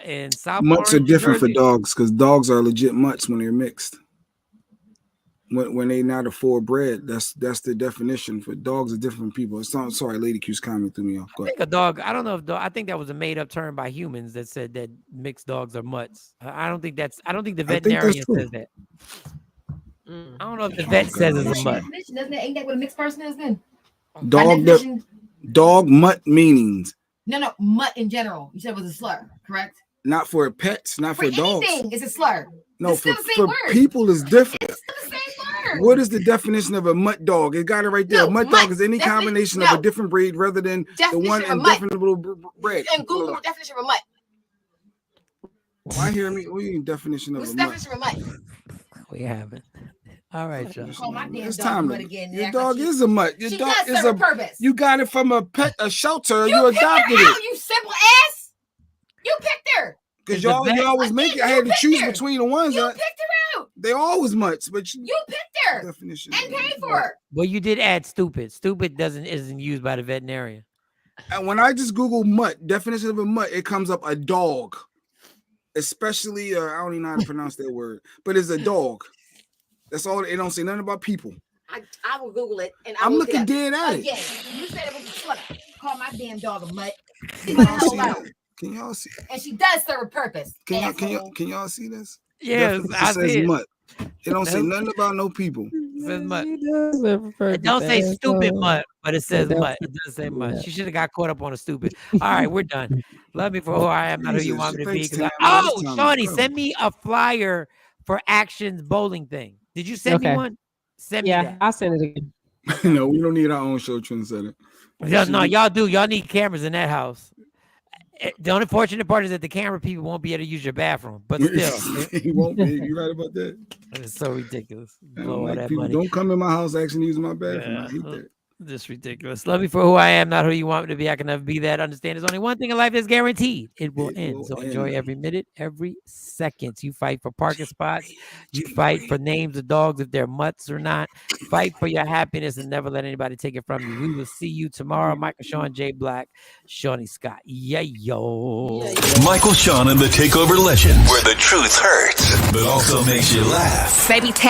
in South. Mutts are different for dogs because dogs are legit mutts when they're mixed. When they not a full bred, that's the definition for dogs are different people. Sorry, Lady Q's comment threw me off. I think a dog. I don't know if I think that was a made up term by humans that said that mixed dogs are mutts. I don't think the veterinarian says that. I don't know if the vet says it's a mutt. Ain't that what a mixed person is then? Dog mutt meanings. No, mutt in general. You said it was a slur, correct? Not for pets, not for dogs. Anything, it's a slur. No, it's for people is different. It's still the same word. What is the definition of a mutt dog? It got it right there. Mutt dog is any combination of a different breed rather than the one indefinable breed. And Google the definition of a mutt. Why hear me? What do you mean definition of a mutt? Definition of a mutt? We haven't. All right, John. It's time to. Your dog is a mutt. Your dog is a purpose. You got it from a shelter. You adopted it. You simple ass. You picked her. Because y'all always make it. I had to choose between the ones. You picked her out. They always mutts, but you picked her. Definition and paid for her. Well, you did add stupid. Stupid isn't used by the veterinarian. And when I just Google mutt, definition of a mutt, it comes up a dog. especially I don't even know how to pronounce that word, but it's a dog. That's all. It don't say nothing about people. I will Google it, and I'm looking dead at it. Again, you said it was a slur. Call my damn dog a mutt. Can y'all see that? Can y'all see? And she does serve a purpose. Can y'all see this? Yes, I see it. Mutt. It don't say nothing about no people. It says mutt. It don't say stupid mutt, but it says mutt. It doesn't say mutt. She should have got caught up on a stupid. All right, we're done. Love me for who I am, not who you want me to be. Shawnee, send me a flyer for Action's bowling thing. Did you send me one? Send me that. I'll send it again. No, we don't need our own show trendsetter. No, y'all do. Y'all need cameras in that house. The only fortunate part is that the camera people won't be able to use your bathroom, but still, he won't be. You right about that? It's so ridiculous. Blow all that money. Don't come in my house actually using my bathroom. I hate that. Just ridiculous. Love me for who I am, not who you want me to be. I can never be that. Understand there's only one thing in life that's guaranteed. It will end. So enjoy every minute, every second. You fight for parking spots. You fight for names of dogs, if they're mutts or not. Fight for your happiness and never let anybody take it from you. We will see you tomorrow. Michael Shawn, J Black, Shawnee Scott. Yeah, yo. Michael Shawn and the Takeover Legend, where the truth hurts, but also makes you laugh. Baby,